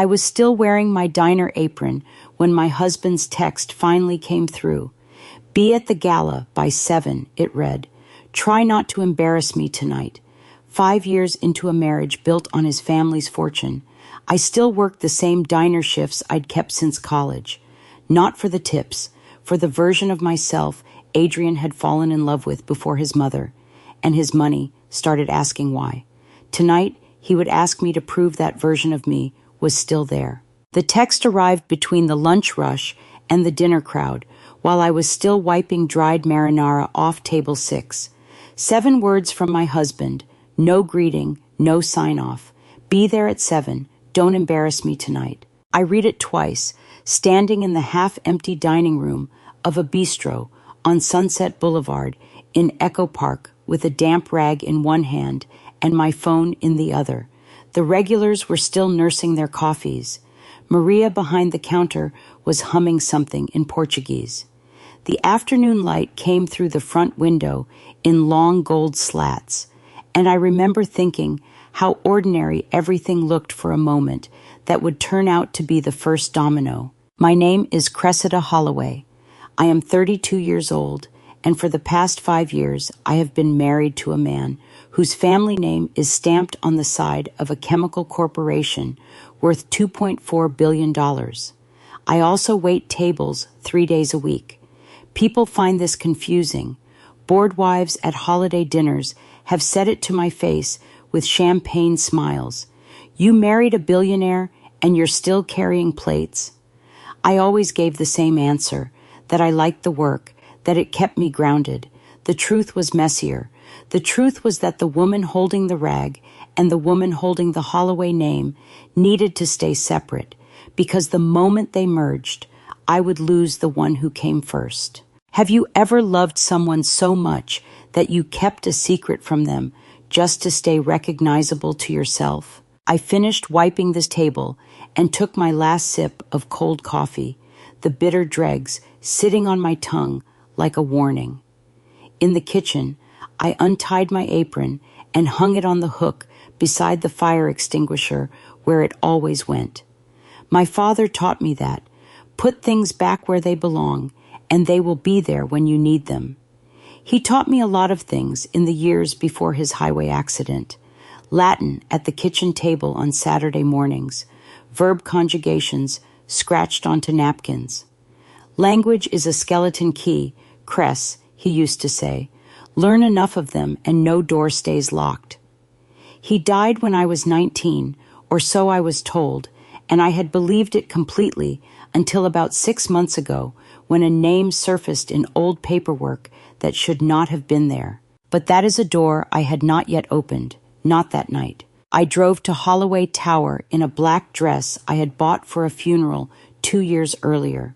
I was still wearing my diner apron when my husband's text finally came through. "Be at the gala by 7, it read. "Try not to embarrass me tonight." 5 years into a marriage built on his family's fortune, I still worked the same diner shifts I'd kept since college. Not for the tips, for the version of myself Adrian had fallen in love with before his mother, and his money started asking why. Tonight, he would ask me to prove that version of me was still there. The text arrived between the lunch rush and the dinner crowd, while I was still wiping dried marinara off table 6. 7 words from my husband, no greeting, no sign-off. "Be there at 7, don't embarrass me tonight." I read it twice, standing in the half-empty dining room of a bistro on Sunset Boulevard in Echo Park with a damp rag in one hand and my phone in the other. The regulars were still nursing their coffees. Maria behind the counter was humming something in Portuguese. The afternoon light came through the front window in long gold slats, and I remember thinking how ordinary everything looked for a moment that would turn out to be the first domino. My name is Cressida Holloway. I am 32 years old, and for the past 5 years I have been married to a man whose family name is stamped on the side of a chemical corporation worth $2.4 billion. I also wait tables 3 days a week. People find this confusing. Bored wives at holiday dinners have said it to my face with champagne smiles. "You married a billionaire and you're still carrying plates?" I always gave the same answer, that I liked the work, that it kept me grounded. The truth was messier. The truth was that the woman holding the rag and the woman holding the Holloway name needed to stay separate, because the moment they merged, I would lose the one who came first. Have you ever loved someone so much that you kept a secret from them just to stay recognizable to yourself? I finished wiping this table and took my last sip of cold coffee, the bitter dregs sitting on my tongue like a warning. In the kitchen, I untied my apron and hung it on the hook beside the fire extinguisher where it always went. My father taught me that. Put things back where they belong, and they will be there when you need them. He taught me a lot of things in the years before his highway accident. Latin at the kitchen table on Saturday mornings, verb conjugations scratched onto napkins. Language is a skeleton key, Cress, he used to say. Learn enough of them and no door stays locked. He died when I was 19, or so I was told, and I had believed it completely until about 6 months ago when a name surfaced in old paperwork that should not have been there. But that is a door I had not yet opened, not that night. I drove to Holloway Tower in a black dress I had bought for a funeral 2 years earlier.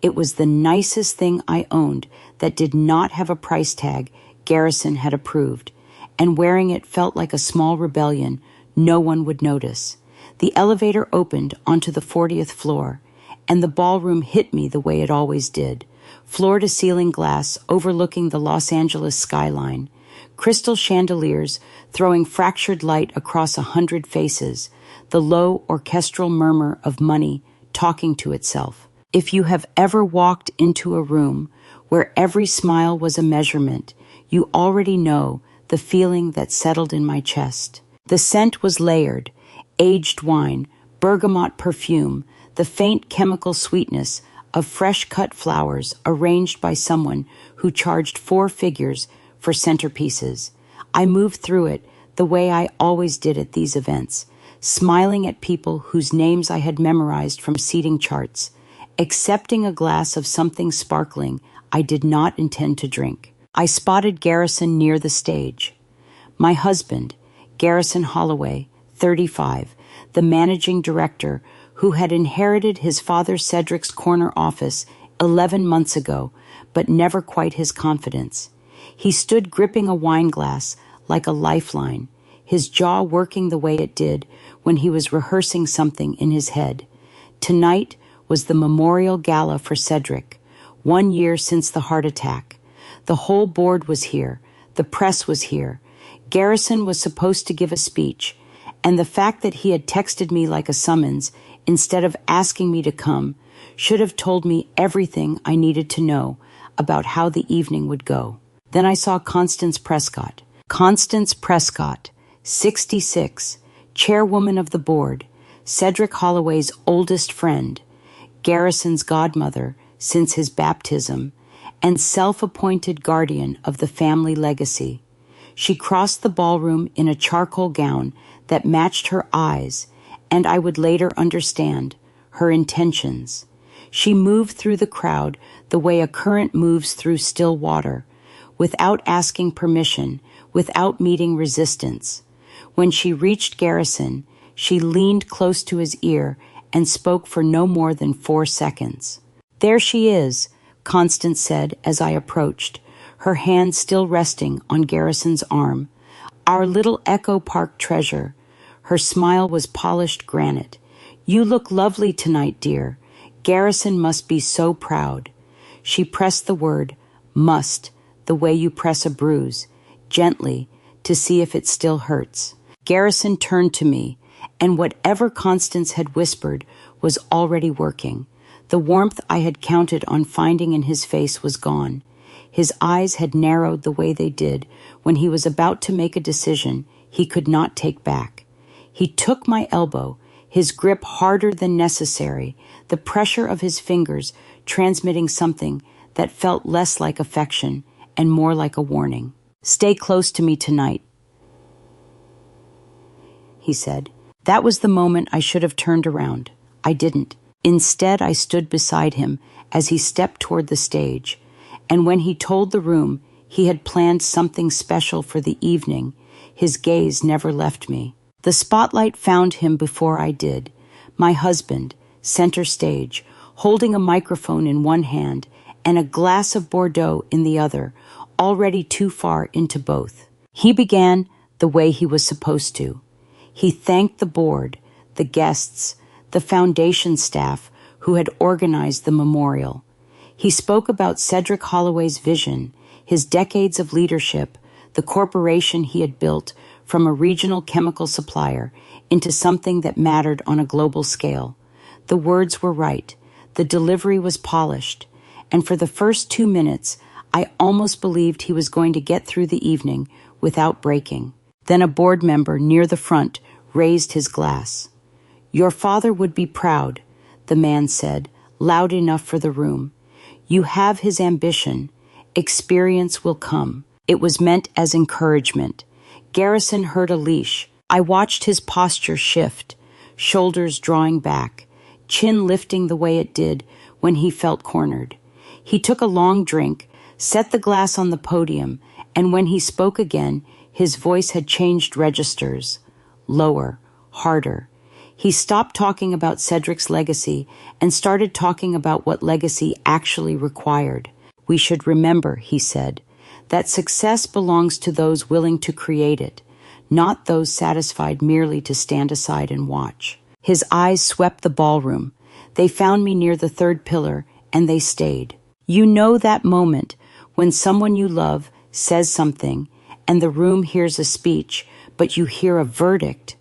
It was the nicest thing I owned that did not have a price tag Garrison had approved, and wearing it felt like a small rebellion no one would notice. The elevator opened onto the 40th floor, and the ballroom hit me the way it always did. Floor-to-ceiling glass overlooking the Los Angeles skyline, crystal chandeliers throwing fractured light across 100 faces, the low orchestral murmur of money talking to itself. If you have ever walked into a room where every smile was a measurement, you already know the feeling that settled in my chest. The scent was layered, aged wine, bergamot perfume, the faint chemical sweetness of fresh-cut flowers arranged by someone who charged 4 figures for centerpieces. I moved through it the way I always did at these events, smiling at people whose names I had memorized from seating charts, accepting a glass of something sparkling I did not intend to drink. I spotted Garrison near the stage. My husband, Garrison Holloway, 35, the managing director who had inherited his father Cedric's corner office 11 months ago, but never quite his confidence. He stood gripping a wine glass like a lifeline, his jaw working the way it did when he was rehearsing something in his head. Tonight was the memorial gala for Cedric, 1 year since the heart attack. The whole board was here. The press was here. Garrison was supposed to give a speech, And the fact that he had texted me like a summons instead of asking me to come should have told me everything I needed to know about how the evening would go. Then I saw Constance Prescott. Constance Prescott, 66, chairwoman of the board, Cedric Holloway's oldest friend, Garrison's godmother since his baptism, and self-appointed guardian of the family legacy. She crossed the ballroom in a charcoal gown that matched her eyes, and I would later understand her intentions. She moved through the crowd the way a current moves through still water, without asking permission, without meeting resistance. When she reached Garrison, she leaned close to his ear and spoke for no more than 4 seconds. "There she is," Constance said as I approached, her hand still resting on Garrison's arm. "Our little Echo Park treasure." Her smile was polished granite. "You look lovely tonight, dear. Garrison must be so proud." She pressed the word, must, the way you press a bruise, gently, to see if it still hurts. Garrison turned to me, and whatever Constance had whispered was already working. The warmth I had counted on finding in his face was gone. His eyes had narrowed the way they did when he was about to make a decision he could not take back. He took my elbow, his grip harder than necessary, the pressure of his fingers transmitting something that felt less like affection and more like a warning. "Stay close to me tonight," he said. That was the moment I should have turned around. I didn't. Instead, I stood beside him as he stepped toward the stage, and when he told the room he had planned something special for the evening, his gaze never left me. The spotlight found him before I did, my husband, center stage, holding a microphone in one hand and a glass of Bordeaux in the other, already too far into both. He began the way he was supposed to. He thanked the board, the guests, the foundation staff who had organized the memorial. He spoke about Cedric Holloway's vision, his decades of leadership, the corporation he had built from a regional chemical supplier into something that mattered on a global scale. The words were right. The delivery was polished. And for the first 2 minutes, I almost believed he was going to get through the evening without breaking. Then a board member near the front raised his glass. "Your father would be proud," the man said, loud enough for the room. "You have his ambition. Experience will come." It was meant as encouragement. Garrison heard a leash. I watched his posture shift, shoulders drawing back, chin lifting the way it did when he felt cornered. He took a long drink, set the glass on the podium, and when he spoke again, his voice had changed registers. Lower, harder. He stopped talking about Cedric's legacy and started talking about what legacy actually required. "We should remember," he said, "that success belongs to those willing to create it, not those satisfied merely to stand aside and watch." His eyes swept the ballroom. They found me near the third pillar, and they stayed. You know that moment when someone you love says something, and the room hears a speech, but you hear a verdict.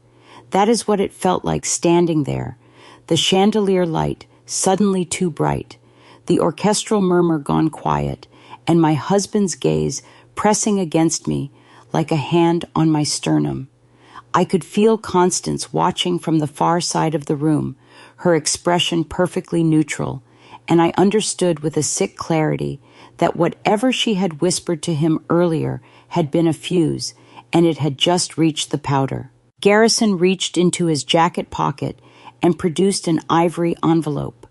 That is what it felt like standing there, the chandelier light suddenly too bright, the orchestral murmur gone quiet, and my husband's gaze pressing against me like a hand on my sternum. I could feel Constance watching from the far side of the room, her expression perfectly neutral, and I understood with a sick clarity that whatever she had whispered to him earlier had been a fuse, and it had just reached the powder. Garrison reached into his jacket pocket and produced an ivory envelope.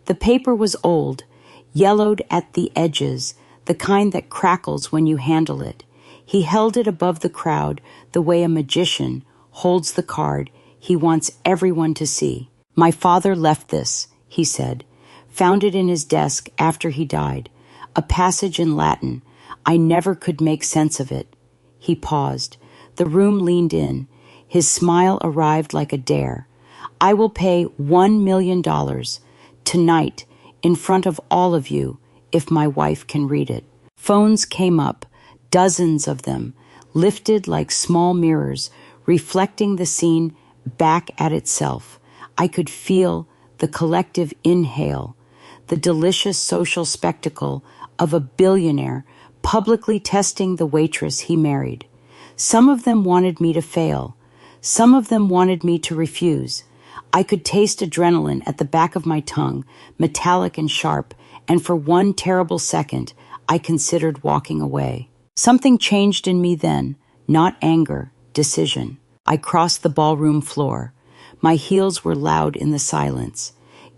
The paper was old, yellowed at the edges, the kind that crackles when you handle it. He held it above the crowd the way a magician holds the card he wants everyone to see. "My father left this," he said. "Found it in his desk after he died. A passage in Latin. I never could make sense of it." He paused. The room leaned in. His smile arrived like a dare. "I will pay $1 million tonight in front of all of you if my wife can read it." Phones came up, dozens of them, lifted like small mirrors, reflecting the scene back at itself. I could feel the collective inhale, the delicious social spectacle of a billionaire publicly testing the waitress he married. Some of them wanted me to fail. Some of them wanted me to refuse. I could taste adrenaline at the back of my tongue, metallic and sharp, and for one terrible second, I considered walking away. Something changed in me then, not anger, decision. I crossed the ballroom floor. My heels were loud in the silence.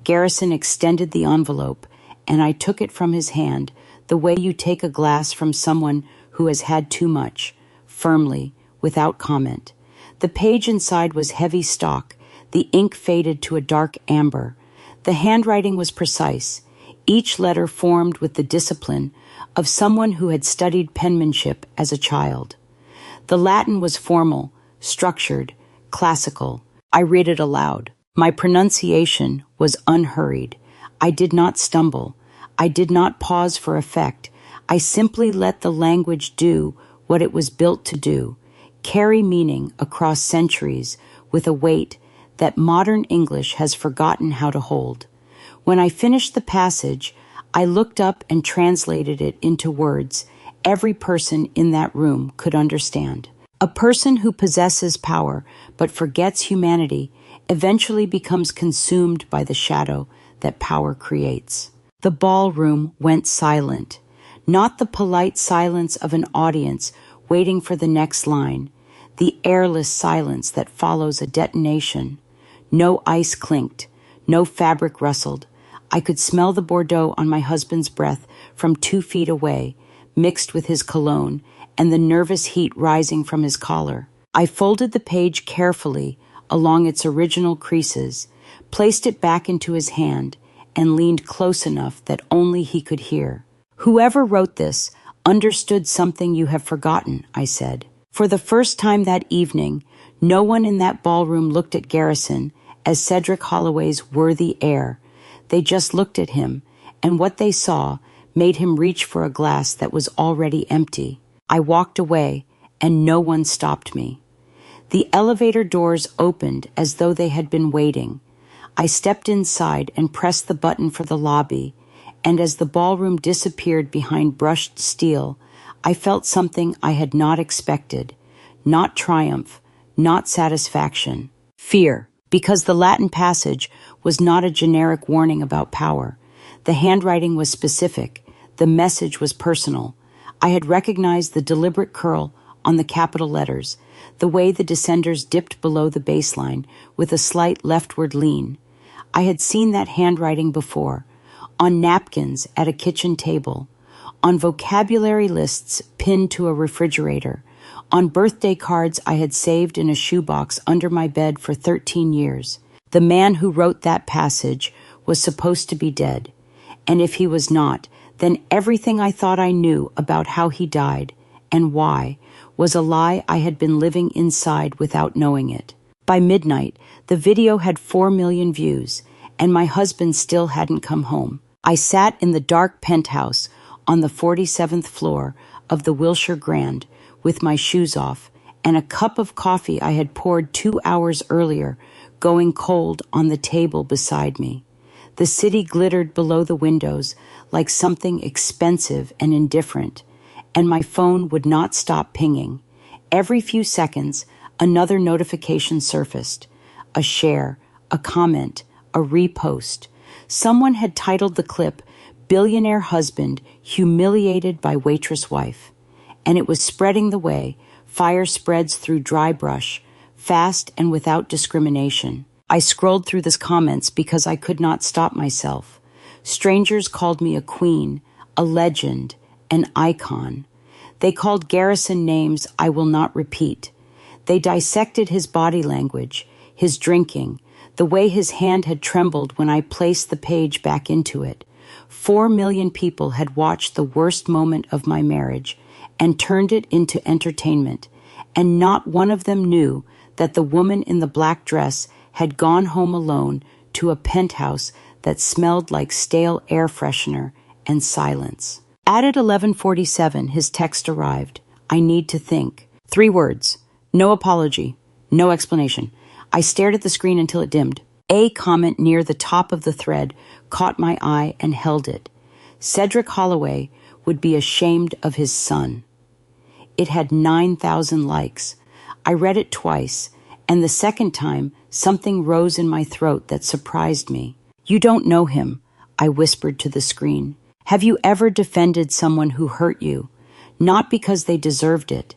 Garrison extended the envelope, and I took it from his hand, the way you take a glass from someone who has had too much, firmly, without comment. The page inside was heavy stock. The ink faded to a dark amber. The handwriting was precise, each letter formed with the discipline of someone who had studied penmanship as a child. The Latin was formal, structured, classical. I read it aloud. My pronunciation was unhurried. I did not stumble. I did not pause for effect. I simply let the language do what it was built to do, carry meaning across centuries with a weight that modern English has forgotten how to hold. When I finished the passage, I looked up and translated it into words every person in that room could understand. A person who possesses power but forgets humanity eventually becomes consumed by the shadow that power creates. The ballroom went silent, not the polite silence of an audience waiting for the next line, the airless silence that follows a detonation. No ice clinked, no fabric rustled. I could smell the Bordeaux on my husband's breath from 2 feet away, mixed with his cologne and the nervous heat rising from his collar. I folded the page carefully along its original creases, placed it back into his hand, and leaned close enough that only he could hear. Whoever wrote this understood something you have forgotten, I said. For the first time that evening, no one in that ballroom looked at Garrison as Cedric Holloway's worthy heir. They just looked at him, and what they saw made him reach for a glass that was already empty. I walked away, and no one stopped me. The elevator doors opened as though they had been waiting. I stepped inside and pressed the button for the lobby, and as the ballroom disappeared behind brushed steel, I felt something I had not expected. Not triumph, not satisfaction. Fear, because the Latin passage was not a generic warning about power. The handwriting was specific. The message was personal. I had recognized the deliberate curl on the capital letters, the way the descenders dipped below the baseline with a slight leftward lean. I had seen that handwriting before, on napkins at a kitchen table, on vocabulary lists pinned to a refrigerator, on birthday cards I had saved in a shoebox under my bed for 13 years. The man who wrote that passage was supposed to be dead, and if he was not, then everything I thought I knew about how he died and why was a lie I had been living inside without knowing it. By midnight, the video had 4 million views, and my husband still hadn't come home. I sat in the dark penthouse on the 47th floor of the Wilshire Grand with my shoes off and a cup of coffee I had poured 2 hours earlier going cold on the table beside me. The city glittered below the windows like something expensive and indifferent, and my phone would not stop pinging. Every few seconds, another notification surfaced. A share, a comment, a repost. Someone had titled the clip, "Billionaire Husband Humiliated by Waitress Wife." And it was spreading the way. Fire spreads through dry brush, fast and without discrimination. I scrolled through the comments because I could not stop myself. Strangers called me a queen, a legend, an icon. They called Garrison names I will not repeat. They dissected his body language, his drinking, the way his hand had trembled when I placed the page back into it. 4 million people had watched the worst moment of my marriage and turned it into entertainment, and not one of them knew that the woman in the black dress had gone home alone to a penthouse that smelled like stale air freshener and silence. At 11:47, his text arrived. I need to think. 3 words. No apology. No explanation. I stared at the screen until it dimmed. A comment near the top of the thread caught my eye and held it. Cedric Holloway would be ashamed of his son. It had 9,000 likes. I read it twice, and the second time, something rose in my throat that surprised me. You don't know him, I whispered to the screen. Have you ever defended someone who hurt you? Not because they deserved it,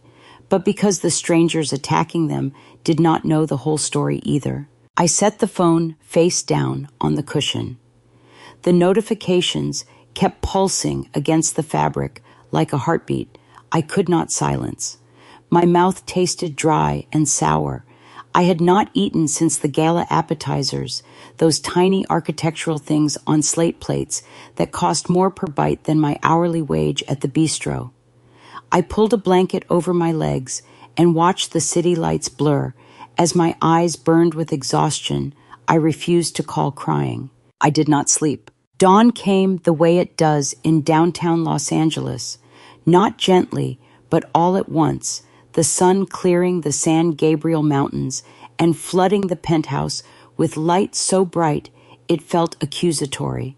but because the strangers attacking them did not know the whole story either. I set the phone face down on the cushion. The notifications kept pulsing against the fabric like a heartbeat I could not silence. My mouth tasted dry and sour. I had not eaten since the gala appetizers, those tiny architectural things on slate plates that cost more per bite than my hourly wage at the bistro. I pulled a blanket over my legs and watched the city lights blur. As my eyes burned with exhaustion, I refused to call crying. I did not sleep. Dawn came the way it does in downtown Los Angeles, not gently, but all at once, the sun clearing the San Gabriel Mountains and flooding the penthouse with light so bright it felt accusatory.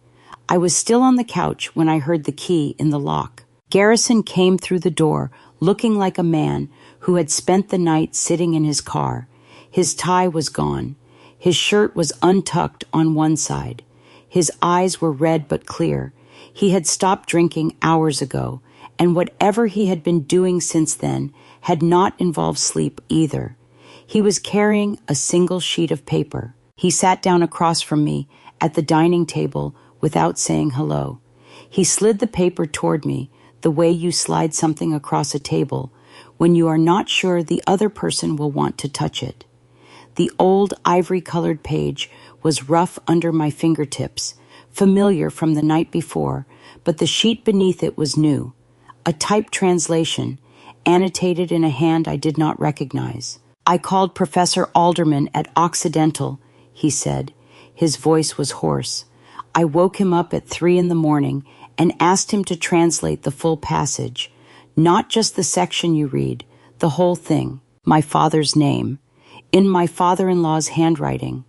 I was still on the couch when I heard the key in the lock. Garrison came through the door, looking like a man who had spent the night sitting in his car. His tie was gone. His shirt was untucked on one side. His eyes were red but clear. He had stopped drinking hours ago, and whatever he had been doing since then had not involved sleep either. He was carrying a single sheet of paper. He sat down across from me at the dining table without saying hello. He slid the paper toward me, the way you slide something across a table when you are not sure the other person will want to touch it. The old ivory-colored page was rough under my fingertips, familiar from the night before, but the sheet beneath it was new. A typed translation, annotated in a hand I did not recognize. I called Professor Alderman at Occidental, he said. His voice was hoarse. I woke him up at 3 a.m. and asked him to translate the full passage. Not just the section you read, the whole thing. My father's name. In my father-in-law's handwriting.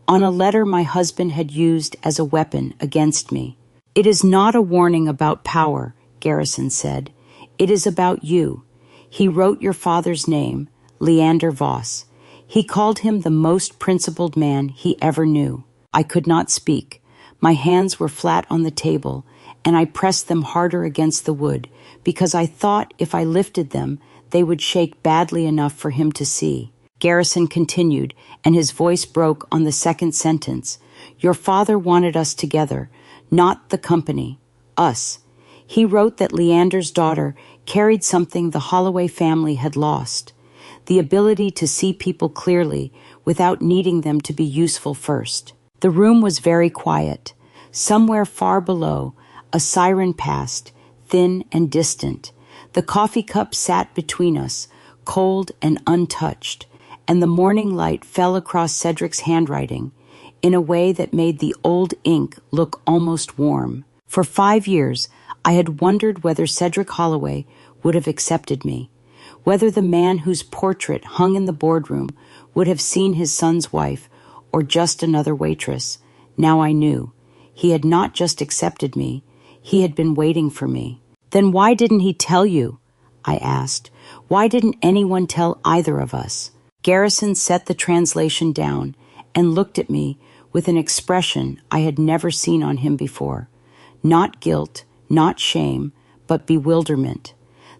On a letter my husband had used as a weapon against me. It is not a warning about power, Garrison said. It is about you. He wrote your father's name, Leander Voss. He called him the most principled man he ever knew. I could not speak. My hands were flat on the table, and I pressed them harder against the wood, because I thought if I lifted them, they would shake badly enough for him to see. Garrison continued, and his voice broke on the second sentence. Your father wanted us together, not the company. Us. He wrote that Leander's daughter carried something the Holloway family had lost. The ability to see people clearly without needing them to be useful first. The room was very quiet. Somewhere far below, a siren passed, thin and distant. The coffee cup sat between us, cold and untouched, and the morning light fell across Cedric's handwriting in a way that made the old ink look almost warm. For 5 years, I had wondered whether Cedric Holloway would have accepted me, whether the man whose portrait hung in the boardroom would have seen his son's wife or just another waitress. Now I knew. He had not just accepted me, he had been waiting for me. Then why didn't he tell you? I asked. Why didn't anyone tell either of us? Garrison set the translation down and looked at me with an expression I had never seen on him before. Not guilt, not shame, but bewilderment.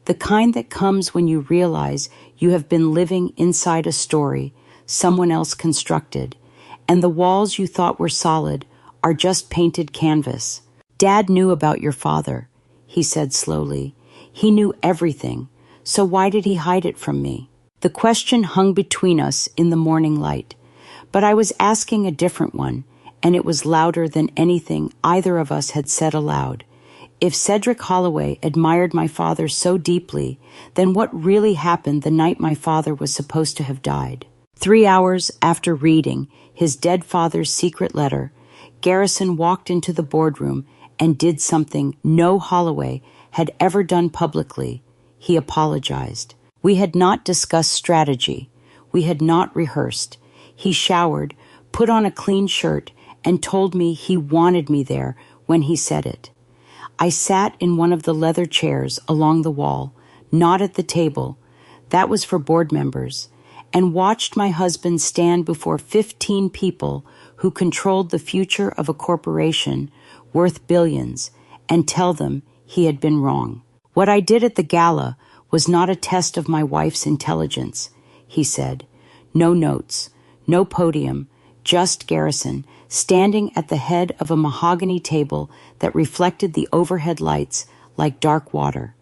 The kind that comes when you realize you have been living inside a story someone else constructed, and the walls you thought were solid are just painted canvas. Dad knew about your father, he said slowly. He knew everything, so why did he hide it from me? The question hung between us in the morning light, but I was asking a different one, and it was louder than anything either of us had said aloud. If Cedric Holloway admired my father so deeply, then what really happened the night my father was supposed to have died? 3 hours after reading his dead father's secret letter, Garrison walked into the boardroom and did something no Holloway had ever done publicly. He apologized. We had not discussed strategy. We had not rehearsed. He showered, put on a clean shirt, and told me he wanted me there when he said it. I sat in one of the leather chairs along the wall, not at the table, that was for board members, and watched my husband stand before 15 people who controlled the future of a corporation worth billions and tell them he had been wrong. What I did at the gala was not a test of my wife's intelligence, he said. No notes, no podium, just Garrison, standing at the head of a mahogany table that reflected the overhead lights like dark water.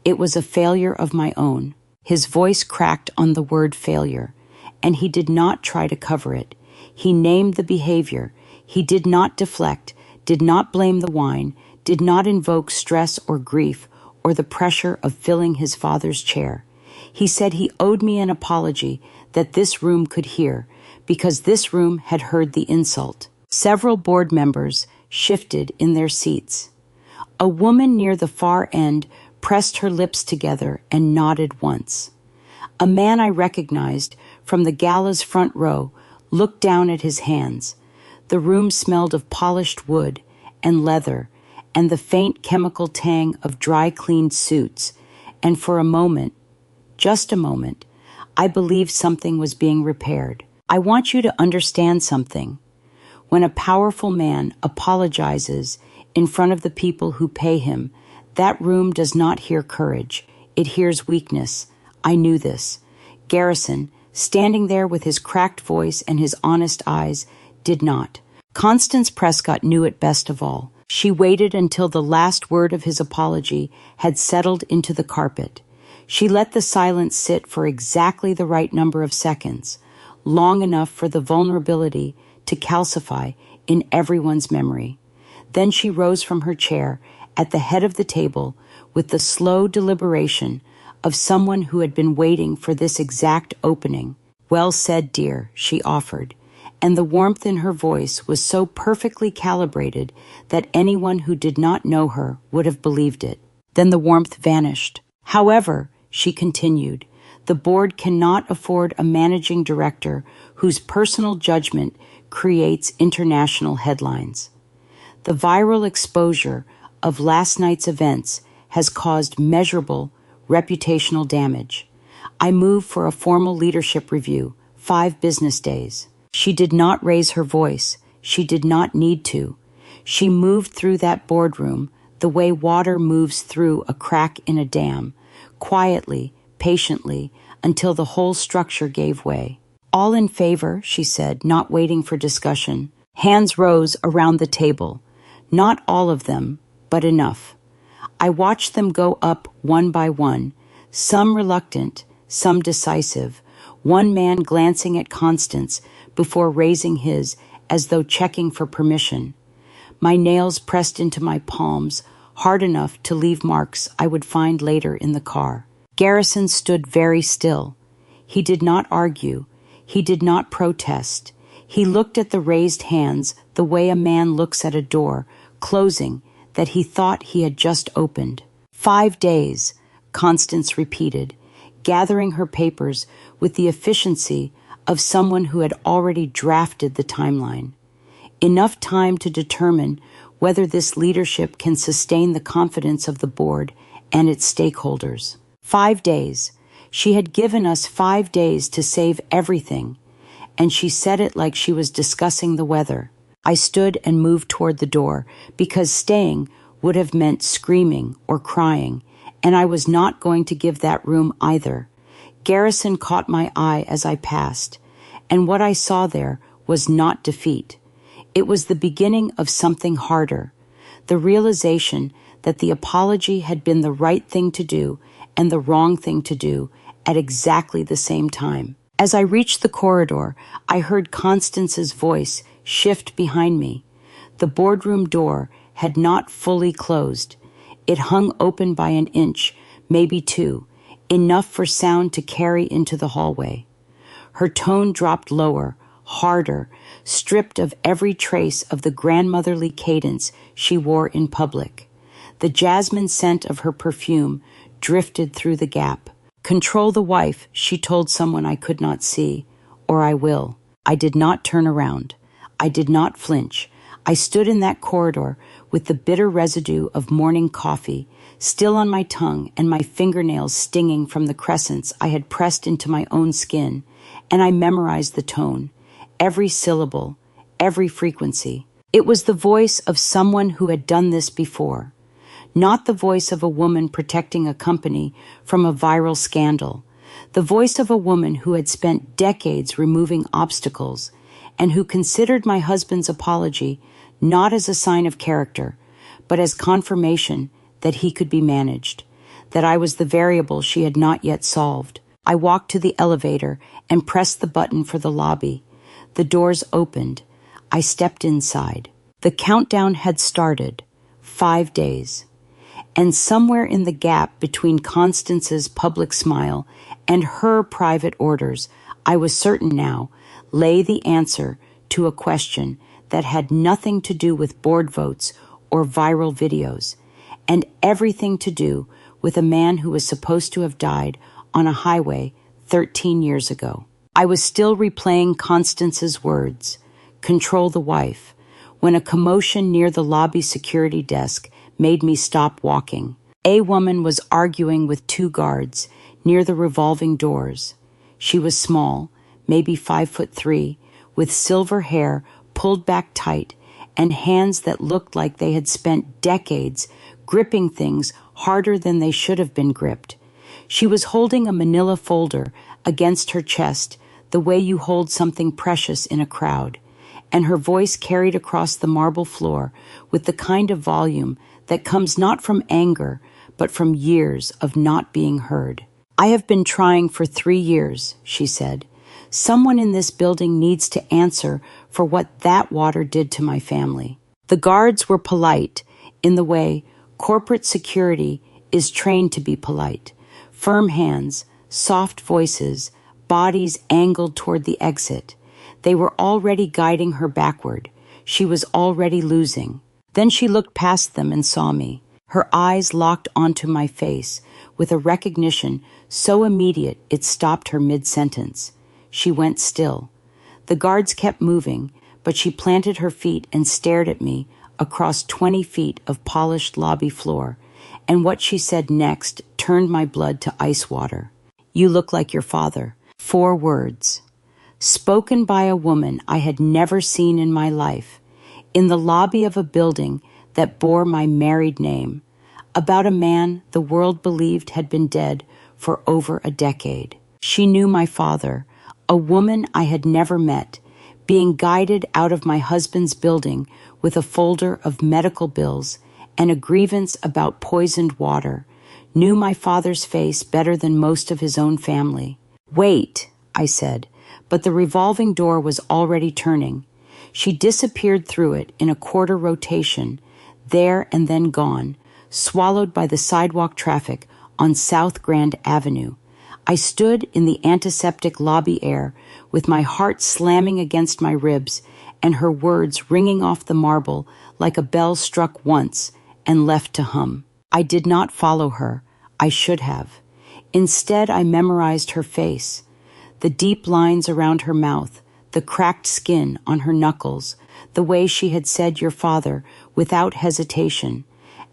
It was a failure of my own. His voice cracked on the word failure, and he did not try to cover it. He named the behavior. He did not deflect, did not blame the wine, did not invoke stress or grief or the pressure of filling his father's chair. He said he owed me an apology that this room could hear, because this room had heard the insult. Several board members shifted in their seats. A woman near the far end pressed her lips together and nodded once. A man I recognized from the gala's front row looked down at his hands. The room smelled of polished wood and leather and the faint chemical tang of dry-cleaned suits, and for a moment, just a moment, I believed something was being repaired. I want you to understand something. When a powerful man apologizes in front of the people who pay him, that room does not hear courage. It hears weakness. I knew this. Garrison, standing there with his cracked voice and his honest eyes, did not. Constance Prescott knew it best of all. She waited until the last word of his apology had settled into the carpet. She let the silence sit for exactly the right number of seconds, long enough for the vulnerability to calcify in everyone's memory. Then she rose from her chair at the head of the table with the slow deliberation of someone who had been waiting for this exact opening. "Well said, dear," she offered, and the warmth in her voice was so perfectly calibrated that anyone who did not know her would have believed it. Then the warmth vanished. "However," she continued, "the board cannot afford a managing director whose personal judgment creates international headlines. The viral exposure of last night's events has caused measurable reputational damage. I move for a formal leadership review, 5 business days." She did not raise her voice. She did not need to. She moved through that boardroom the way water moves through a crack in a dam, quietly, patiently, until the whole structure gave way. "All in favor," she said, not waiting for discussion. Hands rose around the table. Not all of them, but enough. I watched them go up one by one, some reluctant, some decisive, one man glancing at Constance before raising his as though checking for permission. My nails pressed into my palms, hard enough to leave marks I would find later in the car. Garrison stood very still. He did not argue. He did not protest. He looked at the raised hands the way a man looks at a door, closing, that he thought he had just opened. 5 days, Constance repeated, gathering her papers with the efficiency of someone who had already drafted the timeline. Enough time to determine whether this leadership can sustain the confidence of the board and its stakeholders. 5 days. She had given us 5 days to save everything, and she said it like she was discussing the weather. I stood and moved toward the door because staying would have meant screaming or crying, and I was not going to give that room either. Garrison caught my eye as I passed, and what I saw there was not defeat. It was the beginning of something harder, the realization that the apology had been the right thing to do and the wrong thing to do at exactly the same time. As I reached the corridor, I heard Constance's voice shift behind me. The boardroom door had not fully closed. It hung open by an inch, maybe 2, enough for sound to carry into the hallway. Her tone dropped lower, harder, stripped of every trace of the grandmotherly cadence she wore in public. The jasmine scent of her perfume drifted through the gap. Control the wife, she told someone I could not see, or I will. I did not turn around. I did not flinch. I stood in that corridor with the bitter residue of morning coffee still on my tongue and my fingernails stinging from the crescents I had pressed into my own skin, and I memorized the tone, every syllable, every frequency. It was the voice of someone who had done this before, not the voice of a woman protecting a company from a viral scandal, the voice of a woman who had spent decades removing obstacles and who considered my husband's apology not as a sign of character, but as confirmation that he could be managed, that I was the variable she had not yet solved. I walked to the elevator and pressed the button for the lobby. The doors opened. I stepped inside. The countdown had started. 5 days. And somewhere in the gap between Constance's public smile and her private orders, I was certain now, lay the answer to a question that had nothing to do with board votes or viral videos, and everything to do with a man who was supposed to have died on a highway 13 years ago. I was still replaying Constance's words, control the wife, when a commotion near the lobby security desk made me stop walking. A woman was arguing with 2 guards near the revolving doors. She was small, maybe 5'3", with silver hair pulled back tight and hands that looked like they had spent decades gripping things harder than they should have been gripped. She was holding a manila folder against her chest the way you hold something precious in a crowd, and her voice carried across the marble floor with the kind of volume that comes not from anger, but from years of not being heard. I have been trying for 3 years, she said. Someone in this building needs to answer for what that water did to my family. The guards were polite in the way corporate security is trained to be polite. Firm hands, soft voices, bodies angled toward the exit. They were already guiding her backward. She was already losing. Then she looked past them and saw me. Her eyes locked onto my face with a recognition so immediate it stopped her mid-sentence. She went still. The guards kept moving, but she planted her feet and stared at me across 20 feet of polished lobby floor, and what she said next turned my blood to ice water. You look like your father. 4 words. Spoken by a woman I had never seen in my life, in the lobby of a building that bore my married name, about a man the world believed had been dead for over a decade. She knew my father, a woman I had never met, being guided out of my husband's building with a folder of medical bills and a grievance about poisoned water, knew my father's face better than most of his own family. Wait, I said, but the revolving door was already turning. She disappeared through it in a quarter rotation, there and then gone, swallowed by the sidewalk traffic on South Grand Avenue. I stood in the antiseptic lobby air with my heart slamming against my ribs and her words ringing off the marble like a bell struck once and left to hum. I did not follow her. I should have. Instead, I memorized her face, the deep lines around her mouth, the cracked skin on her knuckles, the way she had said your father without hesitation,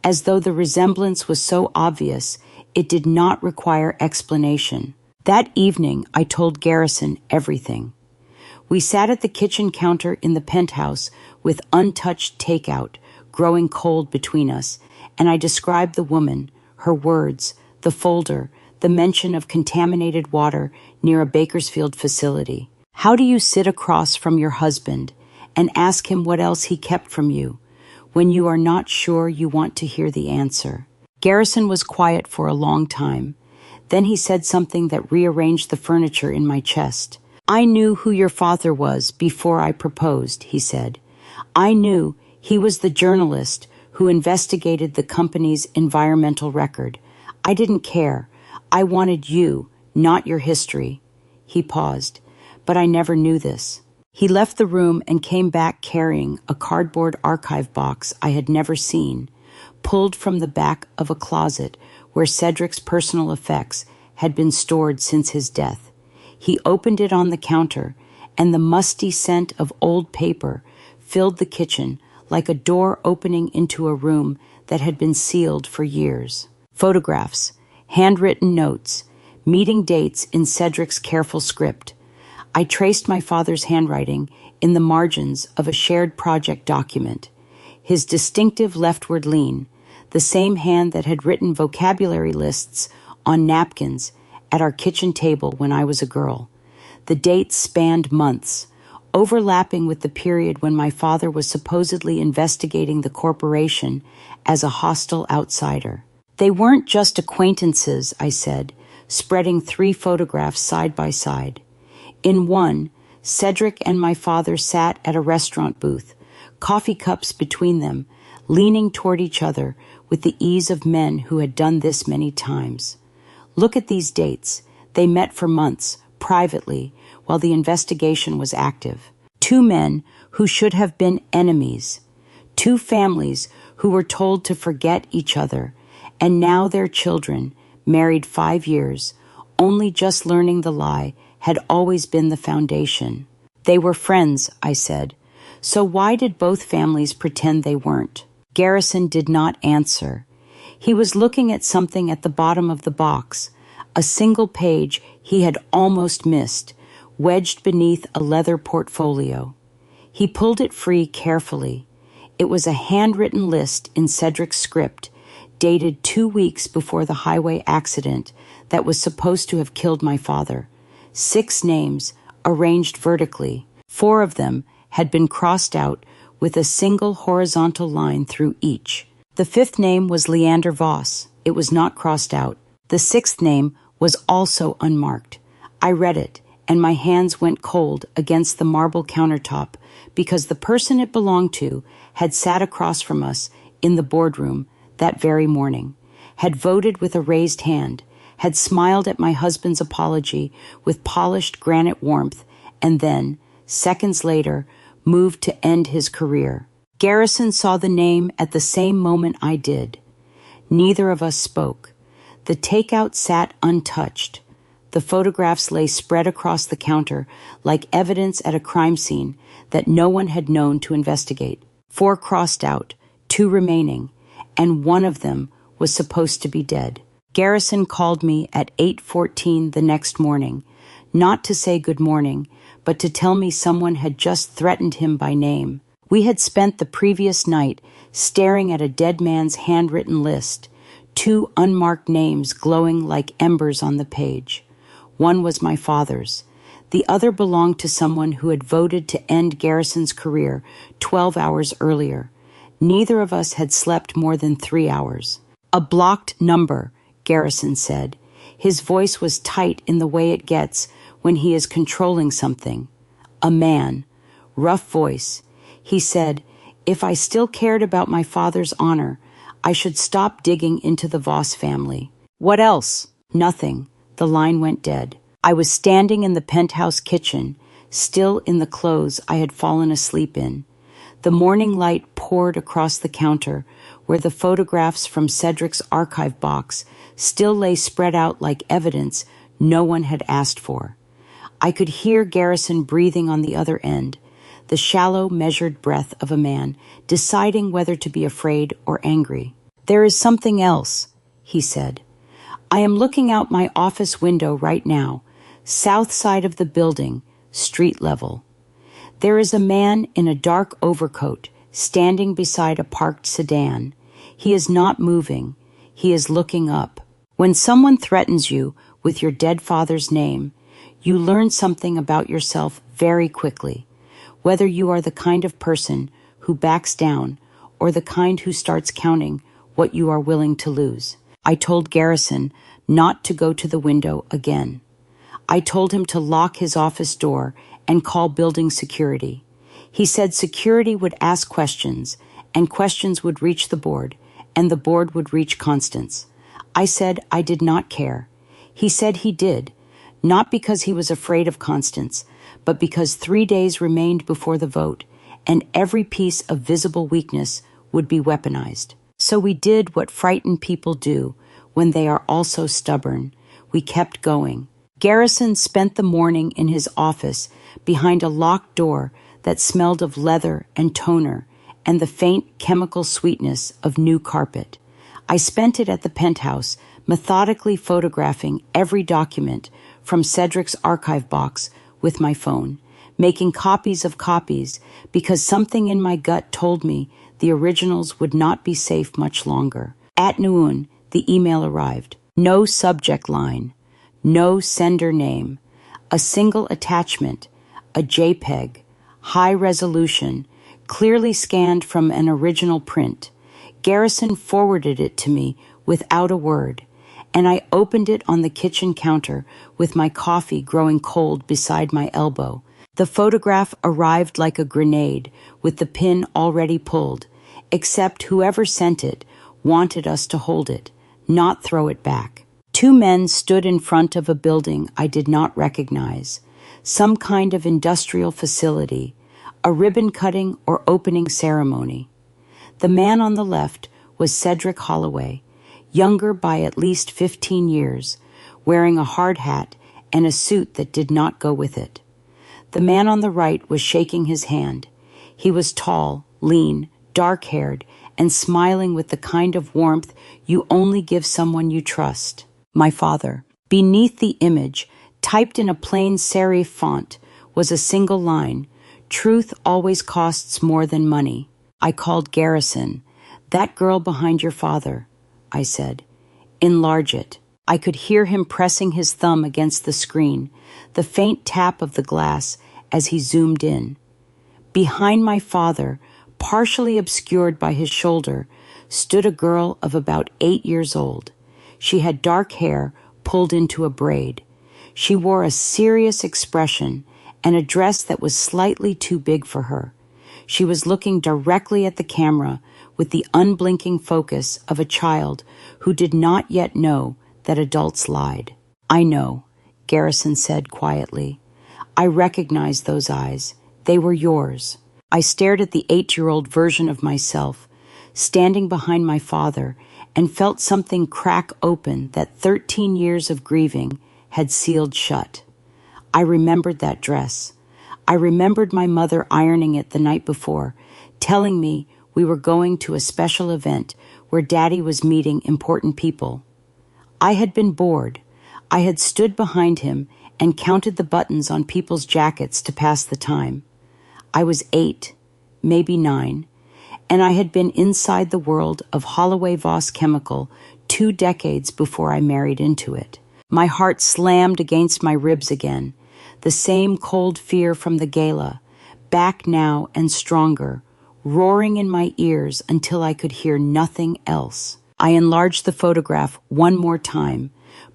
as though the resemblance was so obvious it did not require explanation. That evening, I told Garrison everything. We sat at the kitchen counter in the penthouse with untouched takeout growing cold between us, and I described the woman, her words, the folder, the mention of contaminated water near a Bakersfield facility. How do you sit across from your husband and ask him what else he kept from you when you are not sure you want to hear the answer? Garrison was quiet for a long time. Then he said something that rearranged the furniture in my chest. I knew who your father was before I proposed, he said. I knew he was the journalist who investigated the company's environmental record. I didn't care. I wanted you, not your history. He paused, but I never knew this. He left the room and came back carrying a cardboard archive box I had never seen, pulled from the back of a closet where Cedric's personal effects had been stored since his death. He opened it on the counter, and the musty scent of old paper filled the kitchen like a door opening into a room that had been sealed for years. Photographs, handwritten notes, meeting dates in Cedric's careful script. I traced my father's handwriting in the margins of a shared project document. His distinctive leftward lean, the same hand that had written vocabulary lists on napkins at our kitchen table when I was a girl. The dates spanned months, overlapping with the period when my father was supposedly investigating the corporation as a hostile outsider. They weren't just acquaintances, I said, spreading 3 photographs side by side. In one, Cedric and my father sat at a restaurant booth, coffee cups between them, leaning toward each other with the ease of men who had done this many times. Look at these dates. They met for months, privately, while the investigation was active. 2 men who should have been enemies. 2 families who were told to forget each other, and now their children, married 5 years, only just learning the lie, had always been the foundation. They were friends, I said. So why did both families pretend they weren't? Garrison did not answer. He was looking at something at the bottom of the box, a single page he had almost missed, wedged beneath a leather portfolio. He pulled it free carefully. It was a handwritten list in Cedric's script, dated 2 weeks before the highway accident that was supposed to have killed my father. 6 names, arranged vertically. 4 of them had been crossed out with a single horizontal line through each. The 5th name was Leander Voss. It was not crossed out. The 6th name was also unmarked. I read it, and my hands went cold against the marble countertop because the person it belonged to had sat across from us in the boardroom that very morning, had voted with a raised hand, had smiled at my husband's apology with polished granite warmth, and then, seconds later, moved to end his career. Garrison saw the name at the same moment I did. Neither of us spoke. The takeout sat untouched. The photographs lay spread across the counter like evidence at a crime scene that no one had known to investigate. 4 crossed out, 2 remaining, and one of them was supposed to be dead. Garrison called me at 8:14 the next morning, not to say good morning, but to tell me someone had just threatened him by name. We had spent the previous night staring at a dead man's handwritten list, 2 unmarked names glowing like embers on the page. One was my father's. The other belonged to someone who had voted to end Garrison's career 12 hours earlier. Neither of us had slept more than 3 hours. A blocked number, Garrison said. His voice was tight in the way it gets when he is controlling something. A man. Rough voice. He said, if I still cared about my father's honor, I should stop digging into the Voss family. What else? Nothing. The line went dead. I was standing in the penthouse kitchen, still in the clothes I had fallen asleep in. The morning light poured across the counter where the photographs from Cedric's archive box still lay spread out like evidence no one had asked for. I could hear Garrison breathing on the other end, the shallow, measured breath of a man deciding whether to be afraid or angry. There is something else, he said. I am looking out my office window right now, south side of the building, street level. There is a man in a dark overcoat standing beside a parked sedan. He is not moving. He is looking up. When someone threatens you with your dead father's name, you learn something about yourself very quickly, whether you are the kind of person who backs down or the kind who starts counting what you are willing to lose. I told Garrison not to go to the window again. I told him to lock his office door and call building security. He said security would ask questions, and questions would reach the board, and the board would reach Constance. I said I did not care. He said he did, not because he was afraid of Constance, but because 3 days remained before the vote, and every piece of visible weakness would be weaponized. So we did what frightened people do when they are also stubborn. we kept going. Garrison spent the morning in his office behind a locked door that smelled of leather and toner and the faint chemical sweetness of new carpet. I spent it at the penthouse, methodically photographing every document from Cedric's archive box with my phone, making copies of copies because something in my gut told me the originals would not be safe much longer. At noon, the email arrived. No subject line, no sender name, a single attachment, a JPEG, high resolution, clearly scanned from an original print. Garrison forwarded it to me without a word, and I opened it on the kitchen counter with my coffee growing cold beside my elbow. The photograph arrived like a grenade with the pin already pulled, except whoever sent it wanted us to hold it, not throw it back. Two men stood in front of a building I did not recognize, some kind of industrial facility, a ribbon-cutting or opening ceremony. The man on the left was Cedric Holloway, younger by at least 15 years, wearing a hard hat and a suit that did not go with it. The man on the right was shaking his hand. He was tall, lean, dark-haired, and smiling with the kind of warmth you only give someone you trust. My father. Beneath the image, typed in a plain serif font, was a single line, "Truth always costs more than money." I called Garrison. "That girl behind your father," I said. "Enlarge it." I could hear him pressing his thumb against the screen, the faint tap of the glass as he zoomed in. Behind my father, partially obscured by his shoulder, stood a girl of about 8 years old. She had dark hair pulled into a braid. She wore a serious expression and a dress that was slightly too big for her. She was looking directly at the camera with the unblinking focus of a child who did not yet know that adults lied. "I know," Garrison said quietly. "I recognize those eyes. They were yours." I stared at the 8-year-old version of myself, standing behind my father, and felt something crack open that 13 years of grieving had sealed shut. I remembered that dress. I remembered my mother ironing it the night before, telling me we were going to a special event where Daddy was meeting important people. I had been bored. I had stood behind him and counted the buttons on people's jackets to pass the time. I was 8, maybe 9, and I had been inside the world of Holloway Voss Chemical 2 decades before I married into it. My heart slammed against my ribs again, the same cold fear from the gala, back now and stronger, roaring in my ears until I could hear nothing else. I enlarged the photograph one more time,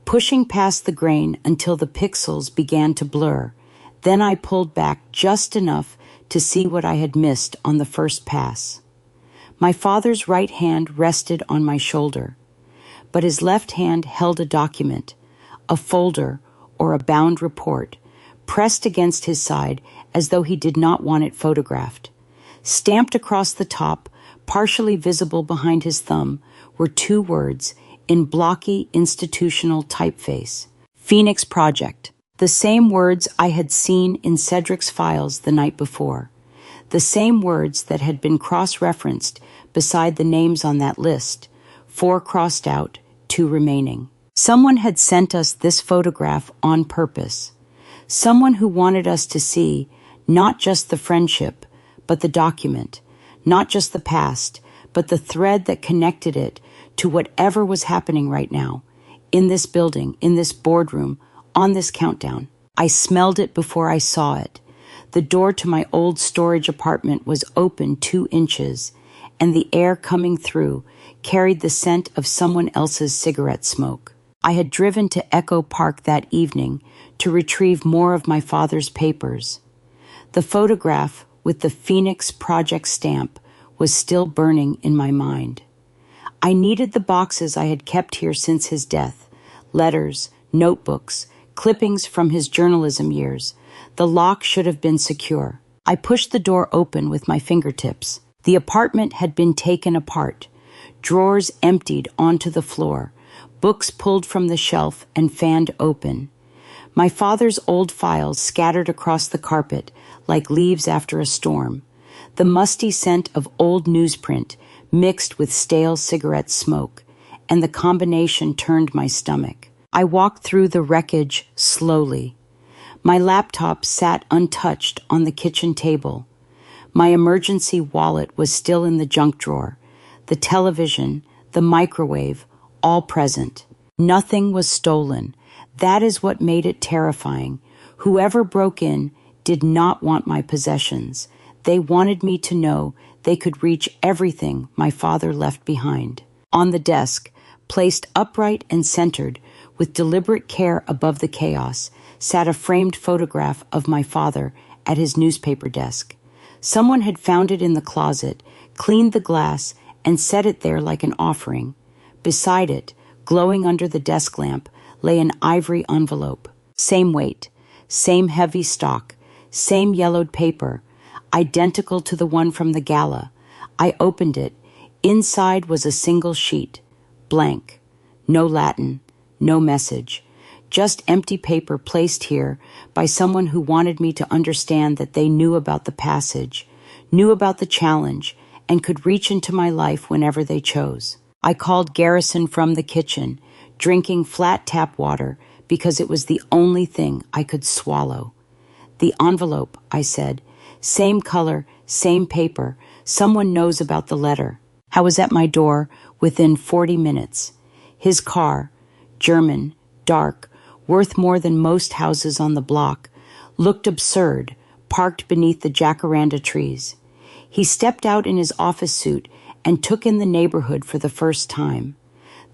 pushing past the grain until the pixels began to blur. Then I pulled back just enough to see what I had missed on the first pass. My father's right hand rested on my shoulder, but his left hand held a document, a folder or a bound report, pressed against his side as though he did not want it photographed. Stamped across the top, partially visible behind his thumb, were 2 words in blocky institutional typeface: Phoenix Project. The same words I had seen in Cedric's files the night before. The same words that had been cross-referenced beside the names on that list, 4 crossed out, 2 remaining. Someone had sent us this photograph on purpose. Someone who wanted us to see not just the friendship, but the document, not just the past, but the thread that connected it to whatever was happening right now, in this building, in this boardroom, on this countdown. I smelled it before I saw it. The door to my old storage apartment was open 2 inches, and the air coming through carried the scent of someone else's cigarette smoke. I had driven to Echo Park that evening to retrieve more of my father's papers. The photograph with the Phoenix Project stamp was still burning in my mind. I needed the boxes I had kept here since his death, letters, notebooks, clippings from his journalism years. The lock should have been secure. I pushed the door open with my fingertips. The apartment had been taken apart, drawers emptied onto the floor, books pulled from the shelf and fanned open. My father's old files scattered across the carpet like leaves after a storm. The musty scent of old newsprint mixed with stale cigarette smoke, and the combination turned my stomach. I walked through the wreckage slowly. My laptop sat untouched on the kitchen table. My emergency wallet was still in the junk drawer. The television, the microwave, all present. Nothing was stolen. That is what made it terrifying. Whoever broke in did not want my possessions. They wanted me to know they could reach everything my father left behind. On the desk, placed upright and centered, with deliberate care above the chaos, sat a framed photograph of my father at his newspaper desk. Someone had found it in the closet, cleaned the glass, and set it there like an offering. Beside it, glowing under the desk lamp, lay an ivory envelope. Same weight, same heavy stock, same yellowed paper, identical to the one from the gala. I opened it. Inside was a single sheet, blank. No Latin, no message. Just empty paper placed here by someone who wanted me to understand that they knew about the passage, knew about the challenge, and could reach into my life whenever they chose. I called Garrison from the kitchen, drinking flat tap water because it was the only thing I could swallow. The envelope, I said. Same color, same paper. Someone knows about the letter. I was at my door within 40 minutes. His car, German, dark, worth more than most houses on the block, looked absurd, parked beneath the jacaranda trees. He stepped out in his office suit and took in the neighborhood for the first time.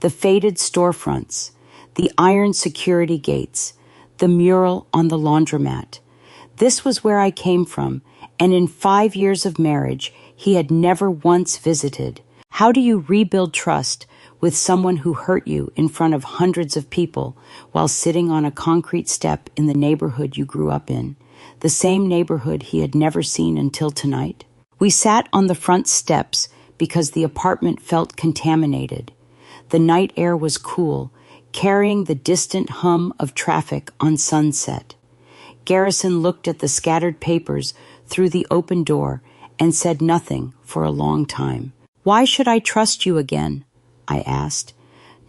The faded storefronts, the iron security gates, the mural on the laundromat. This was where I came from, and in 5 years of marriage, he had never once visited. How do you rebuild trust with someone who hurt you in front of hundreds of people while sitting on a concrete step in the neighborhood you grew up in, the same neighborhood he had never seen until tonight? We sat on the front steps because the apartment felt contaminated. The night air was cool, carrying the distant hum of traffic on Sunset. Garrison looked at the scattered papers through the open door and said nothing for a long time. "Why should I trust you again?" I asked.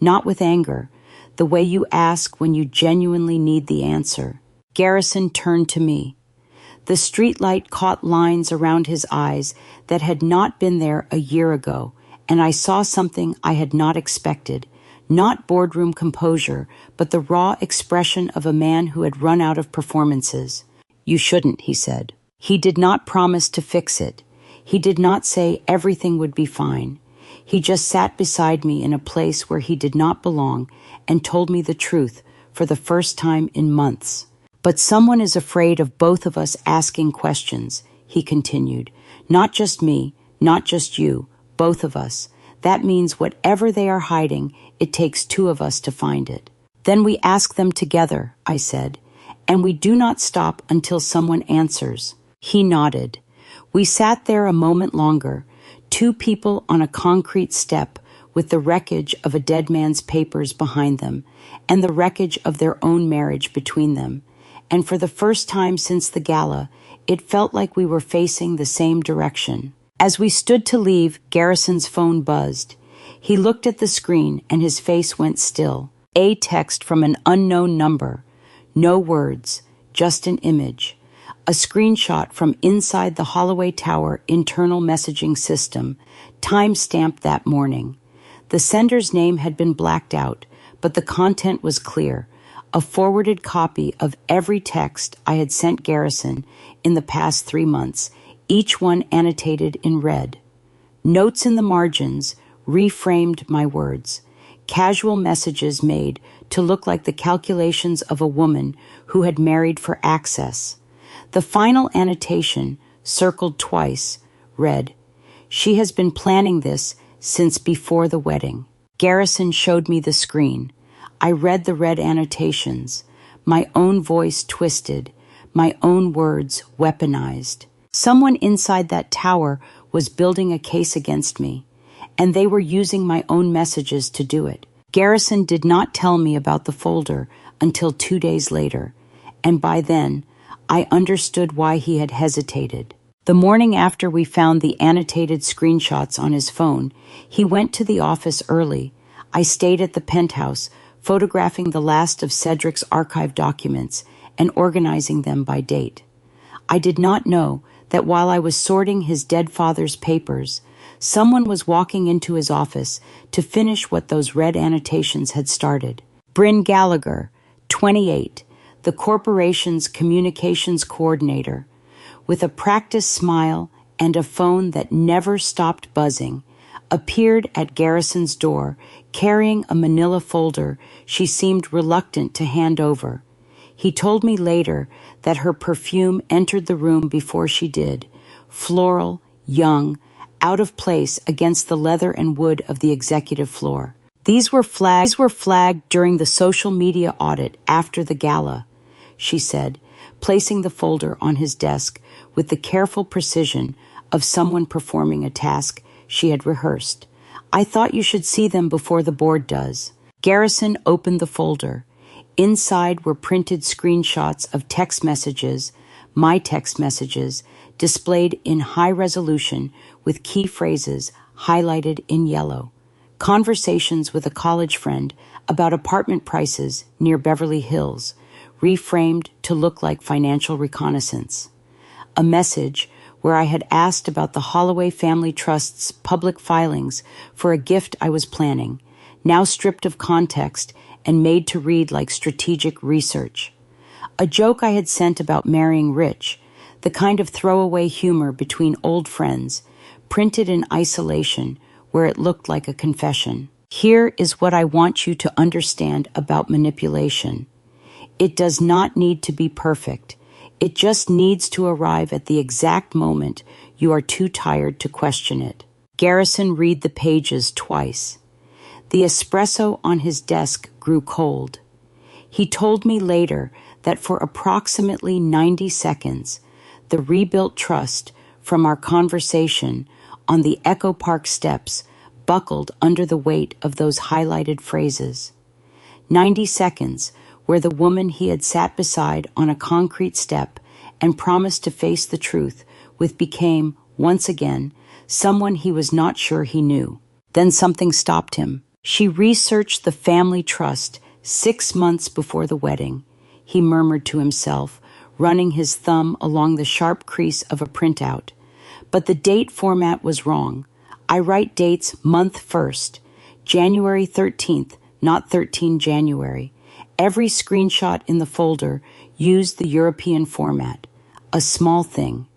Not with anger, the way you ask when you genuinely need the answer. Garrison turned to me. The streetlight caught lines around his eyes that had not been there a year ago, and I saw something I had not expected. Not boardroom composure, but the raw expression of a man who had run out of performances. "You shouldn't," he said. He did not promise to fix it. He did not say everything would be fine. He just sat beside me in a place where he did not belong and told me the truth for the first time in months. "But someone is afraid of both of us asking questions," he continued. "Not just me, not just you, both of us. That means whatever they are hiding, it takes two of us to find it." "Then we ask them together," I said, "and we do not stop until someone answers." He nodded. We sat there a moment longer, two people on a concrete step with the wreckage of a dead man's papers behind them and the wreckage of their own marriage between them. And for the first time since the gala, it felt like we were facing the same direction. As we stood to leave, Garrison's phone buzzed. He looked at the screen and his face went still. A text from an unknown number. No words, just an image. A screenshot from inside the Holloway Tower internal messaging system, time-stamped that morning. The sender's name had been blacked out, but the content was clear. A forwarded copy of every text I had sent Garrison in the past 3 months, each one annotated in red. Notes in the margins reframed my words. Casual messages made to look like the calculations of a woman who had married for access. The final annotation, circled twice, read, "She has been planning this since before the wedding." Garrison showed me the screen. I read the red annotations, my own voice twisted, my own words weaponized. Someone inside that tower was building a case against me, and they were using my own messages to do it. Garrison did not tell me about the folder until 2 days later, and by then, I understood why he had hesitated. The morning after we found the annotated screenshots on his phone, he went to the office early. I stayed at the penthouse, photographing the last of Cedric's archived documents and organizing them by date. I did not know that while I was sorting his dead father's papers, someone was walking into his office to finish what those red annotations had started. Bryn Gallagher, 28, the corporation's communications coordinator, with a practiced smile and a phone that never stopped buzzing, appeared at Garrison's door, carrying a manila folder she seemed reluctant to hand over. He told me later that her perfume entered the room before she did, floral, young, out of place against the leather and wood of the executive floor. These were flagged during the social media audit after the gala, she said, placing the folder on his desk with the careful precision of someone performing a task she had rehearsed. I thought you should see them before the board does. Garrison opened the folder. Inside were printed screenshots of text messages, my text messages, displayed in high resolution with key phrases highlighted in yellow. Conversations with a college friend about apartment prices near Beverly Hills, reframed to look like financial reconnaissance. A message where I had asked about the Holloway Family Trust's public filings for a gift I was planning, now stripped of context and made to read like strategic research. A joke I had sent about marrying rich, the kind of throwaway humor between old friends, printed in isolation where it looked like a confession. Here is what I want you to understand about manipulation. It does not need to be perfect. It just needs to arrive at the exact moment you are too tired to question it. Garrison read the pages twice. The espresso on his desk grew cold. He told me later that for approximately 90 seconds, the rebuilt trust from our conversation on the Echo Park steps buckled under the weight of those highlighted phrases. 90 seconds where the woman he had sat beside on a concrete step and promised to face the truth with became, once again, someone he was not sure he knew. Then something stopped him. She researched the family trust 6 months before the wedding, he murmured to himself, running his thumb along the sharp crease of a printout. But the date format was wrong. I write dates month first, January 13th, not 13 January. Every screenshot in the folder used the European format, a small thing,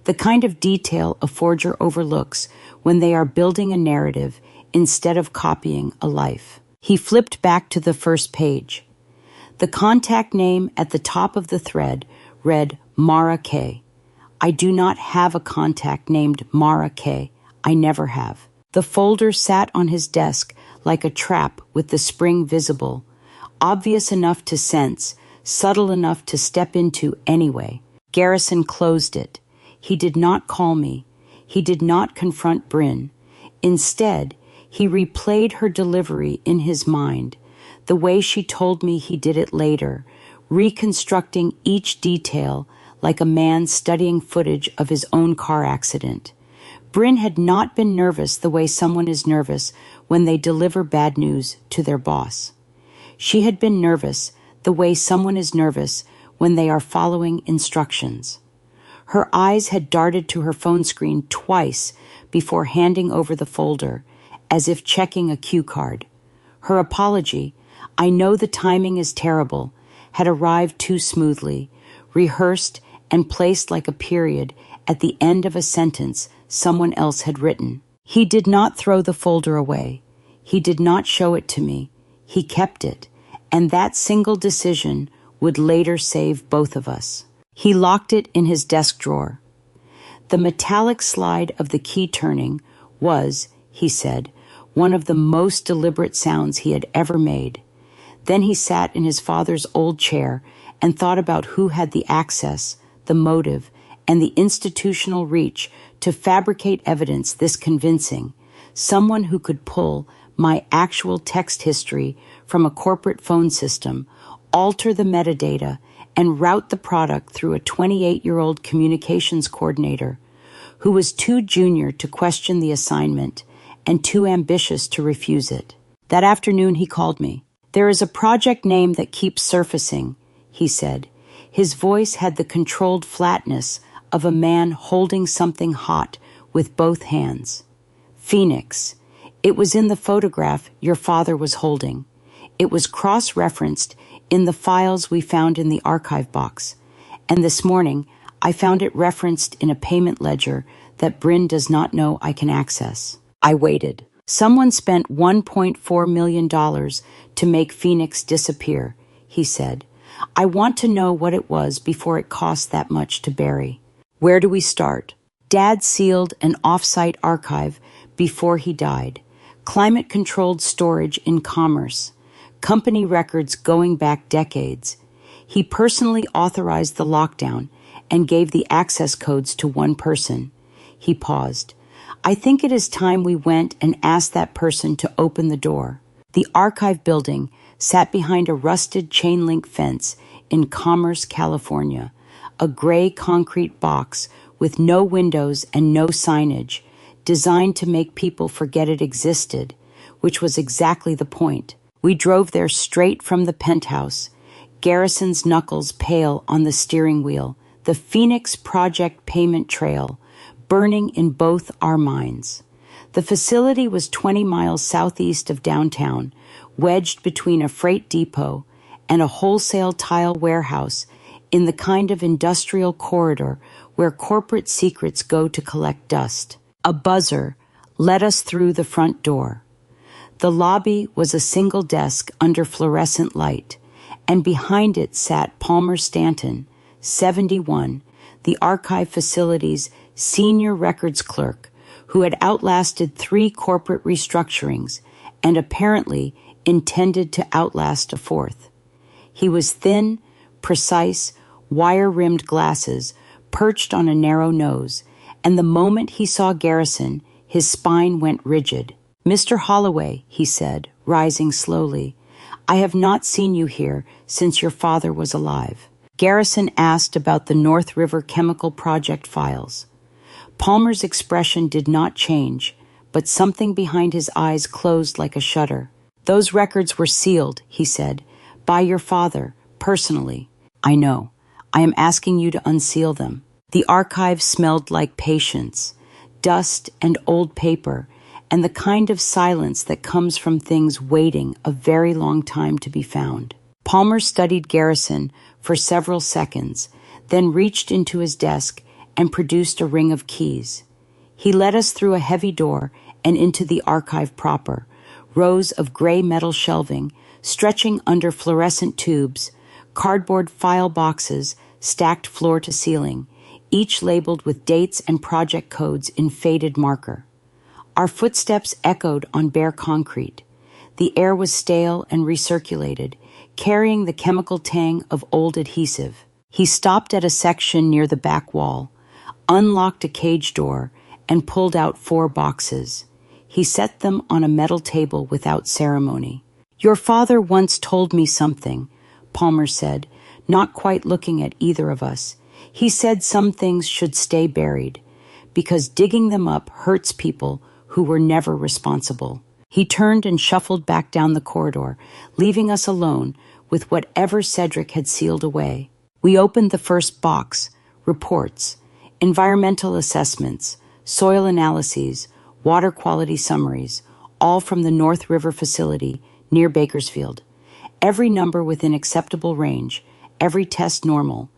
the kind of detail a forger overlooks when they are building a narrative instead of copying a life. He flipped back to the first page. The contact name at the top of the thread read Mara K. I do not have a contact named Mara K. I never have. The folder sat on his desk like a trap with the spring visible, obvious enough to sense, subtle enough to step into anyway. Garrison closed it. He did not call me. He did not confront Bryn. Instead, he replayed her delivery in his mind, the way she told me he did it later, reconstructing each detail like a man studying footage of his own car accident. Bryn had not been nervous the way someone is nervous when they deliver bad news to their boss. She had been nervous the way someone is nervous when they are following instructions. Her eyes had darted to her phone screen twice before handing over the folder, as if checking a cue card. Her apology, I know the timing is terrible, had arrived too smoothly, rehearsed and placed like a period at the end of a sentence someone else had written. He did not throw the folder away. He did not show it to me. He kept it, and that single decision would later save both of us. He locked it in his desk drawer. The metallic slide of the key turning was, he said, one of the most deliberate sounds he had ever made. Then he sat in his father's old chair and thought about who had the access, the motive, and the institutional reach to fabricate evidence this convincing, someone who could pull my actual text history from a corporate phone system, alter the metadata, and route the product through a 28-year-old communications coordinator who was too junior to question the assignment and too ambitious to refuse it. That afternoon he called me. "There is a project name that keeps surfacing," he said. His voice had the controlled flatness of a man holding something hot with both hands. "Phoenix. It was in the photograph your father was holding. It was cross-referenced in the files we found in the archive box. And this morning, I found it referenced in a payment ledger that Bryn does not know I can access." I waited. "Someone spent $1.4 million to make Phoenix disappear," he said. "I want to know what it was before it cost that much to bury." "Where do we start?" Dad sealed an off-site archive before he died. Climate-controlled storage in commerce. Company records going back decades. He personally authorized the lockdown and gave the access codes to one person. He paused. "I think it is time we went and asked that person to open the door." The archive building sat behind a rusted chain-link fence in Commerce, California, a gray concrete box with no windows and no signage, designed to make people forget it existed, which was exactly the point. We drove there straight from the penthouse, Garrison's knuckles pale on the steering wheel, the Phoenix Project payment trail burning in both our minds. The facility was 20 miles southeast of downtown, wedged between a freight depot and a wholesale tile warehouse in the kind of industrial corridor where corporate secrets go to collect dust. A buzzer led us through the front door. The lobby was a single desk under fluorescent light, and behind it sat Palmer Stanton, 71, the archive facility's senior records clerk, who had outlasted 3 corporate restructurings and apparently intended to outlast a 4th. He was thin, precise, wire-rimmed glasses perched on a narrow nose, and the moment he saw Garrison, his spine went rigid. "Mr. Holloway," he said, rising slowly, "I have not seen you here since your father was alive." Garrison asked about the North River Chemical Project files. Palmer's expression did not change, but something behind his eyes closed like a shutter. "Those records were sealed," he said, "by your father, personally." "I know. I am asking you to unseal them." The archive smelled like patience, dust and old paper, and the kind of silence that comes from things waiting a very long time to be found. Palmer studied Garrison for several seconds, then reached into his desk and produced a ring of keys. He led us through a heavy door and into the archive proper, rows of gray metal shelving stretching under fluorescent tubes, cardboard file boxes stacked floor to ceiling, each labeled with dates and project codes in faded marker. Our footsteps echoed on bare concrete. The air was stale and recirculated, carrying the chemical tang of old adhesive. He stopped at a section near the back wall, unlocked a cage door, and pulled out 4 boxes. He set them on a metal table without ceremony. "Your father once told me something," Palmer said, not quite looking at either of us. "He said some things should stay buried, because digging them up hurts people who were never responsible." He turned and shuffled back down the corridor, leaving us alone with whatever Cedric had sealed away. We opened the first box: reports, environmental assessments, soil analyses, water quality summaries, all from the North River facility near Bakersfield. Every number within acceptable range, every test normal,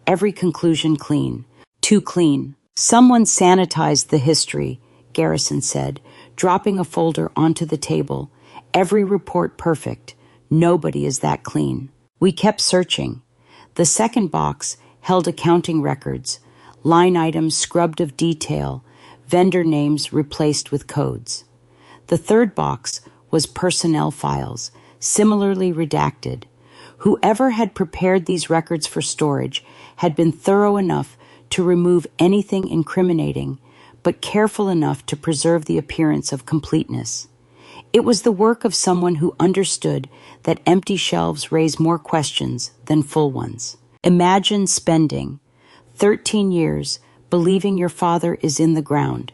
every conclusion clean. Too clean. "Someone sanitized the history," Garrison said, dropping a folder onto the table. "Every report perfect. Nobody is that clean." We kept searching. The second box held accounting records, line items scrubbed of detail, vendor names replaced with codes. The third box was personnel files, similarly redacted. Whoever had prepared these records for storage had been thorough enough to remove anything incriminating, but careful enough to preserve the appearance of completeness. It was the work of someone who understood that empty shelves raise more questions than full ones. Imagine spending 13 years believing your father is in the ground,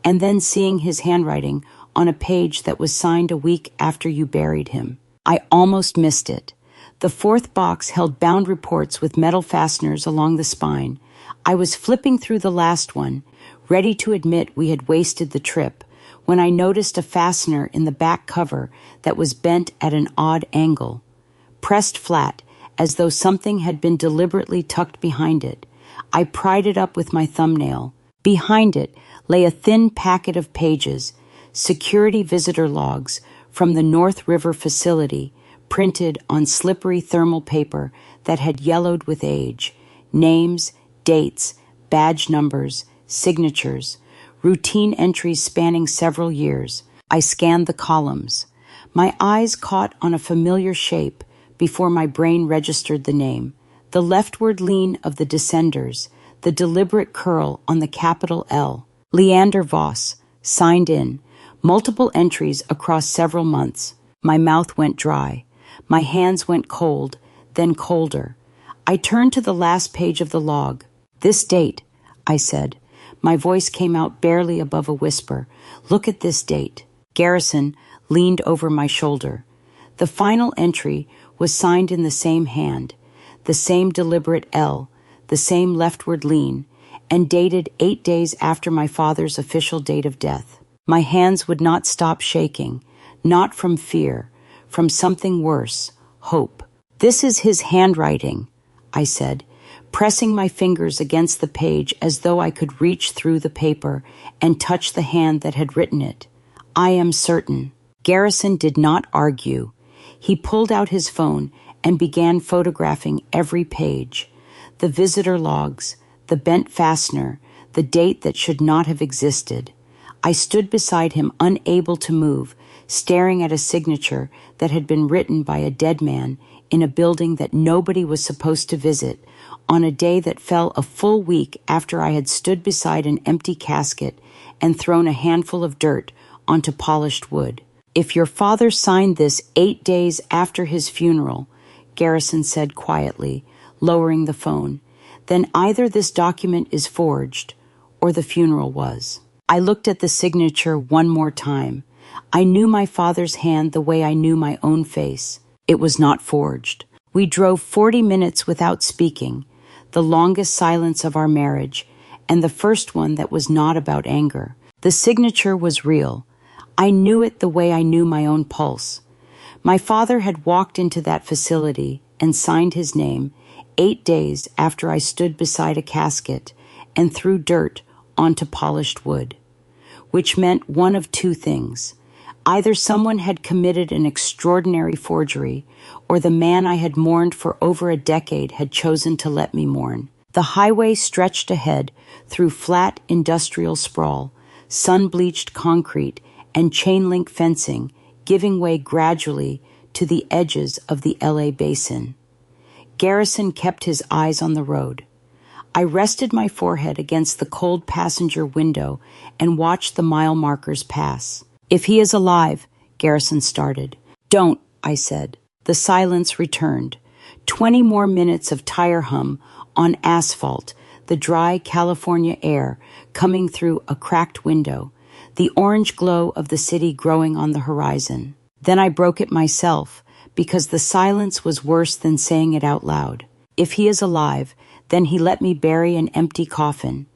and then seeing his handwriting on a page that was signed a week after you buried him. I almost missed it. The fourth box held bound reports with metal fasteners along the spine. I was flipping through the last one, ready to admit we had wasted the trip, when I noticed a fastener in the back cover that was bent at an odd angle, pressed flat, as though something had been deliberately tucked behind it. I pried it up with my thumbnail. Behind it lay a thin packet of pages, security visitor logs from the North River facility, printed on slippery thermal paper that had yellowed with age. Names, dates, badge numbers, signatures, routine entries spanning several years. I scanned the columns. My eyes caught on a familiar shape before my brain registered the name. The leftward lean of the descenders, the deliberate curl on the capital L. Leander Voss, signed in, multiple entries across several months. My mouth went dry. My hands went cold, then colder. I turned to the last page of the log. "This date," I said. My voice came out barely above a whisper. "Look at this date." Garrison leaned over my shoulder. The final entry was signed in the same hand, the same deliberate L, the same leftward lean, and dated 8 days after my father's official date of death. My hands would not stop shaking, not from fear, from something worse, hope. "This is his handwriting," I said, pressing my fingers against the page as though I could reach through the paper and touch the hand that had written it. "I am certain." Garrison did not argue. He pulled out his phone and began photographing every page. The visitor logs, the bent fastener, the date that should not have existed. I stood beside him, unable to move, staring at a signature that had been written by a dead man in a building that nobody was supposed to visit, on a day that fell a full week after I had stood beside an empty casket and thrown a handful of dirt onto polished wood. "If your father signed this 8 days after his funeral," Garrison said quietly, lowering the phone, "then either this document is forged or the funeral was." I looked at the signature one more time. I knew my father's hand the way I knew my own face. It was not forged. We drove 40 minutes without speaking, the longest silence of our marriage, and the first one that was not about anger. The signature was real. I knew it the way I knew my own pulse. My father had walked into that facility and signed his name 8 days after I stood beside a casket and threw dirt onto polished wood, which meant one of two things. Either someone had committed an extraordinary forgery, or the man I had mourned for over a decade had chosen to let me mourn. The highway stretched ahead through flat industrial sprawl, sun-bleached concrete, and chain-link fencing, giving way gradually to the edges of the LA basin. Garrison kept his eyes on the road. I rested my forehead against the cold passenger window and watched the mile markers pass. "If he is alive," Garrison started. "Don't," I said. The silence returned. 20 more minutes of tire hum on asphalt, the dry California air coming through a cracked window, the orange glow of the city growing on the horizon. Then I broke it myself, because the silence was worse than saying it out loud. "If he is alive, then he let me bury an empty coffin.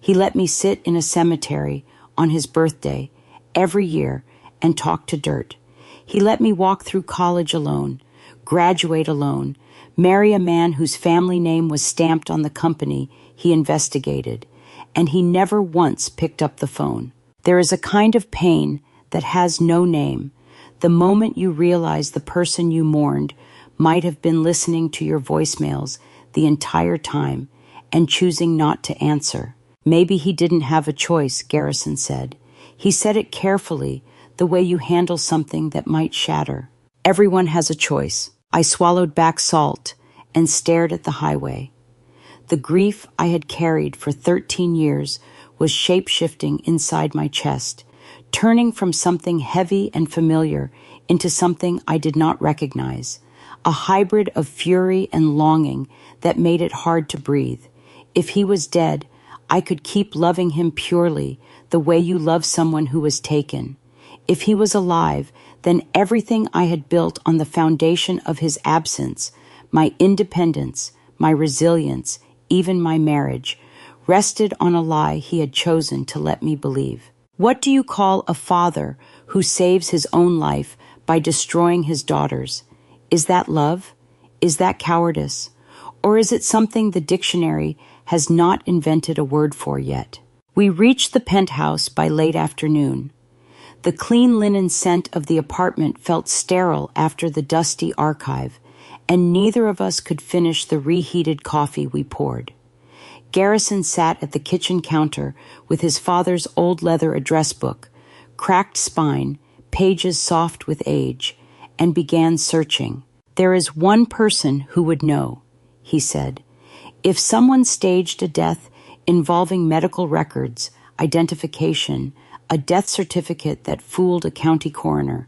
He let me sit in a cemetery on his birthday every year and talk to dirt. He let me walk through college alone, graduate alone, marry a man whose family name was stamped on the company he investigated, and he never once picked up the phone. There is a kind of pain that has no name. The moment you realize the person you mourned might have been listening to your voicemails the entire time and choosing not to answer." "Maybe he didn't have a choice," Garrison said. "He said it carefully, the way you handle something that might shatter." "Everyone has a choice." I swallowed back salt and stared at the highway. The grief I had carried for 13 years was shape-shifting inside my chest, turning from something heavy and familiar into something I did not recognize, a hybrid of fury and longing that made it hard to breathe. If he was dead, I could keep loving him purely, the way you love someone who was taken. If he was alive, then everything I had built on the foundation of his absence, my independence, my resilience, even my marriage, rested on a lie he had chosen to let me believe. What do you call a father who saves his own life by destroying his daughter's? Is that love? Is that cowardice? Or is it something the dictionary has not invented a word for yet? We reached the penthouse by late afternoon. The clean linen scent of the apartment felt sterile after the dusty archive, and neither of us could finish the reheated coffee we poured. Garrison sat at the kitchen counter with his father's old leather address book, cracked spine, pages soft with age, and began searching. "There is one person who would know," he said. "If someone staged a death involving medical records, identification, a death certificate that fooled a county coroner,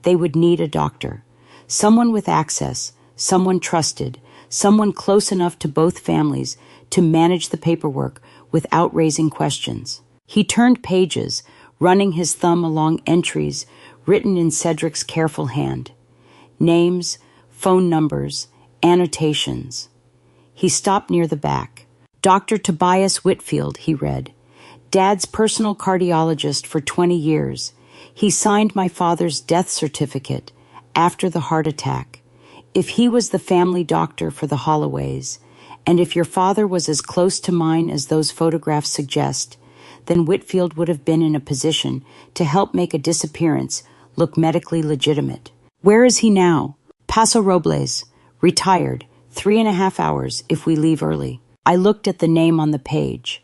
they would need a doctor. Someone with access, someone trusted, someone close enough to both families to manage the paperwork without raising questions." He turned pages, running his thumb along entries written in Cedric's careful hand. Names, phone numbers, annotations. He stopped near the back. "Dr. Tobias Whitfield," he read. "Dad's personal cardiologist for 20 years. He signed my father's death certificate after the heart attack. If he was the family doctor for the Holloways, and if your father was as close to mine as those photographs suggest, then Whitfield would have been in a position to help make a disappearance look medically legitimate. Where is he now?" "Paso Robles, retired, 3.5 hours if we leave early." I looked at the name on the page.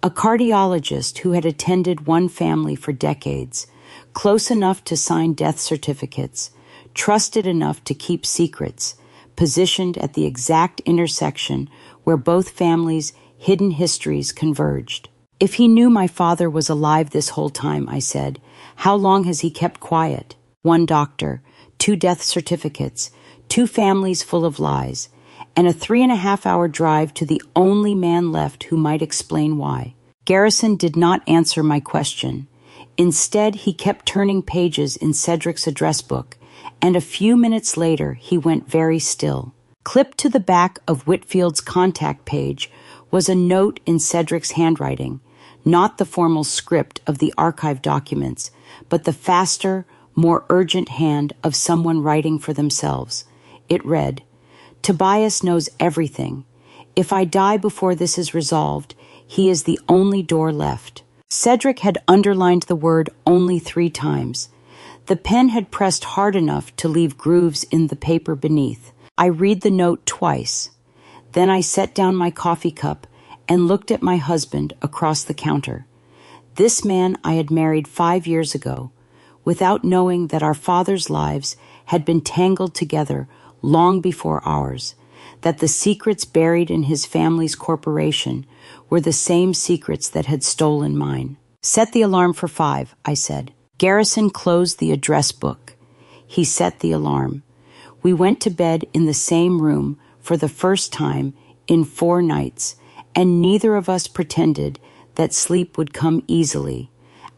A cardiologist who had attended one family for decades, close enough to sign death certificates, trusted enough to keep secrets, positioned at the exact intersection where both families' hidden histories converged. "If he knew my father was alive this whole time," I said, "how long has he kept quiet? One doctor, 2 death certificates, 2 families full of lies, and a 3.5-hour drive to the only man left who might explain why." Garrison did not answer my question. Instead, he kept turning pages in Cedric's address book, and a few minutes later he went very still. Clipped to the back of Whitfield's contact page was a note in Cedric's handwriting, not the formal script of the archive documents, but the faster, more urgent hand of someone writing for themselves. It read, "Tobias knows everything. If I die before this is resolved, he is the only door left." Cedric had underlined the word only 3 times. The pen had pressed hard enough to leave grooves in the paper beneath. I read the note twice. Then I set down my coffee cup and looked at my husband across the counter. This man I had married 5 years ago, without knowing that our fathers' lives had been tangled together long before ours, that the secrets buried in his family's corporation were the same secrets that had stolen mine. "Set the alarm for 5, I said. Garrison closed the address book. He set the alarm. We went to bed in the same room for the first time in 4 nights, and neither of us pretended that sleep would come easily.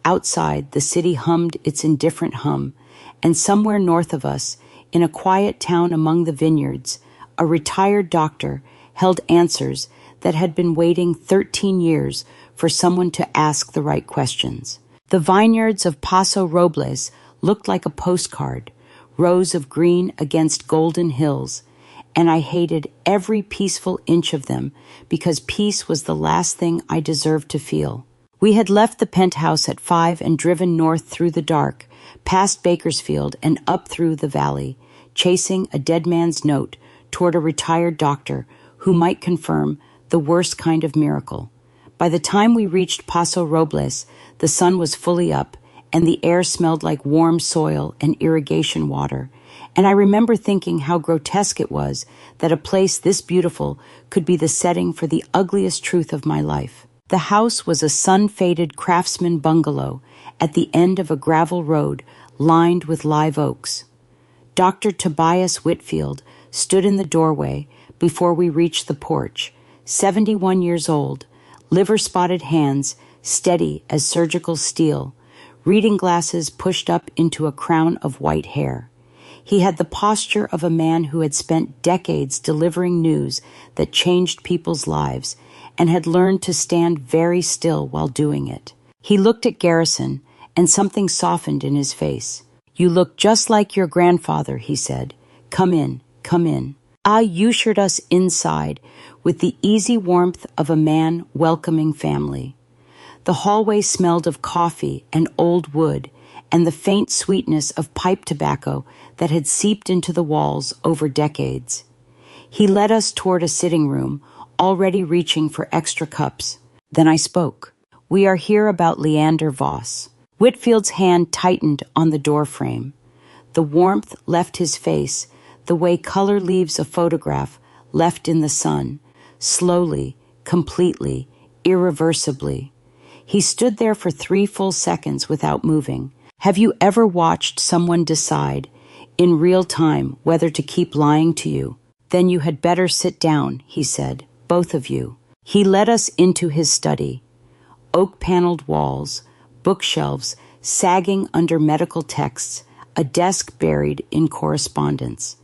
Outside, the city hummed its indifferent hum, and somewhere north of us, in a quiet town among the vineyards, a retired doctor held answers that had been waiting 13 years for someone to ask the right questions. The vineyards of Paso Robles looked like a postcard, rows of green against golden hills, and I hated every peaceful inch of them because peace was the last thing I deserved to feel. We had left the penthouse at 5 and driven north through the dark, past Bakersfield and up through the valley, chasing a dead man's note toward a retired doctor who might confirm the worst kind of miracle. By the time we reached Paso Robles, the sun was fully up, and the air smelled like warm soil and irrigation water, and I remember thinking how grotesque it was that a place this beautiful could be the setting for the ugliest truth of my life. The house was a sun-faded craftsman bungalow at the end of a gravel road lined with live oaks. Dr. Tobias Whitfield stood in the doorway before we reached the porch, 71 years old, liver-spotted hands steady as surgical steel, reading glasses pushed up into a crown of white hair. He had the posture of a man who had spent decades delivering news that changed people's lives and had learned to stand very still while doing it. He looked at Garrison, and something softened in his face. "You look just like your grandfather," he said. "Come in, come in." I ushered us inside with the easy warmth of a man welcoming family. The hallway smelled of coffee and old wood and the faint sweetness of pipe tobacco that had seeped into the walls over decades. He led us toward a sitting room, already reaching for extra cups. Then I spoke. "We are here about Leander Voss." Whitfield's hand tightened on the doorframe. The warmth left his face, the way color leaves a photograph left in the sun, slowly, completely, irreversibly. He stood there for 3 full seconds without moving. Have you ever watched someone decide, in real time, whether to keep lying to you? "Then you had better sit down," he said, "both of you." He led us into his study. Oak-paneled walls, bookshelves sagging under medical texts, a desk buried in correspondence.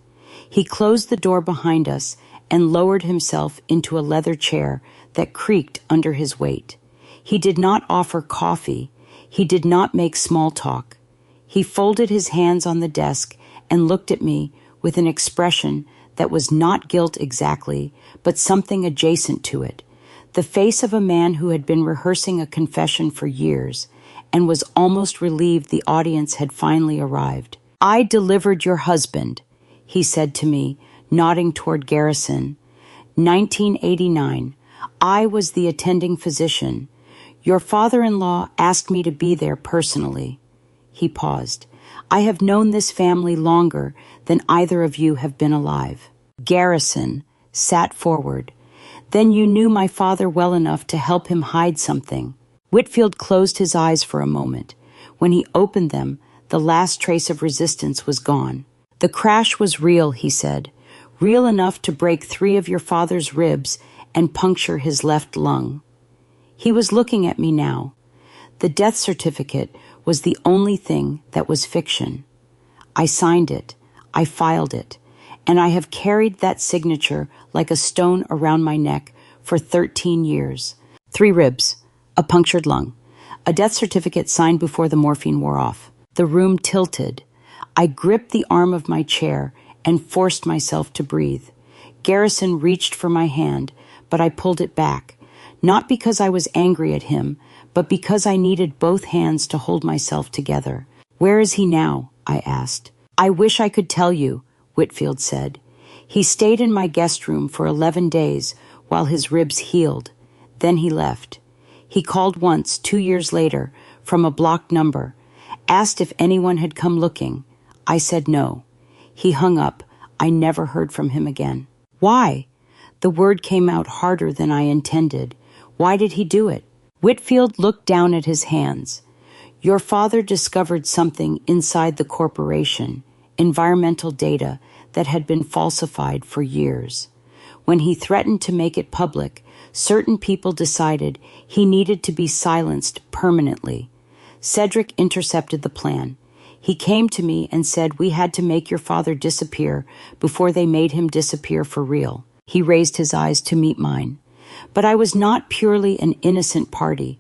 He closed the door behind us and lowered himself into a leather chair that creaked under his weight. He did not offer coffee. He did not make small talk. He folded his hands on the desk and looked at me with an expression that was not guilt exactly, but something adjacent to it. The face of a man who had been rehearsing a confession for years and was almost relieved the audience had finally arrived. "I delivered your husband," he said to me, nodding toward Garrison. 1989. I was the attending physician. Your father-in-law asked me to be there personally. He paused. "I have known this family longer than either of you have been alive." Garrison sat forward. "Then you knew my father well enough to help him hide something." Whitfield closed his eyes for a moment. When he opened them, the last trace of resistance was gone. "The crash was real," he said. "Real enough to break 3 of your father's ribs and puncture his left lung." He was looking at me now. The death certificate was the only thing that was fiction. I signed it. I filed it. And I have carried that signature like a stone around my neck for 13 years. 3 ribs, a punctured lung, a death certificate signed before the morphine wore off. The room tilted. I gripped the arm of my chair and forced myself to breathe. Garrison reached for my hand, but I pulled it back, not because I was angry at him, but because I needed both hands to hold myself together. "Where is he now?" I asked. "I wish I could tell you," Whitfield said. "He stayed in my guest room for 11 days while his ribs healed. Then he left. He called once, 2 years later, from a blocked number, asked if anyone had come looking. I said no. He hung up. I never heard from him again." "Why?" The word came out harder than I intended. "Why did he do it?" Whitfield looked down at his hands. "Your father discovered something inside the corporation, environmental data that had been falsified for years. When he threatened to make it public, certain people decided he needed to be silenced permanently. Cedric intercepted the plan. He came to me and said we had to make your father disappear before they made him disappear for real." He raised his eyes to meet mine. "But I was not purely an innocent party.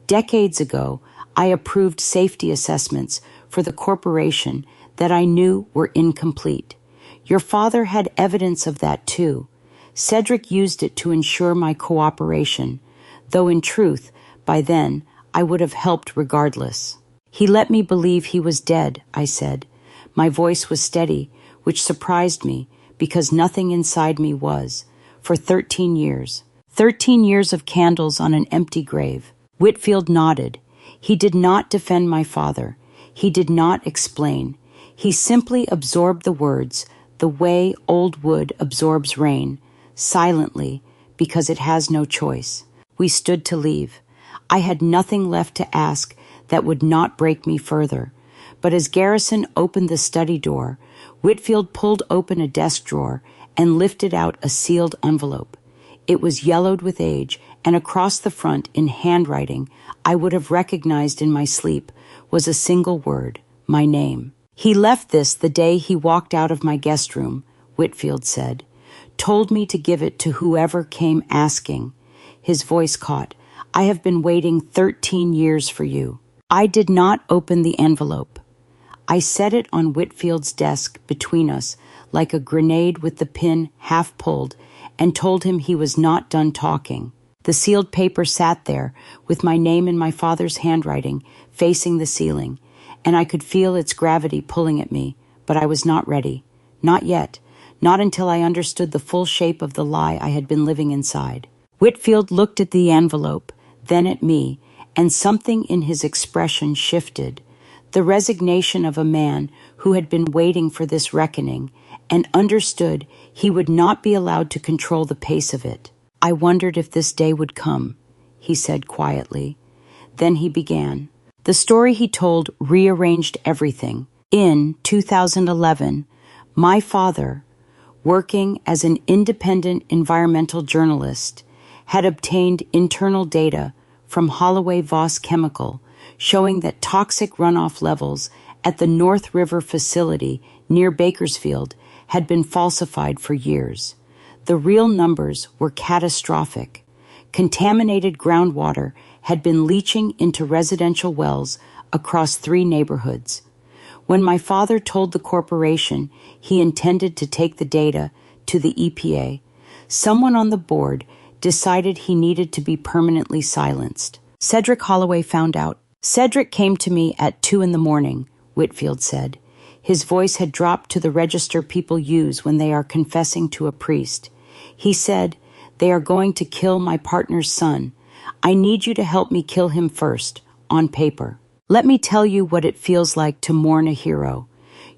Decades ago, I approved safety assessments for the corporation that I knew were incomplete. Your father had evidence of that too. Cedric used it to ensure my cooperation, though in truth, by then, I would have helped regardless." "He let me believe he was dead," I said. My voice was steady, which surprised me because nothing inside me was. "For 13 years. 13 years of candles on an empty grave." Whitfield nodded. He did not defend my father. He did not explain. He simply absorbed the words, the way old wood absorbs rain, silently, because it has no choice. We stood to leave. I had nothing left to ask that would not break me further. But as Garrison opened the study door, Whitfield pulled open a desk drawer and lifted out a sealed envelope. It was yellowed with age, and across the front, in handwriting I would have recognized in my sleep, was a single word: my name. He left this the day he walked out of my guest room, Whitfield said. Told me to give it to whoever came asking. His voice caught. I have been waiting 13 years for you. I did not open the envelope. I set it on Whitfield's desk between us, like a grenade with the pin half pulled, and told him he was not done talking. The sealed paper sat there, with my name in my father's handwriting, facing the ceiling, and I could feel its gravity pulling at me, but I was not ready. Not yet. Not until I understood the full shape of the lie I had been living inside. Whitfield looked at the envelope, then at me, and something in his expression shifted. The resignation of a man who had been waiting for this reckoning and understood he would not be allowed to control the pace of it. I wondered if this day would come, he said quietly. Then he began. The story he told rearranged everything. In 2011, my father, working as an independent environmental journalist, had obtained internal data from Holloway Voss Chemical showing that toxic runoff levels at the North River facility near Bakersfield had been falsified for years. The real numbers were catastrophic. Contaminated groundwater had been leaching into residential wells across 3 neighborhoods. When my father told the corporation he intended to take the data to the EPA, someone on the board decided he needed to be permanently silenced. Cedric Holloway found out. Cedric came to me at 2 a.m, Whitfield said. His voice had dropped to the register people use when they are confessing to a priest. He said, "They are going to kill my partner's son. I need you to help me kill him first, on paper. Let me tell you what it feels like to mourn a hero.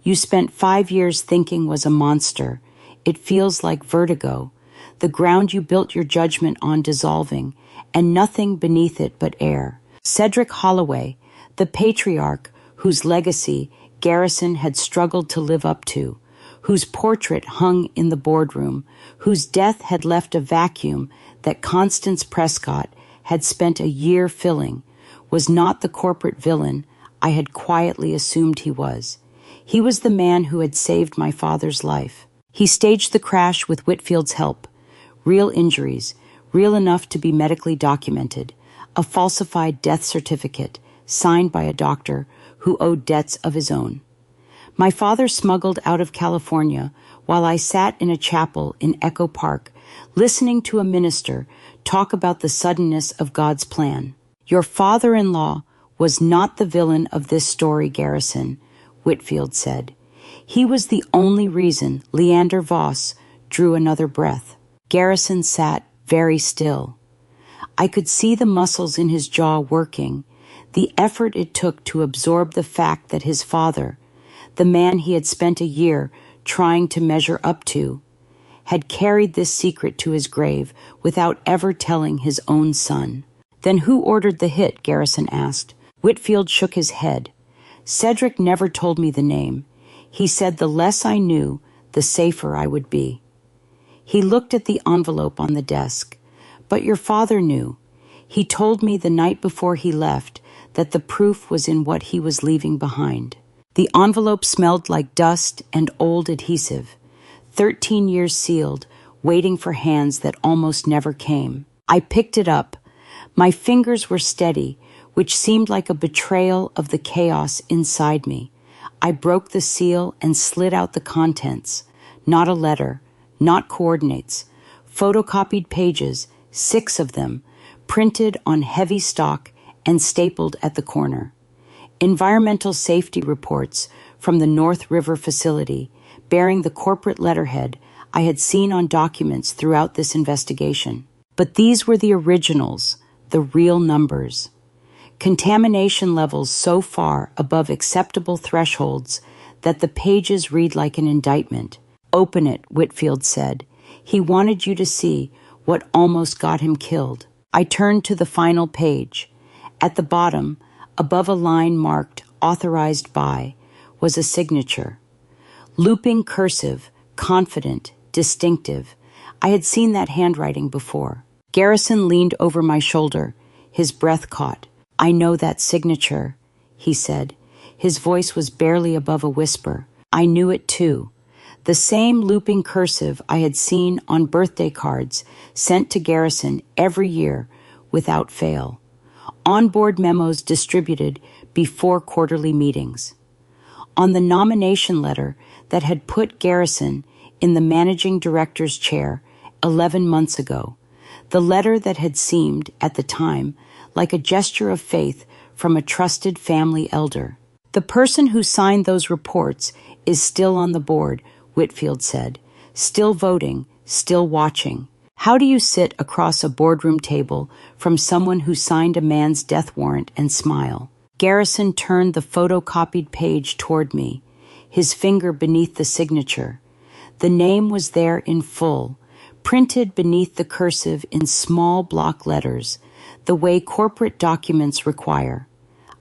You spent 5 years thinking was a monster. It feels like vertigo. The ground you built your judgment on dissolving, and nothing beneath it but air." Cedric Holloway, the patriarch whose legacy Garrison had struggled to live up to, whose portrait hung in the boardroom, whose death had left a vacuum that Constance Prescott had spent a year filling, was not the corporate villain I had quietly assumed he was. He was the man who had saved my father's life. He staged the crash with Whitfield's help. Real injuries, real enough to be medically documented, a falsified death certificate signed by a doctor who owed debts of his own. My father smuggled out of California while I sat in a chapel in Echo Park, listening to a minister talk about the suddenness of God's plan. Your father-in-law was not the villain of this story, Garrison, Whitfield said. He was the only reason Leander Voss drew another breath. Garrison sat very still. I could see the muscles in his jaw working, the effort it took to absorb the fact that his father, the man he had spent a year trying to measure up to, had carried this secret to his grave without ever telling his own son. Then who ordered the hit? Garrison asked. Whitfield shook his head. Cedric never told me the name. He said the less I knew, the safer I would be. He looked at the envelope on the desk. But your father knew. He told me the night before he left that the proof was in what he was leaving behind. The envelope smelled like dust and old adhesive. 13 years sealed, waiting for hands that almost never came. I picked it up. My fingers were steady, which seemed like a betrayal of the chaos inside me. I broke the seal and slid out the contents. Not a letter, not coordinates. Photocopied pages, 6 of them, printed on heavy stock and stapled at the corner. Environmental safety reports from the North River facility, bearing the corporate letterhead I had seen on documents throughout this investigation. But these were the originals, the real numbers. Contamination levels so far above acceptable thresholds that the pages read like an indictment. Open it, Whitfield said. He wanted you to see what almost got him killed. I turned to the final page. At the bottom, above a line marked "Authorized by," was a signature. Looping cursive, confident, distinctive. I had seen that handwriting before. Garrison leaned over my shoulder, his breath caught. "I know that signature," he said. His voice was barely above a whisper. I knew it too. The same looping cursive I had seen on birthday cards sent to Garrison every year without fail. Onboard memos distributed before quarterly meetings. On the nomination letter that had put Garrison in the managing director's chair 11 months ago, the letter that had seemed, at the time, like a gesture of faith from a trusted family elder. "The person who signed those reports is still on the board," Whitfield said, "still voting, still watching." How do you sit across a boardroom table from someone who signed a man's death warrant and smile? Garrison turned the photocopied page toward me, his finger beneath the signature. The name was there in full, printed beneath the cursive in small block letters, the way corporate documents require.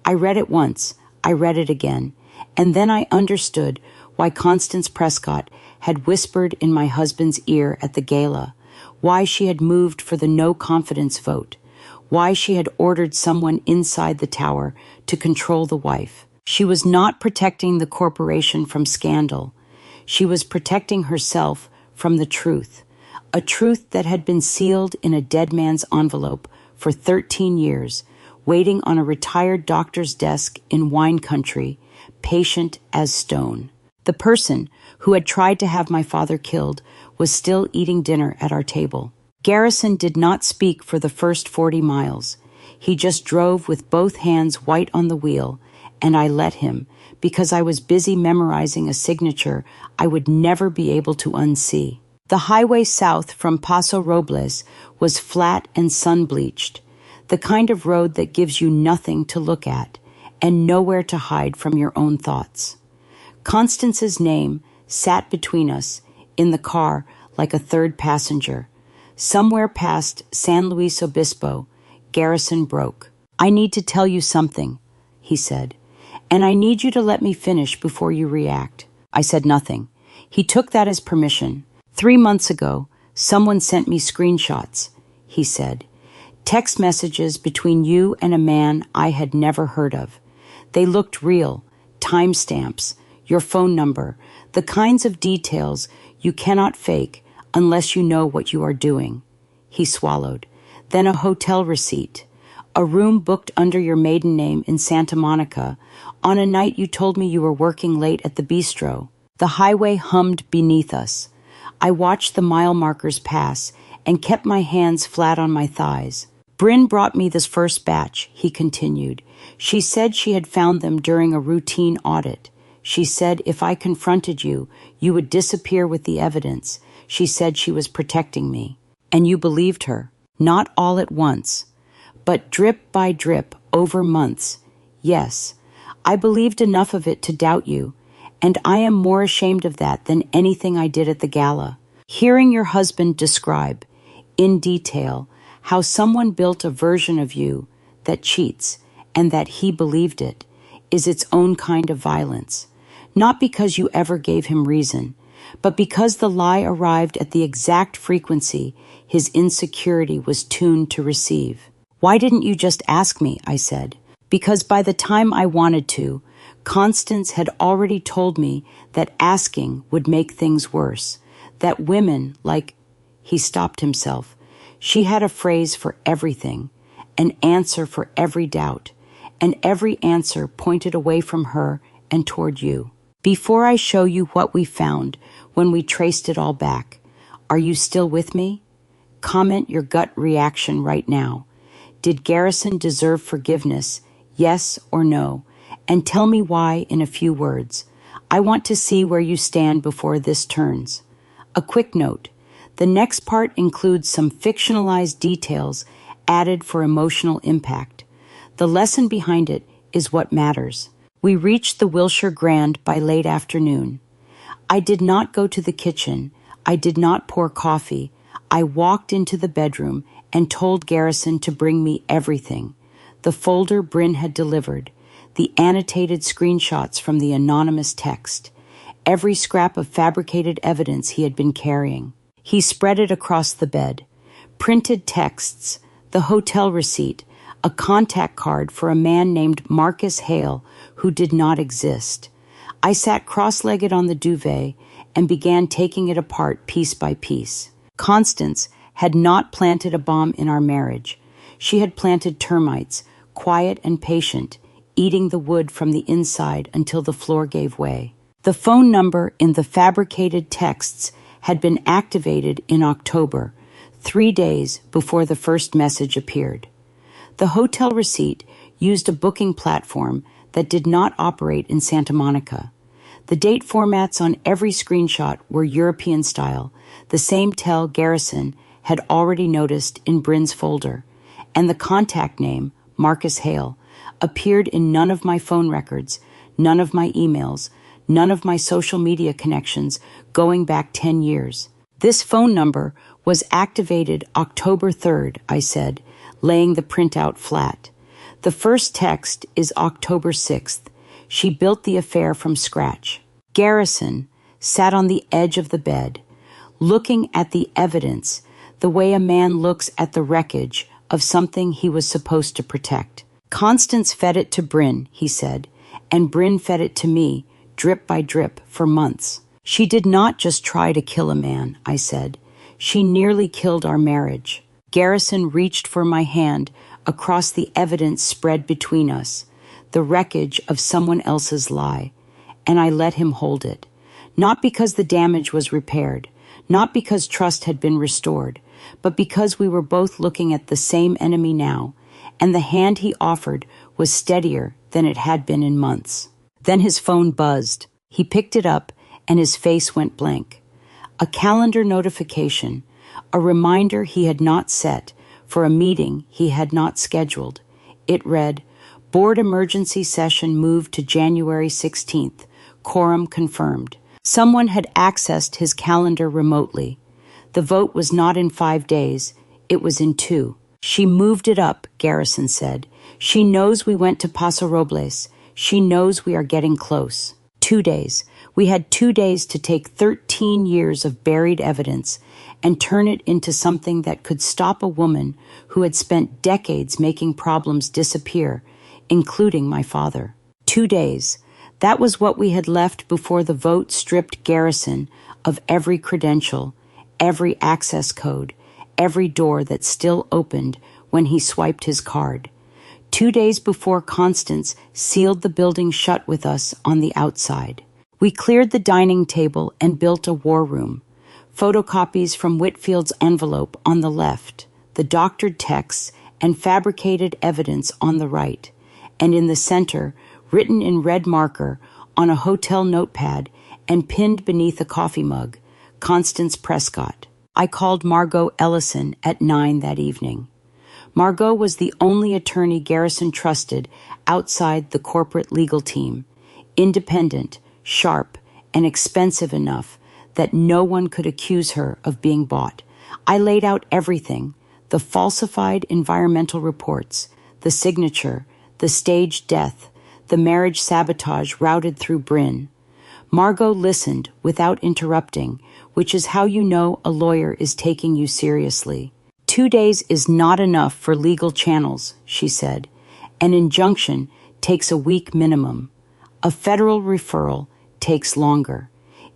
I read it once, I read it again, and then I understood why Constance Prescott had whispered in my husband's ear at the gala, why she had moved for the no-confidence vote, why she had ordered someone inside the tower to control the wife. She was not protecting the corporation from scandal. She was protecting herself from the truth, a truth that had been sealed in a dead man's envelope for 13 years, waiting on a retired doctor's desk in wine country, patient as stone. The person who had tried to have my father killed was still eating dinner at our table. Garrison did not speak for the first 40 miles. He just drove with both hands white on the wheel, and I let him, because I was busy memorizing a signature I would never be able to unsee. The highway south from Paso Robles was flat and sun-bleached, the kind of road that gives you nothing to look at and nowhere to hide from your own thoughts. Constance's name sat between us in the car like a third passenger. Somewhere past San Luis Obispo, Garrison broke. "I need to tell you something," he said, "and I need you to let me finish before you react." I said nothing. He took that as permission. "3 months ago, someone sent me screenshots," he said. "Text messages between you and a man I had never heard of. They looked real, timestamps, your phone number, the kinds of details you cannot fake unless you know what you are doing." He swallowed. "Then a hotel receipt, a room booked under your maiden name in Santa Monica on a night you told me you were working late at the bistro." The highway hummed beneath us. I watched the mile markers pass and kept my hands flat on my thighs. "Bryn brought me this first batch," he continued. "She said she had found them during a routine audit. She said if I confronted you, you would disappear with the evidence. She said she was protecting me." "And you believed her?" "Not all at once, but drip by drip over months. Yes, I believed enough of it to doubt you, and I am more ashamed of that than anything I did at the gala. Hearing your husband describe, in detail, how someone built a version of you that cheats and that he believed it is its own kind of violence. Not because you ever gave him reason, but because the lie arrived at the exact frequency his insecurity was tuned to receive." "Why didn't you just ask me?" I said. "Because by the time I wanted to, Constance had already told me that asking would make things worse, that women like—" He stopped himself. "She had a phrase for everything, an answer for every doubt, and every answer pointed away from her and toward you. Before I show you what we found when we traced it all back, are you still with me? Comment your gut reaction right now. Did Garrison deserve forgiveness, yes or no? And tell me why in a few words. I want to see where you stand before this turns." A quick note. The next part includes some fictionalized details added for emotional impact. The lesson behind it is what matters. We reached the Wilshire Grand by late afternoon. I did not go to the kitchen. I did not pour coffee. I walked into the bedroom and told Garrison to bring me everything. The folder Bryn had delivered, the annotated screenshots from the anonymous text, every scrap of fabricated evidence he had been carrying. He spread it across the bed. Printed texts, the hotel receipt, a contact card for a man named Marcus Hale who did not exist. I sat cross-legged on the duvet and began taking it apart piece by piece. Constance had not planted a bomb in our marriage. She had planted termites, quiet and patient, eating the wood from the inside until the floor gave way. The phone number in the fabricated texts had been activated in October, 3 days before the first message appeared. The hotel receipt used a booking platform that did not operate in Santa Monica. The date formats on every screenshot were European style, the same tell Garrison had already noticed in Bryn's folder, and the contact name, Marcus Hale, appeared in none of my phone records, none of my emails, none of my social media connections going back 10 years. This phone number was activated October 3rd, I said, laying the printout flat. The first text is October 6th. She built the affair from scratch. Garrison sat on the edge of the bed, looking at the evidence the way a man looks at the wreckage of something he was supposed to protect. Constance fed it to Bryn, he said, and Bryn fed it to me, drip by drip, for months. She did not just try to kill a man, I said. She nearly killed our marriage. Garrison reached for my hand across the evidence spread between us, the wreckage of someone else's lie, and I let him hold it. Not because the damage was repaired, not because trust had been restored, but because we were both looking at the same enemy now, and the hand he offered was steadier than it had been in months. Then his phone buzzed. He picked it up, and his face went blank. A calendar notification, a reminder he had not set for a meeting he had not scheduled. It read, "Board emergency session moved to January 16th. Quorum confirmed." Someone had accessed his calendar remotely. The vote was not in 5 days. It was in 2. She moved it up, Garrison said. She knows we went to Paso Robles. She knows we are getting close. 2 days. We had 2 days to take 13 years of buried evidence and turn it into something that could stop a woman who had spent decades making problems disappear, including my father. 2 days. That was what we had left before the vote stripped Garrison of every credential, every access code, every door that still opened when he swiped his card. 2 days before Constance sealed the building shut with us on the outside. We cleared the dining table and built a war room. Photocopies from Whitfield's envelope on the left, the doctored texts and fabricated evidence on the right, and in the center, written in red marker on a hotel notepad and pinned beneath a coffee mug, Constance Prescott. I called Margot Ellison at 9 that evening. Margot was the only attorney Garrison trusted outside the corporate legal team, independent, sharp, and expensive enough that no one could accuse her of being bought. I laid out everything, the falsified environmental reports, the signature, the staged death, the marriage sabotage routed through Bryn. Margot listened without interrupting, which is how you know a lawyer is taking you seriously. 2 days is not enough for legal channels, she said. An injunction takes a week minimum. A federal referral takes longer.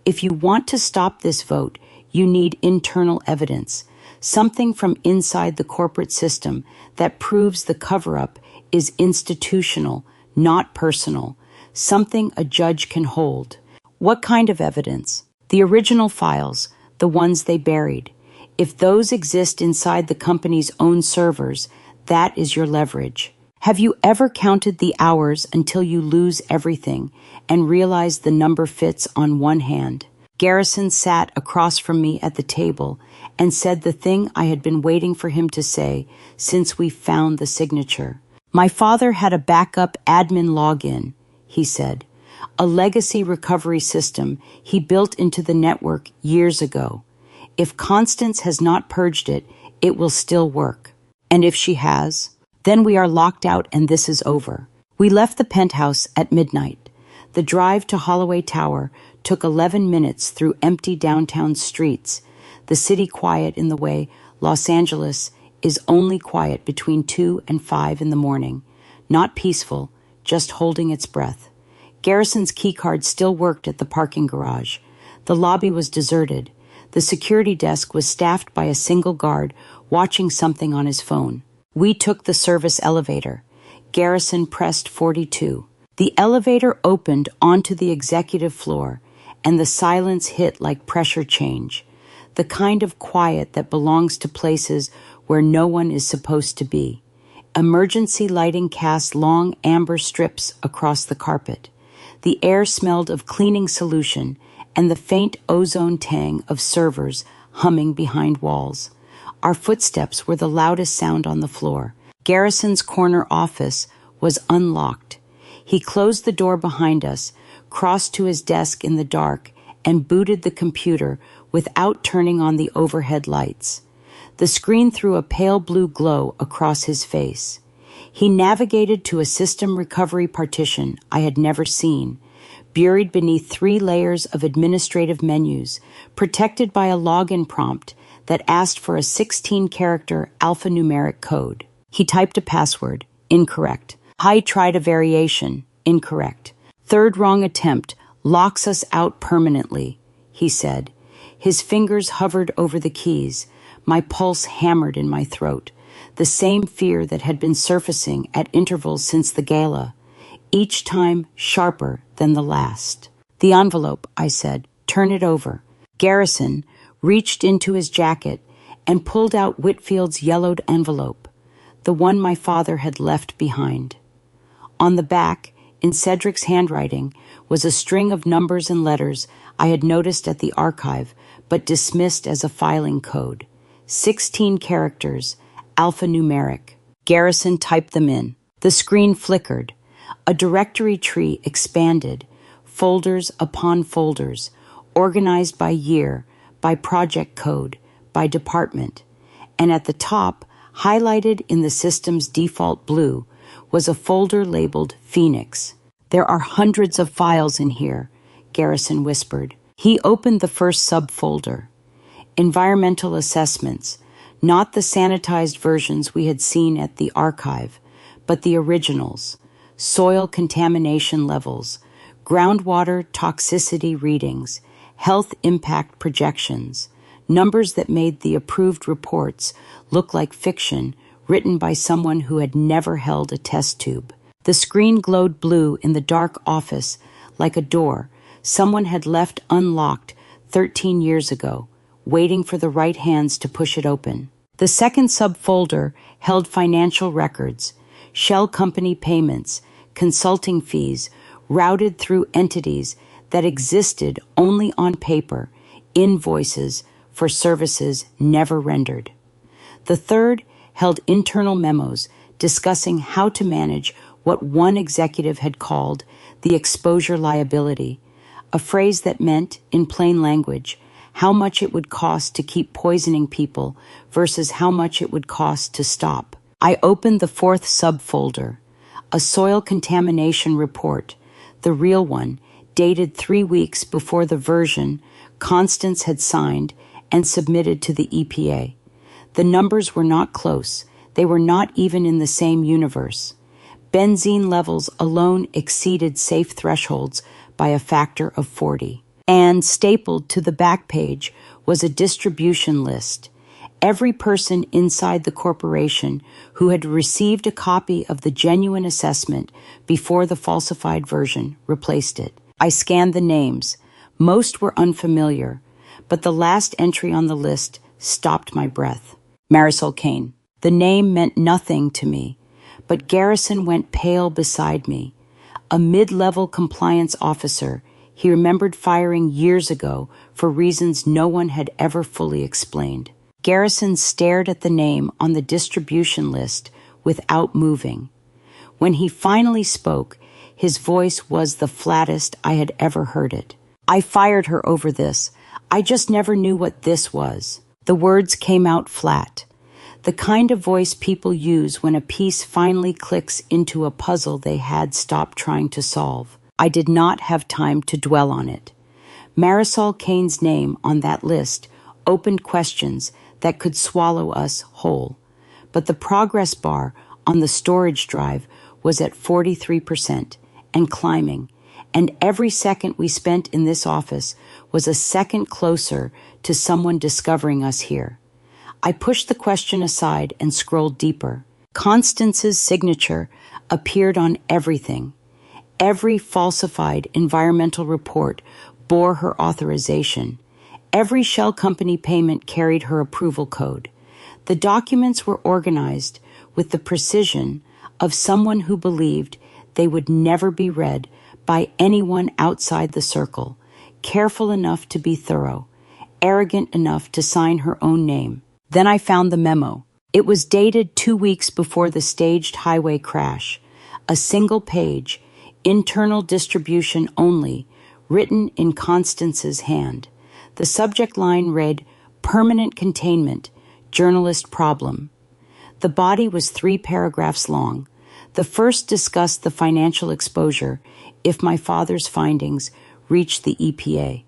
If you want to stop this vote, you need internal evidence, something from inside the corporate system that proves the cover-up is institutional, not personal, something a judge can hold. What kind of evidence? The original files, the ones they buried. If those exist inside the company's own servers, that is your leverage. Have you ever counted the hours until you lose everything and realize the number fits on one hand? Garrison sat across from me at the table and said the thing I had been waiting for him to say since we found the signature. My father had a backup admin login, he said, a legacy recovery system he built into the network years ago. If Constance has not purged it, it will still work. And if she has, then we are locked out and this is over. We left the penthouse at midnight. The drive to Holloway Tower took 11 minutes through empty downtown streets, the city quiet in the way Los Angeles is only quiet between 2 and 5 in the morning. Not peaceful, just holding its breath. Garrison's keycard still worked at the parking garage. The lobby was deserted. The security desk was staffed by a single guard watching something on his phone. We took the service elevator. Garrison pressed 42. The elevator opened onto the executive floor, and the silence hit like pressure change, the kind of quiet that belongs to places where no one is supposed to be. Emergency lighting cast long amber strips across the carpet. The air smelled of cleaning solution and the faint ozone tang of servers humming behind walls. Our footsteps were the loudest sound on the floor. Garrison's corner office was unlocked. He closed the door behind us, crossed to his desk in the dark, and booted the computer without turning on the overhead lights. The screen threw a pale blue glow across his face. He navigated to a system recovery partition I had never seen, buried beneath 3 layers of administrative menus, protected by a login prompt that asked for a 16-character alphanumeric code. He typed a password, incorrect. I tried a variation, incorrect. Third wrong attempt locks us out permanently, he said. His fingers hovered over the keys. My pulse hammered in my throat. The same fear that had been surfacing at intervals since the gala, each time sharper than the last. The envelope, I said. Turn it over. Garrison reached into his jacket and pulled out Whitfield's yellowed envelope, the one my father had left behind. On the back, in Cedric's handwriting, was a string of numbers and letters I had noticed at the archive, but dismissed as a filing code. 16 characters, alphanumeric. Garrison typed them in. The screen flickered. A directory tree expanded, folders upon folders, organized by year, by project code, by department. And at the top, highlighted in the system's default blue, was a folder labeled Phoenix. There are hundreds of files in here, Garrison whispered. He opened the first subfolder. Environmental assessments, not the sanitized versions we had seen at the archive, but the originals. Soil contamination levels, groundwater toxicity readings, health impact projections, numbers that made the approved reports look like fiction written by someone who had never held a test tube. The screen glowed blue in the dark office like a door someone had left unlocked 13 years ago, waiting for the right hands to push it open. The second subfolder held financial records, shell company payments, consulting fees, routed through entities that existed only on paper, invoices for services never rendered. The third held internal memos discussing how to manage what one executive had called the exposure liability, a phrase that meant, in plain language, how much it would cost to keep poisoning people versus how much it would cost to stop. I opened the fourth subfolder, a soil contamination report, the real one, dated 3 weeks before the version Constance had signed and submitted to the EPA. The numbers were not close. They were not even in the same universe. Benzene levels alone exceeded safe thresholds by a factor of 40. And stapled to the back page was a distribution list. Every person inside the corporation who had received a copy of the genuine assessment before the falsified version replaced it. I scanned the names. Most were unfamiliar, but the last entry on the list stopped my breath. Marisol Kane. The name meant nothing to me, but Garrison went pale beside me. A mid-level compliance officer he remembered firing years ago for reasons no one had ever fully explained. Garrison stared at the name on the distribution list without moving. When he finally spoke, his voice was the flattest I had ever heard it. I fired her over this. I just never knew what this was. The words came out flat. The kind of voice people use when a piece finally clicks into a puzzle they had stopped trying to solve. I did not have time to dwell on it. Marisol Kane's name on that list opened questions that could swallow us whole. But the progress bar on the storage drive was at 43% and climbing, and every second we spent in this office was a second closer to someone discovering us here. I pushed the question aside and scrolled deeper. Constance's signature appeared on everything. Every falsified environmental report bore her authorization. Every shell company payment carried her approval code. The documents were organized with the precision of someone who believed they would never be read by anyone outside the circle, careful enough to be thorough, arrogant enough to sign her own name. Then I found the memo. It was dated 2 weeks before the staged highway crash. A single page, internal distribution only, written in Constance's hand. The subject line read, "Permanent Containment, Journalist Problem." The body was 3 paragraphs long. The first discussed the financial exposure if my father's findings reached the EPA.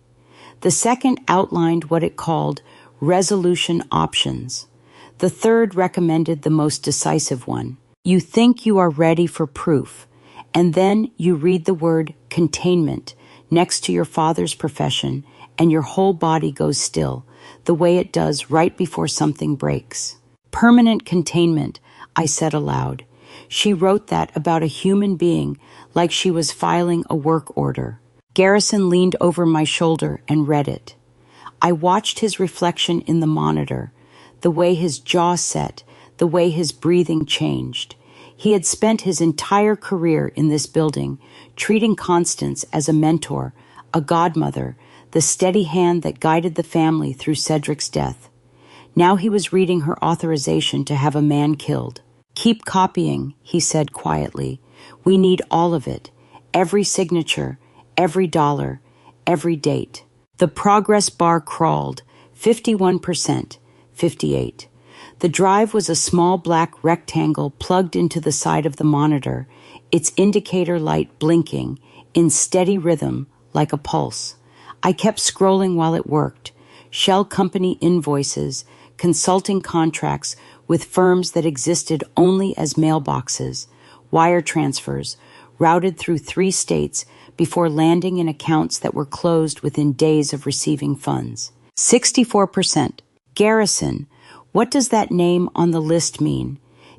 The second outlined what it called resolution options. The third recommended the most decisive one. You think you are ready for proof, and then you read the word containment next to your father's profession, and your whole body goes still, the way it does right before something breaks. Permanent containment, I said aloud. She wrote that about a human being like she was filing a work order. Garrison leaned over my shoulder and read it. I watched his reflection in the monitor, the way his jaw set, the way his breathing changed. He had spent his entire career in this building, treating Constance as a mentor, a godmother, the steady hand that guided the family through Cedric's death. Now he was reading her authorization to have a man killed. "Keep copying," he said quietly. "We need all of it. Every signature, every dollar, every date." The progress bar crawled, 51%, 58. The drive was a small black rectangle plugged into the side of the monitor, its indicator light blinking in steady rhythm like a pulse. I kept scrolling while it worked. Shell company invoices, consulting contracts with firms that existed only as mailboxes, wire transfers, routed through 3 states before landing in accounts that were closed within days of receiving funds. 64%. Garrison, what does that name on the list mean?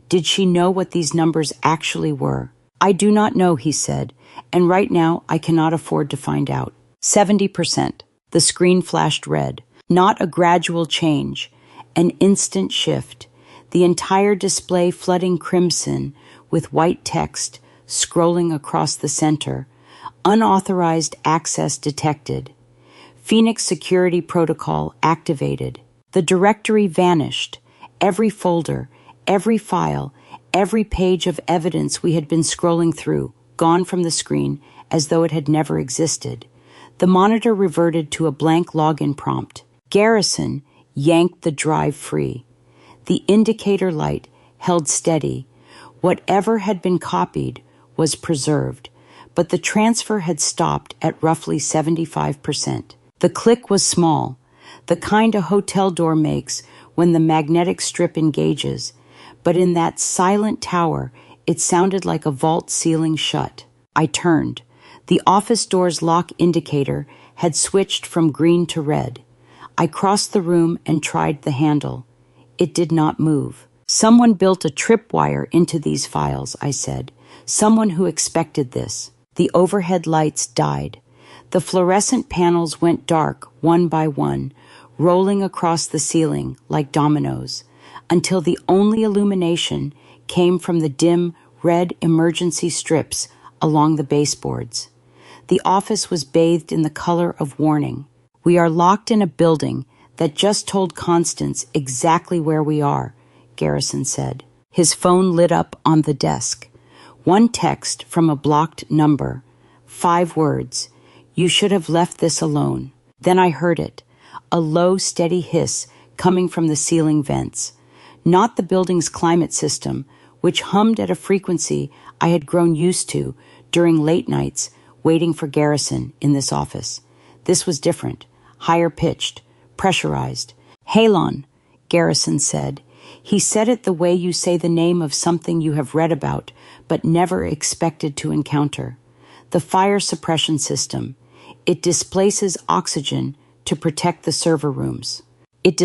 Did she know what these numbers actually were? "I do not know," he said, "and right now I cannot afford to find out." 70%. The screen flashed red. Not a gradual change, an instant shift. The entire display flooding crimson with white text scrolling across the center. Unauthorized access detected. Phoenix Security Protocol activated. The directory vanished. Every folder, every file, every page of evidence we had been scrolling through, gone from the screen as though it had never existed. The monitor reverted to a blank login prompt. Garrison yanked the drive free. The indicator light held steady. Whatever had been copied was preserved, but the transfer had stopped at roughly 75%. The click was small, the kind a hotel door makes when the magnetic strip engages, but in that silent tower, it sounded like a vault ceiling shut. I turned. The office door's lock indicator had switched from green to red. I crossed the room and tried the handle. It did not move. "Someone built a tripwire into these files," I said. "Someone who expected this." The overhead lights died. The fluorescent panels went dark one by one, rolling across the ceiling like dominoes, until the only illumination came from the dim red emergency strips along the baseboards. The office was bathed in the color of warning. "We are locked in a building that just told Constance exactly where we are," Garrison said. His phone lit up on the desk. One text from a blocked number. 5 words. "You should have left this alone." Then I heard it. A low, steady hiss coming from the ceiling vents. not the building's climate system, which hummed at a frequency I had grown used to during late nights waiting for Garrison in this office. This was different, higher-pitched, pressurized. "Halon," Garrison said. He said it the way you say the name of something you have read about but never expected to encounter. The fire suppression system. It displaces oxygen to protect the server rooms. It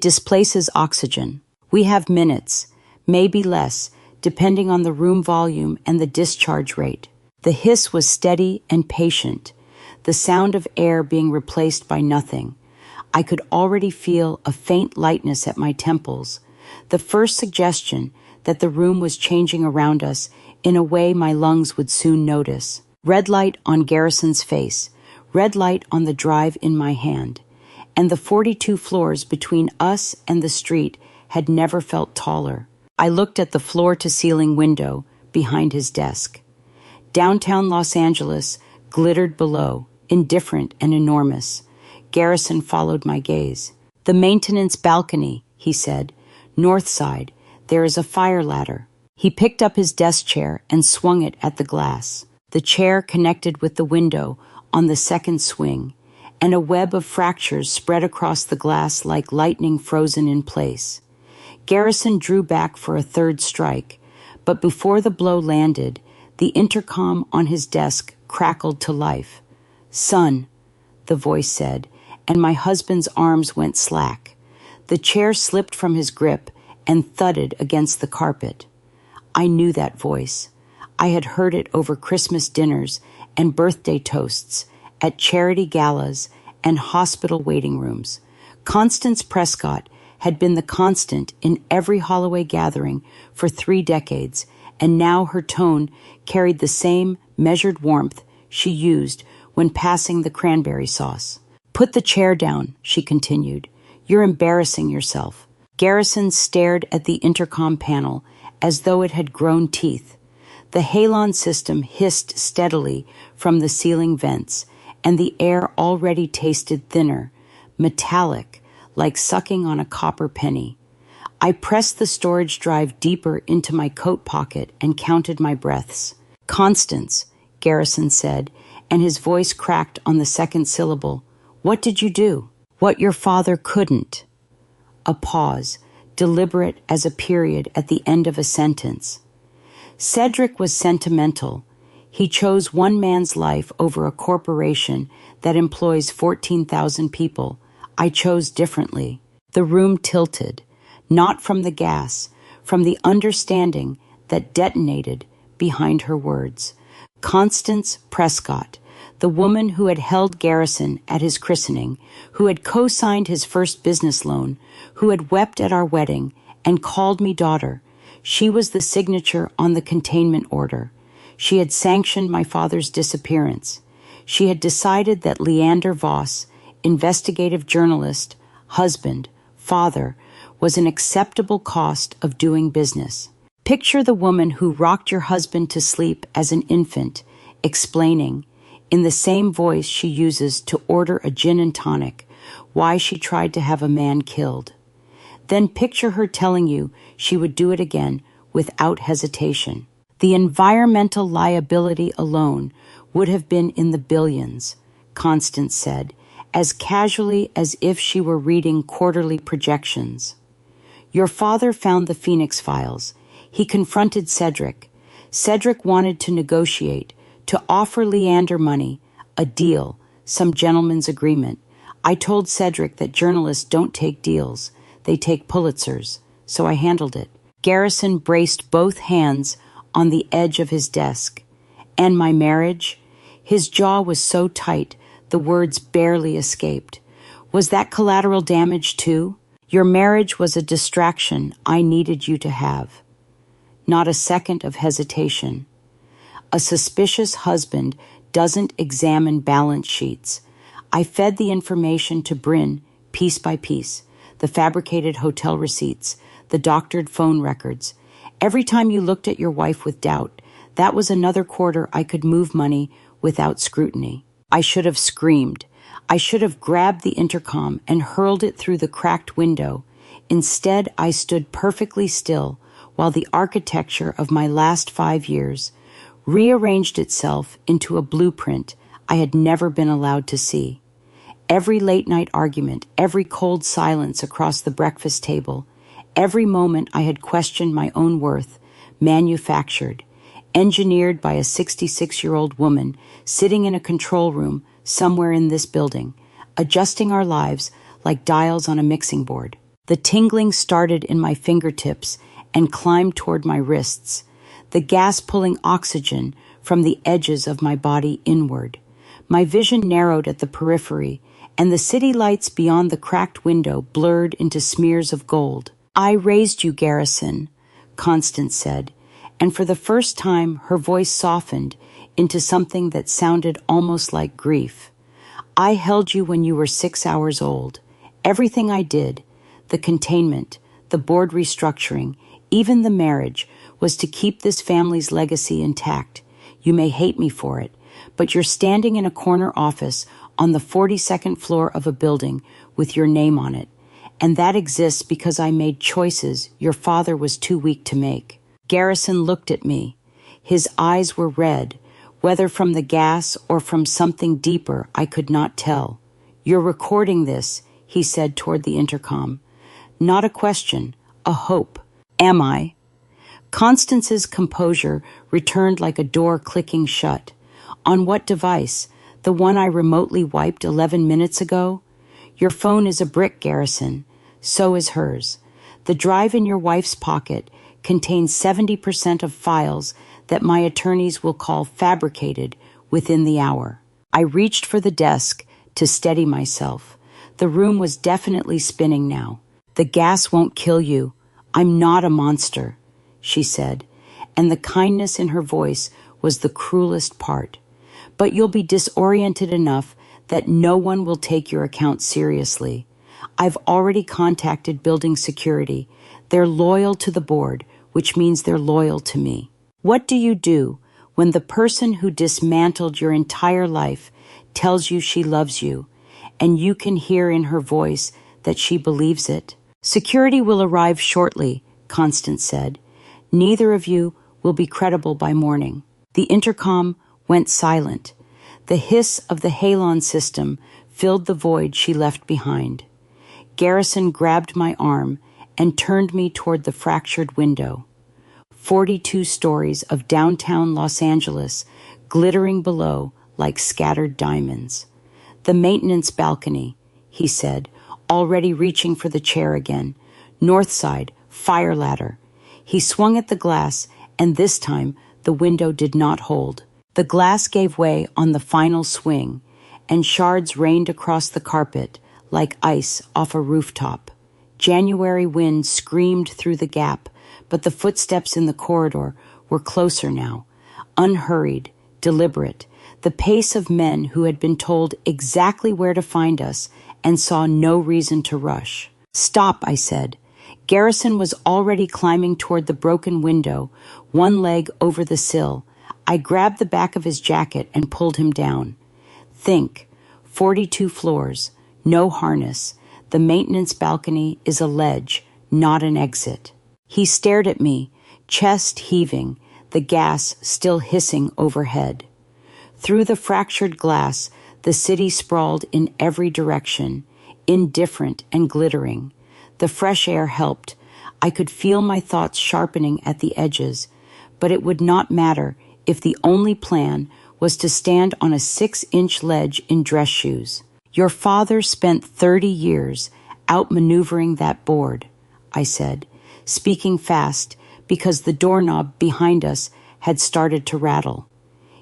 displaces oxygen. We have minutes, maybe less, depending on the room volume and the discharge rate. The hiss was steady and patient, the sound of air being replaced by nothing. I could already feel a faint lightness at my temples, the first suggestion that the room was changing around us in a way my lungs would soon notice. Red light on Garrison's face, red light on the drive in my hand, and the 42 floors between us and the street had never felt taller. I looked at the floor-to-ceiling window behind his desk. Downtown Los Angeles glittered below, indifferent and enormous. Garrison followed my gaze. "The maintenance balcony," he said. "North side. There is a fire ladder." He picked up his desk chair and swung it at the glass. The chair connected with the window on the second swing, and a web of fractures spread across the glass like lightning frozen in place. Garrison drew back for a third strike, but before the blow landed, the intercom on his desk crackled to life. "Son," the voice said, and my husband's arms went slack. The chair slipped from his grip and thudded against the carpet. I knew that voice. I had heard it over Christmas dinners and birthday toasts, at charity galas and hospital waiting rooms. Constance Prescott had been the constant in every Holloway gathering for 3 decades, and now her tone carried the same measured warmth she used when passing the cranberry sauce. "Put the chair down," she continued. "You're embarrassing yourself." Garrison stared at the intercom panel as though it had grown teeth. The halon system hissed steadily from the ceiling vents, and the air already tasted thinner, metallic, like sucking on a copper penny. I pressed the storage drive deeper into my coat pocket and counted my breaths. "Constance," Garrison said, and his voice cracked on the second syllable. "What did you do?" "What your father couldn't." A pause, deliberate as a period at the end of a sentence. Cedric was sentimental. He chose one man's life over a corporation that employs 14,000 people. I chose differently. The room tilted, not from the gas, from the understanding that detonated behind her words. Constance Prescott, the woman who had held Garrison at his christening, who had co-signed his first business loan, who had wept at our wedding and called me daughter. She was the signature on the containment order. She had sanctioned my father's disappearance. She had decided that Leander Voss, investigative journalist, husband, father, was an acceptable cost of doing business. Picture the woman who rocked your husband to sleep as an infant, explaining, in the same voice she uses to order a gin and tonic, why she tried to have a man killed. Then picture her telling you she would do it again without hesitation. The environmental liability alone would have been in the billions, Constance said, as casually as if she were reading quarterly projections. Your father found the Phoenix files. He confronted Cedric. Cedric wanted to negotiate, to offer Leander money, a deal, some gentleman's agreement. I told Cedric that journalists don't take deals, they take Pulitzers, so I handled it. Garrison braced both hands on the edge of his desk. And my marriage? His jaw was so tight, the words barely escaped. Was that collateral damage too? Your marriage was a distraction I needed you to have. Not a second of hesitation. A suspicious husband doesn't examine balance sheets. I fed the information to Bryn, piece by piece, the fabricated hotel receipts, the doctored phone records. Every time you looked at your wife with doubt, that was another quarter I could move money without scrutiny. I should have screamed. I should have grabbed the intercom and hurled it through the cracked window. Instead, I stood perfectly still while the architecture of my last 5 years rearranged itself into a blueprint I had never been allowed to see. Every late-night argument, every cold silence across the breakfast table, every moment I had questioned my own worth, manufactured, engineered by a 66-year-old woman sitting in a control room somewhere in this building, adjusting our lives like dials on a mixing board. The tingling started in my fingertips and climbed toward my wrists, the gas pulling oxygen from the edges of my body inward. My vision narrowed at the periphery, and the city lights beyond the cracked window blurred into smears of gold. "I raised you, Garrison," Constance said, and for the first time her voice softened into something that sounded almost like grief. "I held you when you were 6 hours old. Everything I did, the containment, the board restructuring, even the marriage, was to keep this family's legacy intact. You may hate me for it, but you're standing in a corner office on the 42nd floor of a building with your name on it, and that exists because I made choices your father was too weak to make." Garrison looked at me. His eyes were red, whether from the gas or from something deeper I could not tell. "You're recording this," he said toward the intercom. Not a question, a hope. "Am I?" Constance's composure returned like a door clicking shut. "On what device? The one I remotely wiped 11 minutes ago? Your phone is a brick, Garrison. So is hers. The drive in your wife's pocket contains 70% of files that my attorneys will call fabricated within the hour." I reached for the desk to steady myself. The room was definitely spinning now. "The gas won't kill you. I'm not a monster," she said, and the kindness in her voice was the cruelest part. "But you'll be disoriented enough that no one will take your account seriously. I've already contacted building security. They're loyal to the board, which means they're loyal to me." What do you do when the person who dismantled your entire life tells you she loves you, and you can hear in her voice that she believes it? "Security will arrive shortly," Constance said. "Neither of you will be credible by morning." The intercom went silent. The hiss of the halon system filled the void she left behind. Garrison grabbed my arm and turned me toward the fractured window. 42 stories of downtown Los Angeles glittering below like scattered diamonds. "The maintenance balcony," he said, already reaching for the chair again. "North side, fire ladder." He swung at the glass, and this time the window did not hold. The glass gave way on the final swing, and shards rained across the carpet like ice off a rooftop. January wind screamed through the gap, but the footsteps in the corridor were closer now, unhurried, deliberate, the pace of men who had been told exactly where to find us and saw no reason to rush. "Stop," I said. Garrison was already climbing toward the broken window, one leg over the sill. I grabbed the back of his jacket and pulled him down. "Think, 42 floors, no harness. The maintenance balcony is a ledge, not an exit." He stared at me, chest heaving, the gas still hissing overhead. Through the fractured glass, the city sprawled in every direction, indifferent and glittering. The fresh air helped. I could feel my thoughts sharpening at the edges, but it would not matter if the only plan was to stand on a 6-inch ledge in dress shoes. "Your father spent 30 years outmaneuvering that board," I said, speaking fast because the doorknob behind us had started to rattle.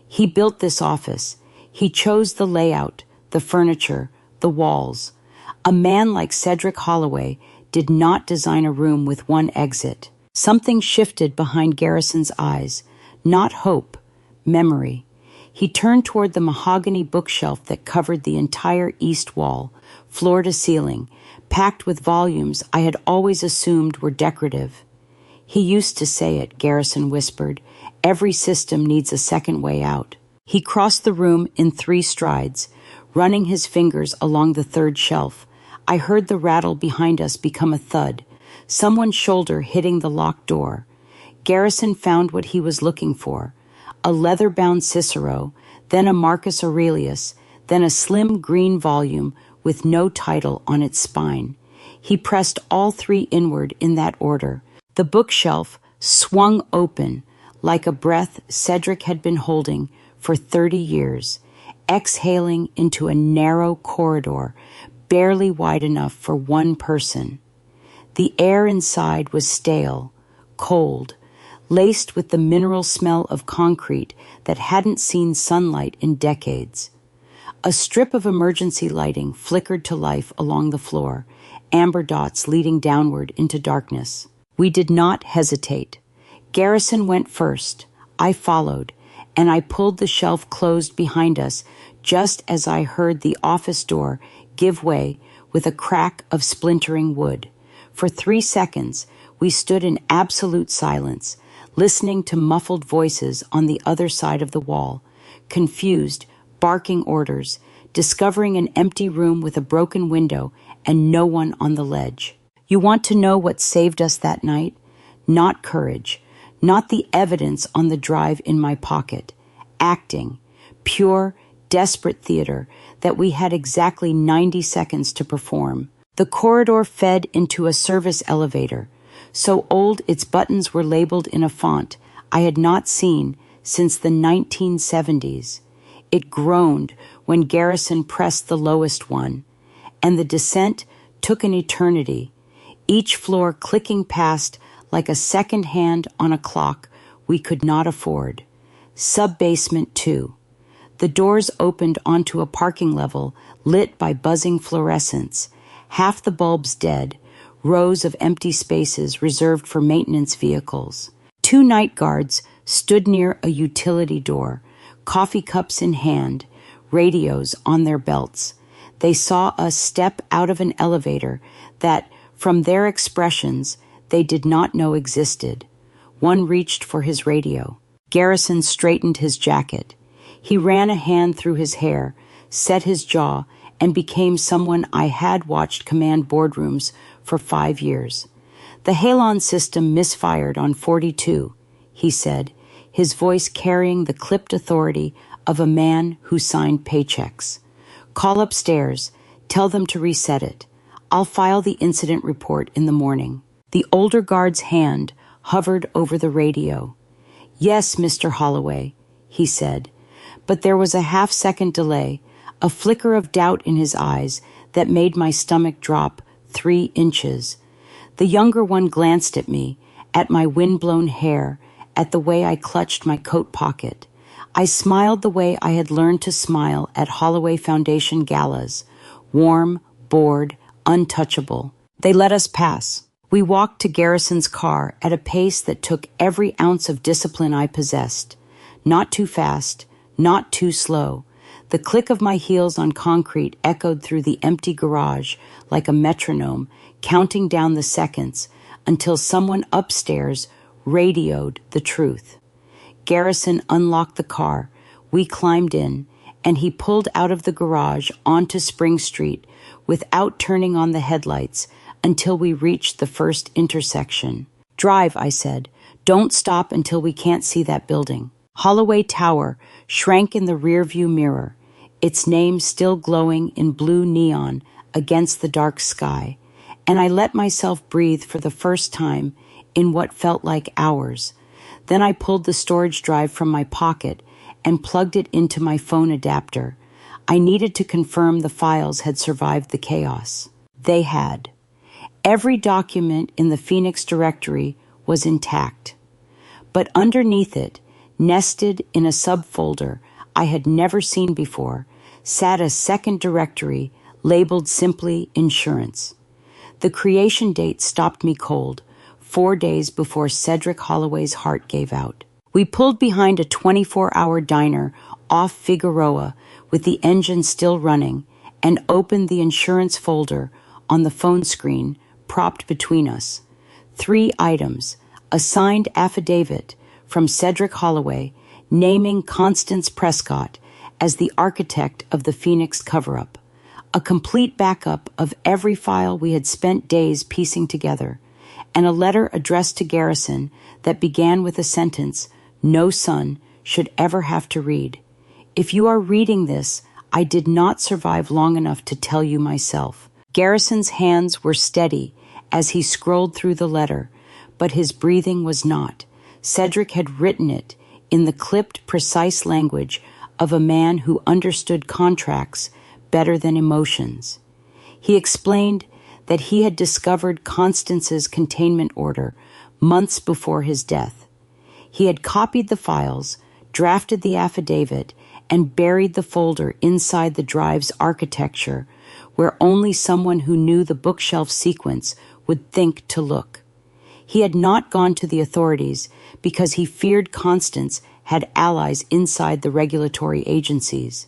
"He built this office. He chose the layout, the furniture, the walls. A man like Cedric Holloway did not design a room with one exit." Something shifted behind Garrison's eyes. Not hope, memory. He turned toward the mahogany bookshelf that covered the entire east wall, floor to ceiling, packed with volumes I had always assumed were decorative. "He used to say it," Garrison whispered. "Every system needs a second way out." He crossed the room in 3 strides, running his fingers along the 3rd shelf. I heard the rattle behind us become a thud, someone's shoulder hitting the locked door. Garrison found what he was looking for: a leather-bound Cicero, then a Marcus Aurelius, then a slim green volume with no title on its spine. He pressed all three inward in that order. The bookshelf swung open like a breath Cedric had been holding for 30 years, exhaling into a narrow corridor, barely wide enough for one person. The air inside was stale, cold, laced with the mineral smell of concrete that hadn't seen sunlight in decades. A strip of emergency lighting flickered to life along the floor, amber dots leading downward into darkness. We did not hesitate. Garrison went first. I followed, and I pulled the shelf closed behind us just as I heard the office door give way with a crack of splintering wood. For 3 seconds, we stood in absolute silence, listening to muffled voices on the other side of the wall, confused, barking orders, discovering an empty room with a broken window and no one on the ledge. You want to know what saved us that night? Not courage, not the evidence on the drive in my pocket. Acting, pure, desperate theater that we had exactly 90 seconds to perform. The corridor fed into a service elevator, so old its buttons were labeled in a font I had not seen since the 1970s. It groaned when Garrison pressed the lowest one, and the descent took an eternity, each floor clicking past like a second hand on a clock we could not afford. Sub-basement 2. The doors opened onto a parking level lit by buzzing fluorescents, half the bulbs dead, rows of empty spaces reserved for maintenance vehicles. 2 night guards stood near a utility door, coffee cups in hand, radios on their belts. They saw us step out of an elevator that, from their expressions, they did not know existed. One reached for his radio. Garrison straightened his jacket. He ran a hand through his hair, set his jaw, and became someone I had watched command boardrooms for 5 years. The Halon system misfired on 42, he said, his voice carrying the clipped authority of a man who signed paychecks. Call upstairs. Tell them to reset it. I'll file the incident report in the morning. The older guard's hand hovered over the radio. Yes, Mr. Holloway, he said, but there was a half-second delay, a flicker of doubt in his eyes that made my stomach drop 3 inches. The younger one glanced at me, at my wind-blown hair, at the way I clutched my coat pocket. I smiled the way I had learned to smile at Holloway Foundation galas, warm, bored, untouchable. They let us pass. We walked to Garrison's car at a pace that took every ounce of discipline I possessed. Not too fast, not too slow. The click of my heels on concrete echoed through the empty garage like a metronome, counting down the seconds until someone upstairs radioed the truth. Garrison unlocked the car. We climbed in, and he pulled out of the garage onto Spring Street without turning on the headlights until we reached the first intersection. Drive, I said. Don't stop until we can't see that building. Holloway Tower shrank in the rearview mirror, its name still glowing in blue neon against the dark sky, and I let myself breathe for the first time in what felt like hours. Then I pulled the storage drive from my pocket and plugged it into my phone adapter. I needed to confirm the files had survived the chaos. They had. Every document in the Phoenix directory was intact. But underneath it, nested in a subfolder I had never seen before, sat a second directory labeled simply insurance. The creation date stopped me cold, 4 days before Cedric Holloway's heart gave out. We pulled behind a 24-hour diner off Figueroa with the engine still running and opened the insurance folder on the phone screen propped between us. 3 items: a signed affidavit from Cedric Holloway naming Constance Prescott as the architect of the Phoenix cover-up, a complete backup of every file we had spent days piecing together, and a letter addressed to Garrison that began with a sentence no son should ever have to read. If you are reading this, I did not survive long enough to tell you myself. Garrison's hands were steady as he scrolled through the letter, but his breathing was not. Cedric had written it in the clipped, precise language of a man who understood contracts better than emotions. He explained that he had discovered Constance's containment order months before his death. He had copied the files, drafted the affidavit, and buried the folder inside the drive's architecture, where only someone who knew the bookshelf sequence would think to look. He had not gone to the authorities because he feared Constance had allies inside the regulatory agencies.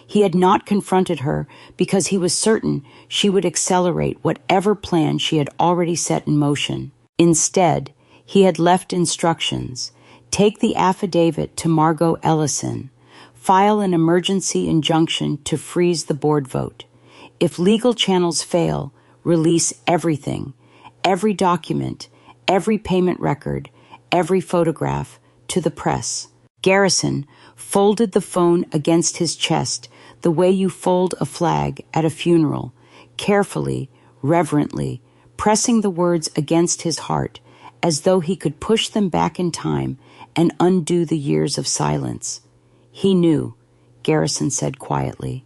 He had not confronted her because he was certain she would accelerate whatever plan she had already set in motion. Instead, he had left instructions. Take the affidavit to Margot Ellison. File an emergency injunction to freeze the board vote. If legal channels fail, release everything, every document, every payment record, every photograph, to the press. Garrison folded the phone against his chest the way you fold a flag at a funeral, carefully, reverently, pressing the words against his heart as though he could push them back in time and undo the years of silence. He knew, Garrison said quietly.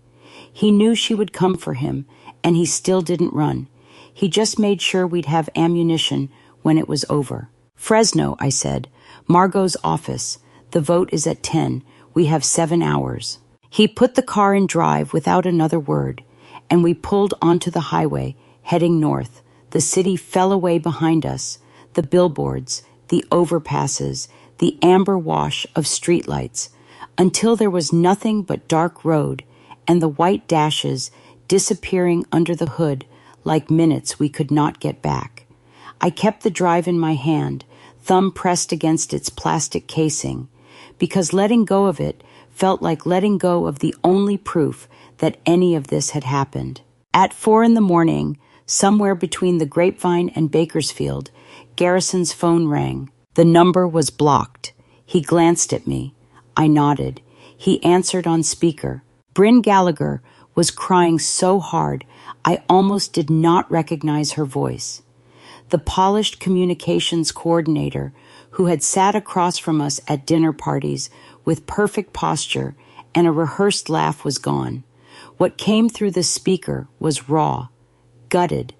He knew she would come for him, and he still didn't run. He just made sure we'd have ammunition when it was over. Fresno, I said. Margot's office. The vote is at 10. We have 7 hours. He put the car in drive without another word, and we pulled onto the highway, heading north. The city fell away behind us. The billboards, the overpasses, the amber wash of streetlights, until there was nothing but dark road and the white dashes disappearing under the hood like minutes we could not get back. I kept the drive in my hand, thumb pressed against its plastic casing, because letting go of it felt like letting go of the only proof that any of this had happened. At 4 a.m, somewhere between the Grapevine and Bakersfield, Garrison's phone rang. The number was blocked. He glanced at me. I nodded. He answered on speaker. Bryn Gallagher was crying so hard I almost did not recognize her voice. The polished communications coordinator who had sat across from us at dinner parties with perfect posture and a rehearsed laugh was gone. What came through the speaker was raw, gutted,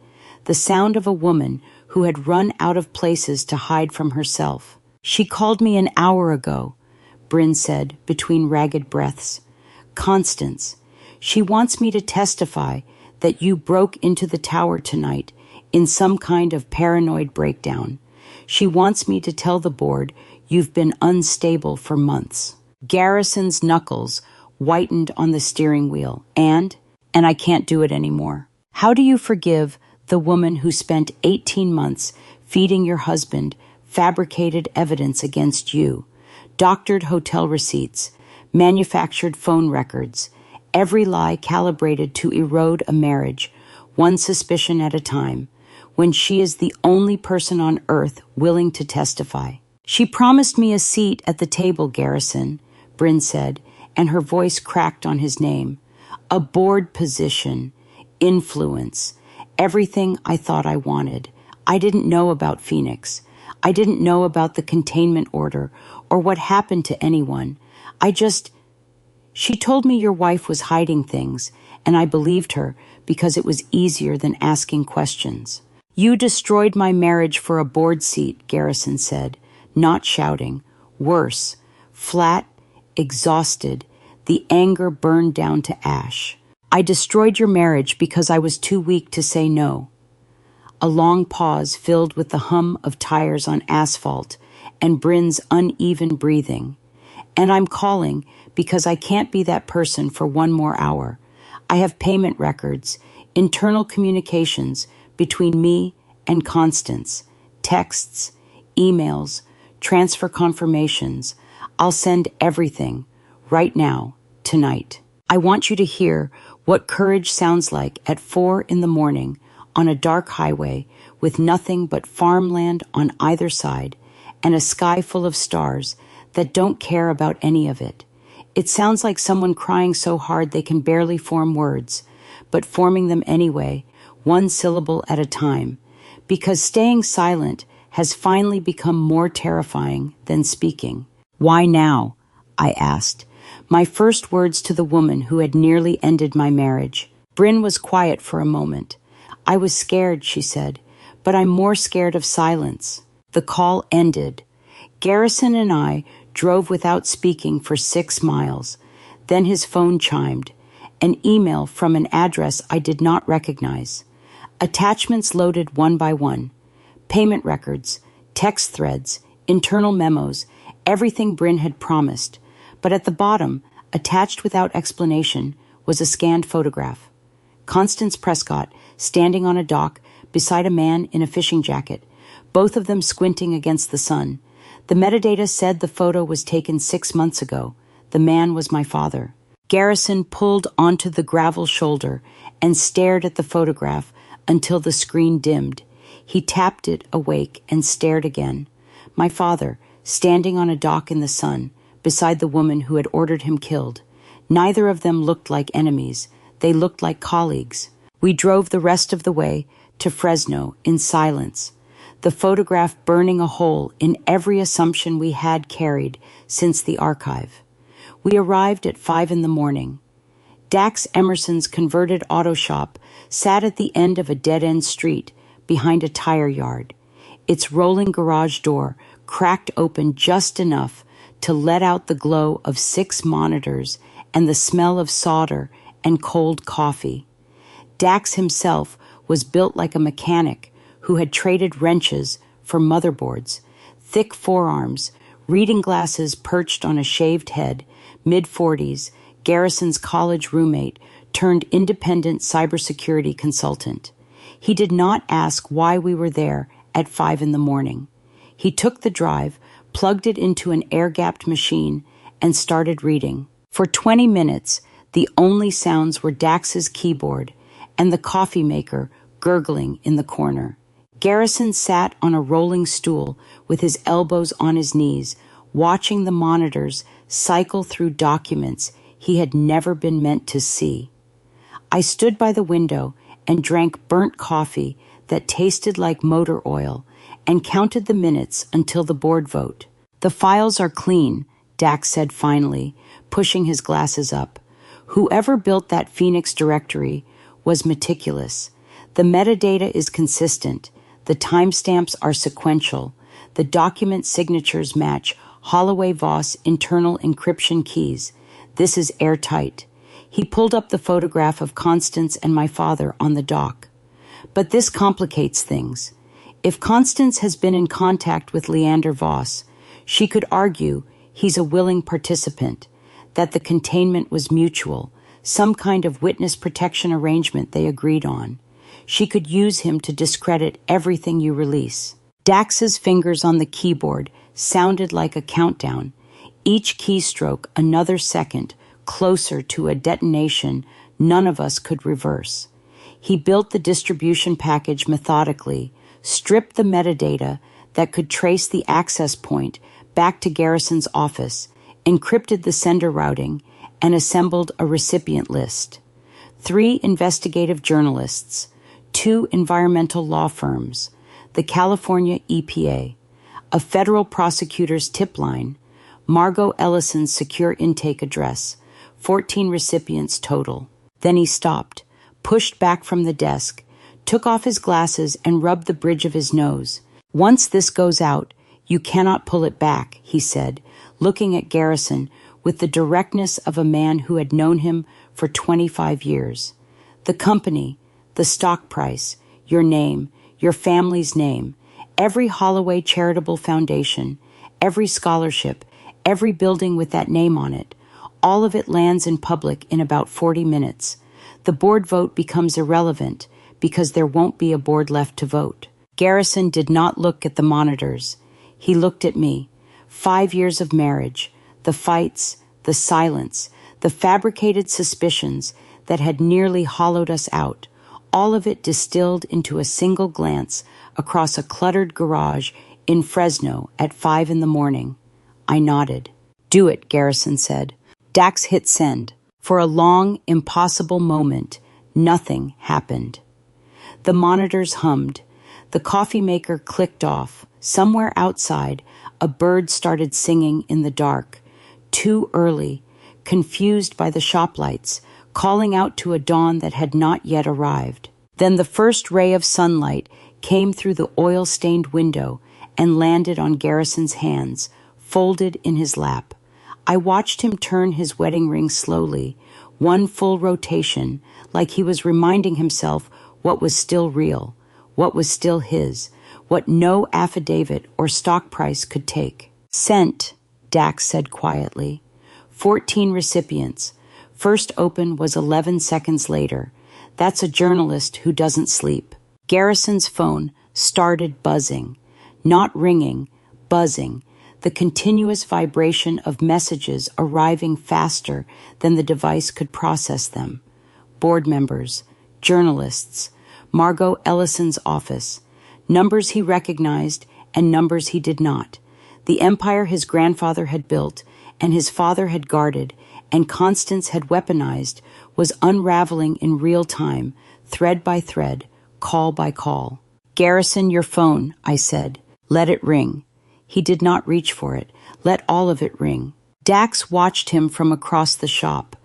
the sound of a woman who had run out of places to hide from herself. She called me an hour ago, Bryn said between ragged breaths. Constance, she wants me to testify that you broke into the tower tonight in some kind of paranoid breakdown. She wants me to tell the board you've been unstable for months. Garrison's knuckles whitened on the steering wheel, and I can't do it anymore. How do you forgive the woman who spent 18 months feeding your husband fabricated evidence against you, doctored hotel receipts, manufactured phone records, every lie calibrated to erode a marriage, one suspicion at a time, when she is the only person on earth willing to testify? She promised me a seat at the table, Garrison, Bryn said, and her voice cracked on his name. A board position, influence, everything I thought I wanted. I didn't know about Phoenix. I didn't know about the containment order or what happened to anyone. She told me your wife was hiding things, and I believed her because it was easier than asking questions. You destroyed my marriage for a board seat, Garrison said, not shouting. Worse, flat, exhausted, the anger burned down to ash. I destroyed your marriage because I was too weak to say no. A long pause filled with the hum of tires on asphalt and Bryn's uneven breathing. And I'm calling because I can't be that person for one more hour. I have payment records, internal communications between me and Constance, texts, emails, transfer confirmations. I'll send everything right now, tonight. I want you to hear what courage sounds like at 4 a.m. on a dark highway with nothing but farmland on either side and a sky full of stars that don't care about any of it. It sounds like someone crying so hard they can barely form words, but forming them anyway, one syllable at a time, because staying silent has finally become more terrifying than speaking. "Why now?" I asked, my first words to the woman who had nearly ended my marriage. Bryn was quiet for a moment. "I was scared," she said, "but I'm more scared of silence." The call ended. Garrison and I drove without speaking for 6 miles. Then his phone chimed. An email from an address I did not recognize. Attachments loaded one by one. Payment records, text threads, internal memos, everything Bryn had promised. But at the bottom, attached without explanation, was a scanned photograph. Constance Prescott, standing on a dock beside a man in a fishing jacket, both of them squinting against the sun. The metadata said the photo was taken 6 months ago. The man was my father. Garrison pulled onto the gravel shoulder and stared at the photograph until the screen dimmed. He tapped it awake and stared again. My father, standing on a dock in the sun, beside the woman who had ordered him killed. Neither of them looked like enemies. They looked like colleagues. We drove the rest of the way to Fresno in silence, the photograph burning a hole in every assumption we had carried since the archive. We arrived at 5 a.m. Dax Emerson's converted auto shop sat at the end of a dead-end street behind a tire yard. Its rolling garage door cracked open just enough to let out the glow of 6 monitors and the smell of solder and cold coffee. Dax himself was built like a mechanic who had traded wrenches for motherboards, thick forearms, reading glasses perched on a shaved head, mid-40s, Garrison's college roommate turned independent cybersecurity consultant. He did not ask why we were there at 5 a.m. He took the drive, plugged it into an air-gapped machine, and started reading. For 20 minutes, the only sounds were Dax's keyboard and the coffee maker gurgling in the corner. Garrison sat on a rolling stool with his elbows on his knees, watching the monitors cycle through documents he had never been meant to see. I stood by the window and drank burnt coffee that tasted like motor oil and counted the minutes until the board vote. "The files are clean," Dax said finally, pushing his glasses up. "Whoever built that Phoenix directory was meticulous. The metadata is consistent. The timestamps are sequential. The document signatures match Holloway-Voss internal encryption keys. This is airtight." He pulled up the photograph of Constance and my father on the dock. "But this complicates things. If Constance has been in contact with Leander Voss, she could argue he's a willing participant, that the containment was mutual, some kind of witness protection arrangement they agreed on. She could use him to discredit everything you release." Dax's fingers on the keyboard sounded like a countdown, each keystroke another second closer to a detonation none of us could reverse. He built the distribution package methodically, stripped the metadata that could trace the access point back to Garrison's office, encrypted the sender routing, and assembled a recipient list. 3 investigative journalists, 2 environmental law firms, the California EPA, a federal prosecutor's tip line, Margot Ellison's secure intake address, 14 recipients total. Then he stopped, pushed back from the desk, took off his glasses and rubbed the bridge of his nose. "Once this goes out, you cannot pull it back," he said, looking at Garrison with the directness of a man who had known him for 25 years. "The company, the stock price, your name, your family's name, every Holloway charitable foundation, every scholarship, every building with that name on it, all of it lands in public in about 40 minutes. The board vote becomes irrelevant because there won't be a board left to vote." Garrison did not look at the monitors. He looked at me. 5 years of marriage, the fights, the silence, the fabricated suspicions that had nearly hollowed us out, all of it distilled into a single glance across a cluttered garage in Fresno at 5 in the morning. I nodded. "Do it," Garrison said. Dax hit send. For a long, impossible moment, nothing happened. The monitors hummed. The coffee maker clicked off. Somewhere outside, a bird started singing in the dark. Too early, confused by the shop lights, calling out to a dawn that had not yet arrived. Then the first ray of sunlight came through the oil-stained window and landed on Garrison's hands, folded in his lap. I watched him turn his wedding ring slowly, one full rotation, like he was reminding himself what was still real, what was still his, what no affidavit or stock price could take. "Sent," Dax said quietly. 14 recipients. First open was 11 seconds later. That's a journalist who doesn't sleep. Garrison's phone started buzzing. Not ringing, buzzing. The continuous vibration of messages arriving faster than the device could process them. Board members, journalists, Margot Ellison's office, numbers he recognized and numbers he did not. The empire his grandfather had built and his father had guarded and Constance had weaponized was unraveling in real time, thread by thread, call by call. "Garrison, your phone," I said. "Let it ring." He did not reach for it. Let all of it ring. Dax watched him from across the shop.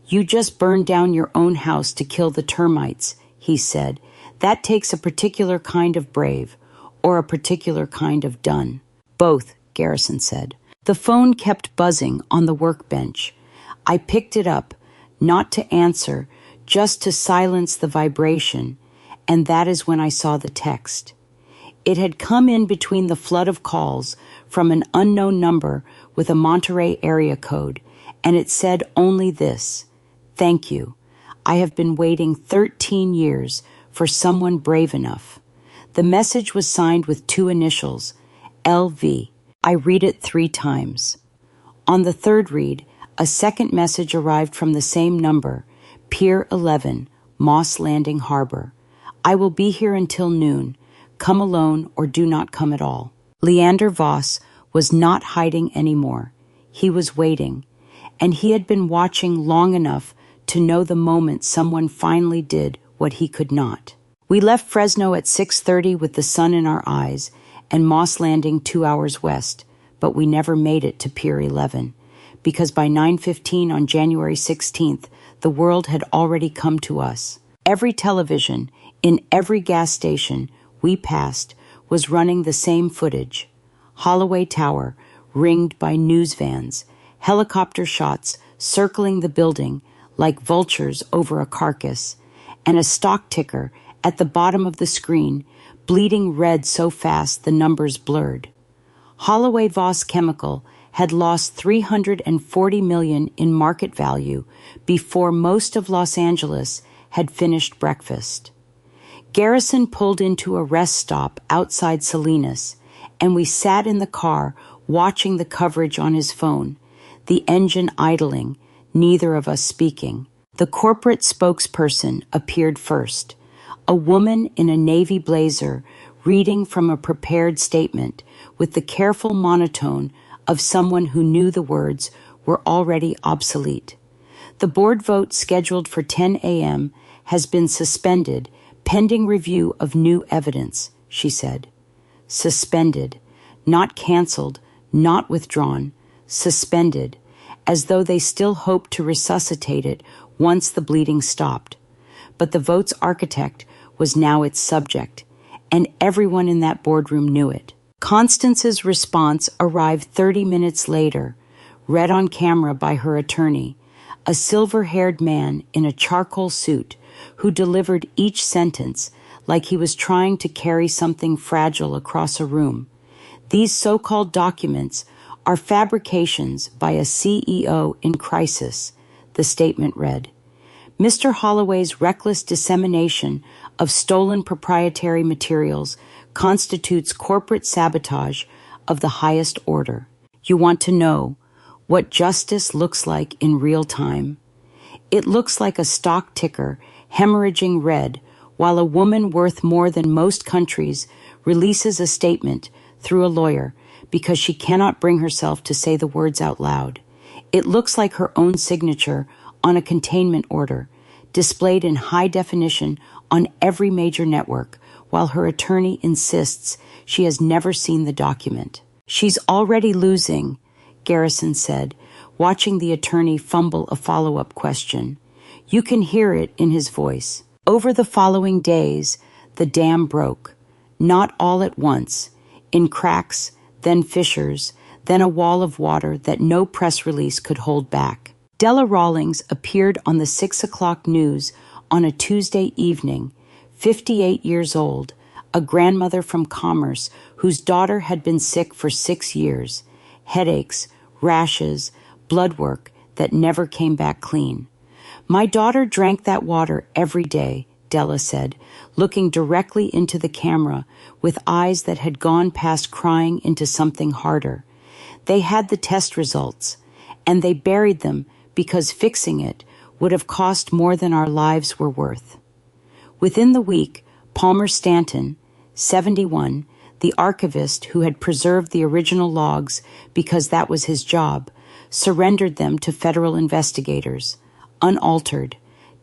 "You just burned down your own house to kill the termites," he said. "That takes a particular kind of brave, or a particular kind of done." "Both," Garrison said. The phone kept buzzing on the workbench. I picked it up, not to answer, just to silence the vibration, and that is when I saw the text. It had come in between the flood of calls from an unknown number with a Monterey area code, and it said only this: "Thank you. I have been waiting 13 years for someone brave enough." The message was signed with 2 initials, LV. I read it 3 times. On the third read, a second message arrived from the same number, Pier 11, Moss Landing Harbor. "I will be here until noon. Come alone or do not come at all." Leander Voss was not hiding anymore. He was waiting, and he had been watching long enough to know the moment someone finally did what he could not. We left Fresno at 6:30 with the sun in our eyes and Moss Landing 2 hours west, but we never made it to Pier 11, because by 9:15 on January 16th, the world had already come to us. Every television, in every gas station we passed, was running the same footage. Holloway Tower, ringed by news vans, helicopter shots circling the building like vultures over a carcass, and a stock ticker at the bottom of the screen, bleeding red so fast the numbers blurred. Holloway Voss Chemical had lost $340 million in market value before most of Los Angeles had finished breakfast. Garrison pulled into a rest stop outside Salinas, and we sat in the car watching the coverage on his phone, the engine idling, neither of us speaking. The corporate spokesperson appeared first, a woman in a navy blazer reading from a prepared statement with the careful monotone of someone who knew the words were already obsolete. "The board vote scheduled for 10 a.m. has been suspended pending review of new evidence," she said. Suspended, not canceled, not withdrawn, suspended, as though they still hoped to resuscitate it once the bleeding stopped. But the vote's architect was now its subject, and everyone in that boardroom knew it. Constance's response arrived 30 minutes later, read on camera by her attorney, a silver-haired man in a charcoal suit who delivered each sentence like he was trying to carry something fragile across a room. "These so-called documents are fabrications by a CEO in crisis," the statement read. "Mr. Holloway's reckless dissemination of stolen proprietary materials constitutes corporate sabotage of the highest order. You want to know what justice looks like in real time? It looks like a stock ticker hemorrhaging red while a woman worth more than most countries releases a statement through a lawyer because she cannot bring herself to say the words out loud. It looks like her own signature on a containment order, displayed in high definition on every major network, while her attorney insists she has never seen the document. "She's already losing," Garrison said, watching the attorney fumble a follow-up question. You can hear it in his voice. Over the following days, the dam broke, not all at once, in cracks, then fissures, then a wall of water that no press release could hold back. Della Rawlings appeared on the 6 o'clock news on a Tuesday evening, 58 years old, a grandmother from Commerce whose daughter had been sick for 6 years, headaches, rashes, blood work that never came back clean. "My daughter drank that water every day," Della said, looking directly into the camera with eyes that had gone past crying into something harder. "They had the test results, and they buried them because fixing it would have cost more than our lives were worth." Within the week, Palmer Stanton, 71, the archivist who had preserved the original logs because that was his job, surrendered them to federal investigators, unaltered,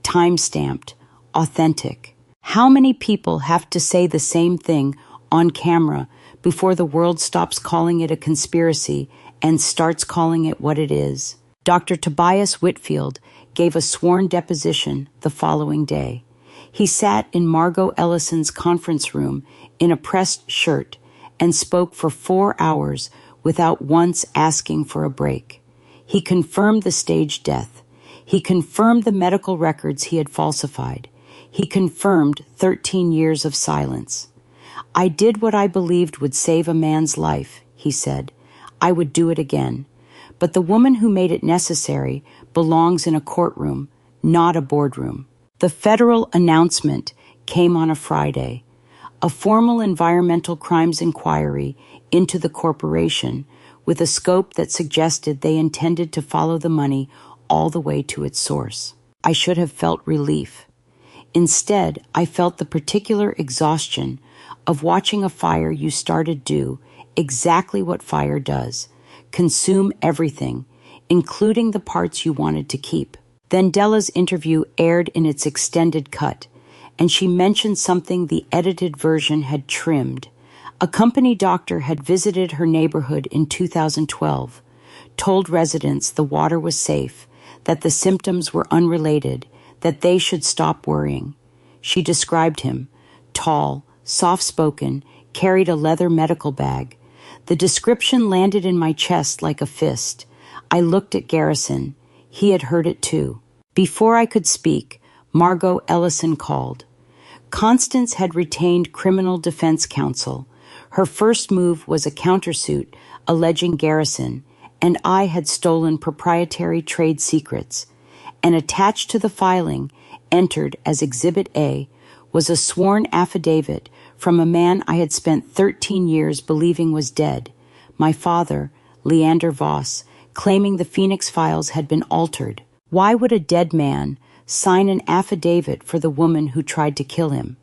time-stamped, authentic. How many people have to say the same thing on camera before the world stops calling it a conspiracy and starts calling it what it is? Dr. Tobias Whitfield gave a sworn deposition the following day. He sat in Margot Ellison's conference room in a pressed shirt and spoke for 4 hours without once asking for a break. He confirmed the staged death. He confirmed the medical records he had falsified. He confirmed 13 years of silence. "I did what I believed would save a man's life," he said. "I would do it again. But the woman who made it necessary belongs in a courtroom, not a boardroom." The federal announcement came on a Friday. A formal environmental crimes inquiry into the corporation with a scope that suggested they intended to follow the money all the way to its source. I should have felt relief. Instead, I felt the particular exhaustion of watching a fire you started do exactly what fire does: consume everything, including the parts you wanted to keep. Then Della's interview aired in its extended cut, and she mentioned something the edited version had trimmed. A company doctor had visited her neighborhood in 2012, told residents the water was safe, that the symptoms were unrelated, that they should stop worrying. She described him: tall, soft-spoken, carried a leather medical bag. The description landed in my chest like a fist. I looked at Garrison. He had heard it too. Before I could speak, Margot Ellison called. Constance had retained criminal defense counsel. Her first move was a countersuit alleging Garrison and I had stolen proprietary trade secrets. And attached to the filing, entered as Exhibit A, was a sworn affidavit from a man I had spent 13 years believing was dead, my father, Leander Voss, claiming the Phoenix files had been altered. Why would a dead man sign an affidavit for the woman who tried to kill him?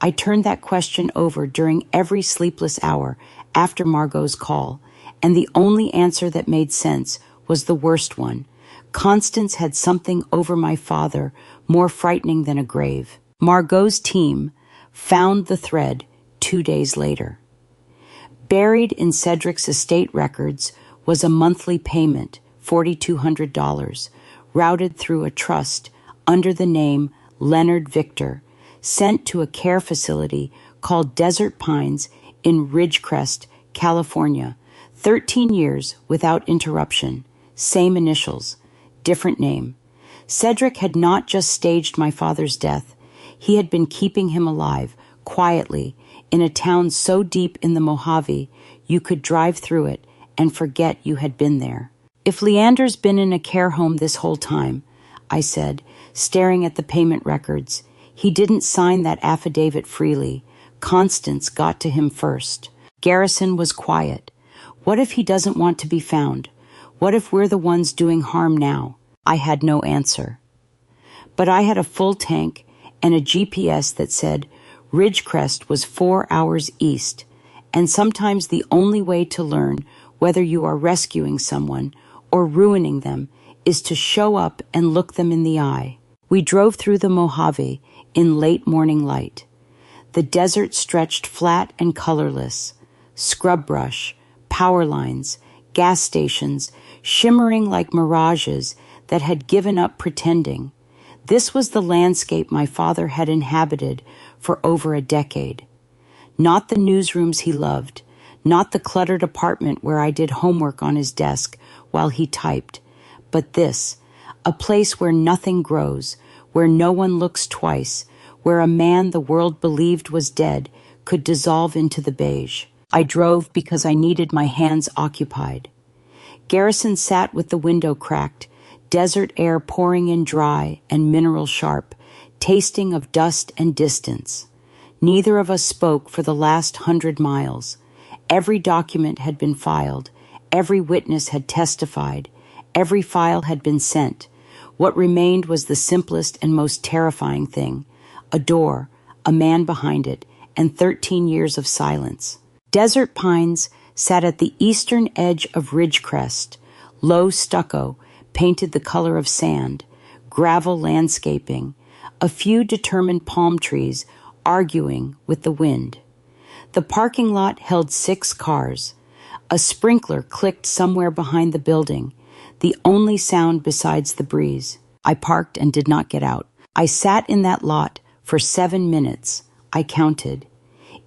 I turned that question over during every sleepless hour after Margot's call, and the only answer that made sense was the worst one. Constance had something over my father more frightening than a grave. Margot's team found the thread 2 days later. Buried in Cedric's estate records was a monthly payment, $4,200, routed through a trust under the name Leonard Victor, sent to a care facility called Desert Pines in Ridgecrest, California. 13 years without interruption. Same initials, different name. Cedric had not just staged my father's death. He had been keeping him alive, quietly, in a town so deep in the Mojave you could drive through it and forget you had been there. "If Leander's been in a care home this whole time," I said, staring at the payment records, "he didn't sign that affidavit freely. Constance got to him first." Garrison was quiet. What if he doesn't want to be found? What if we're the ones doing harm now? I had no answer. But I had a full tank and a GPS that said Ridgecrest was 4 hours east, and sometimes the only way to learn whether you are rescuing someone or ruining them is to show up and look them in the eye. We drove through the Mojave in late morning light. The desert stretched flat and colorless, scrub brush, power lines, gas stations, shimmering like mirages that had given up pretending. This was the landscape my father had inhabited for over a decade. Not the newsrooms he loved, not the cluttered apartment where I did homework on his desk while he typed, but this, a place where nothing grows, where no one looks twice, where a man the world believed was dead could dissolve into the beige. I drove because I needed my hands occupied. Garrison sat with the window cracked, desert air pouring in dry and mineral sharp, tasting of dust and distance. Neither of us spoke for the last 100 miles. Every document had been filed. Every witness had testified. Every file had been sent. What remained was the simplest and most terrifying thing: a door, a man behind it, and 13 years of silence. Desert pines sat at the eastern edge of Ridgecrest, low stucco, painted the color of sand, gravel landscaping, a few determined palm trees arguing with the wind. The parking lot held 6 cars. A sprinkler clicked somewhere behind the building, the only sound besides the breeze. I parked and did not get out. I sat in that lot for 7 minutes. I counted.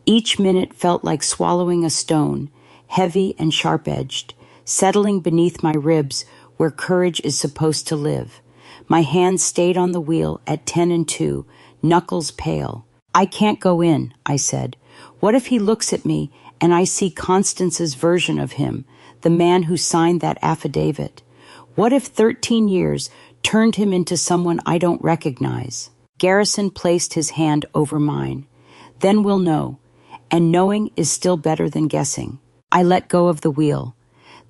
Each minute felt like swallowing a stone, heavy and sharp-edged, settling beneath my ribs where courage is supposed to live. My hands stayed on the wheel at 10 and 2, knuckles pale. "I can't go in," I said. "What if he looks at me and I see Constance's version of him, the man who signed that affidavit? What if 13 years turned him into someone I don't recognize?" Garrison placed his hand over mine. "Then we'll know, and knowing is still better than guessing." I let go of the wheel.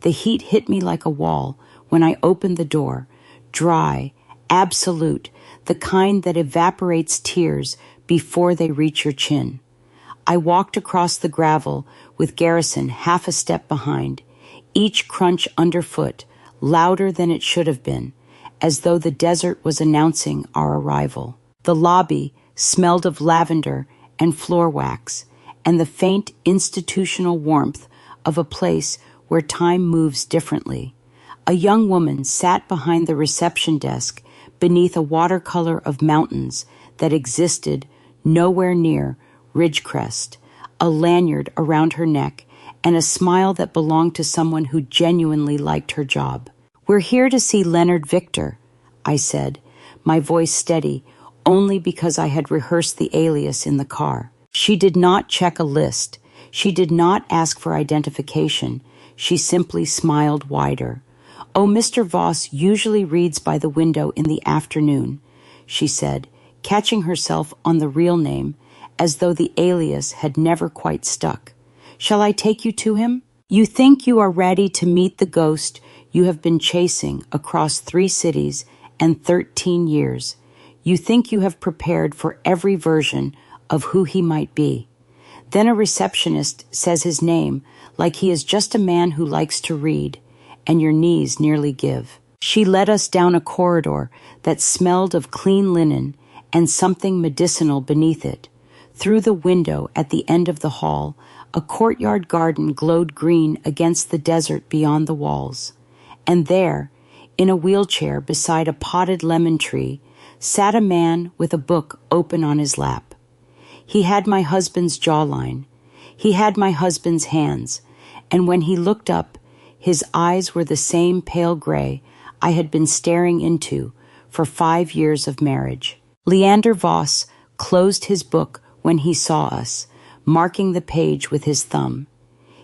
The heat hit me like a wall when I opened the door, dry, absolute, the kind that evaporates tears before they reach your chin. I walked across the gravel with Garrison half a step behind, each crunch underfoot, louder than it should have been, as though the desert was announcing our arrival. The lobby smelled of lavender and floor wax, and the faint institutional warmth of a place where time moves differently. A young woman sat behind the reception desk beneath a watercolor of mountains that existed nowhere near Ridgecrest, a lanyard around her neck, and a smile that belonged to someone who genuinely liked her job. "We're here to see Leonard Victor," I said, my voice steady, only because I had rehearsed the alias in the car. She did not check a list. She did not ask for identification. She simply smiled wider. "Oh, Mr. Voss usually reads by the window in the afternoon," she said, catching herself on the real name, as though the alias had never quite stuck. "Shall I take you to him? You think you are ready to meet the ghost you have been chasing across 3 cities and 13 years. You think you have prepared for every version of who he might be. Then a receptionist says his name like he is just a man who likes to read, and your knees nearly give." She led us down a corridor that smelled of clean linen and something medicinal beneath it. Through the window at the end of the hall, a courtyard garden glowed green against the desert beyond the walls. And there, in a wheelchair beside a potted lemon tree, sat a man with a book open on his lap. He had my husband's jawline. He had my husband's hands, and when he looked up, his eyes were the same pale gray I had been staring into for 5 years of marriage. Leander Voss closed his book when he saw us, marking the page with his thumb.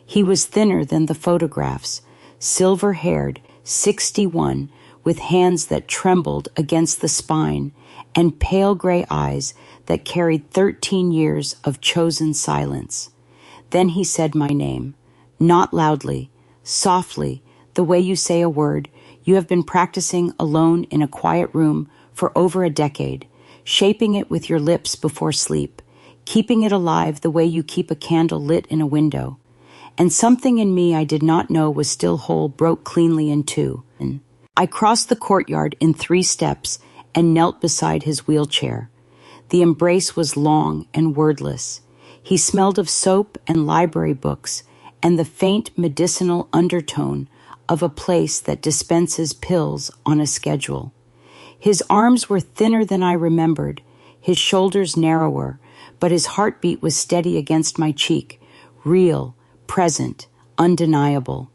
He was thinner than the photographs, silver-haired, 61, with hands that trembled against the spine and pale gray eyes that carried 13 years of chosen silence. Then he said my name, not loudly, softly, the way you say a word you have been practicing alone in a quiet room for over a decade, shaping it with your lips before sleep, keeping it alive the way you keep a candle lit in a window. And something in me I did not know was still whole broke cleanly in two. I crossed the courtyard in 3 steps and knelt beside his wheelchair. The embrace was long and wordless. He smelled of soap and library books and the faint medicinal undertone of a place that dispenses pills on a schedule. His arms were thinner than I remembered, his shoulders narrower, but his heartbeat was steady against my cheek, real, present, undeniable.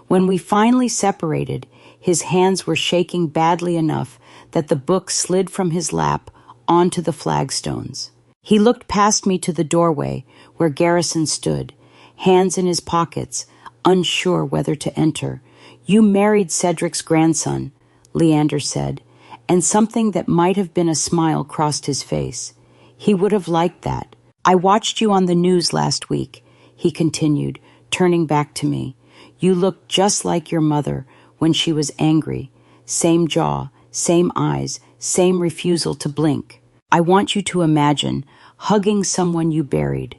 When we finally separated, his hands were shaking badly enough that the book slid from his lap onto the flagstones. He looked past me to the doorway where Garrison stood, hands in his pockets, unsure whether to enter. "You married Cedric's grandson," Leander said, and something that might have been a smile crossed his face. "He would have liked that. I watched you on the news last week," he continued, turning back to me. "You looked just like your mother when she was angry. Same jaw, same eyes, same refusal to blink. I want you to imagine hugging someone you buried,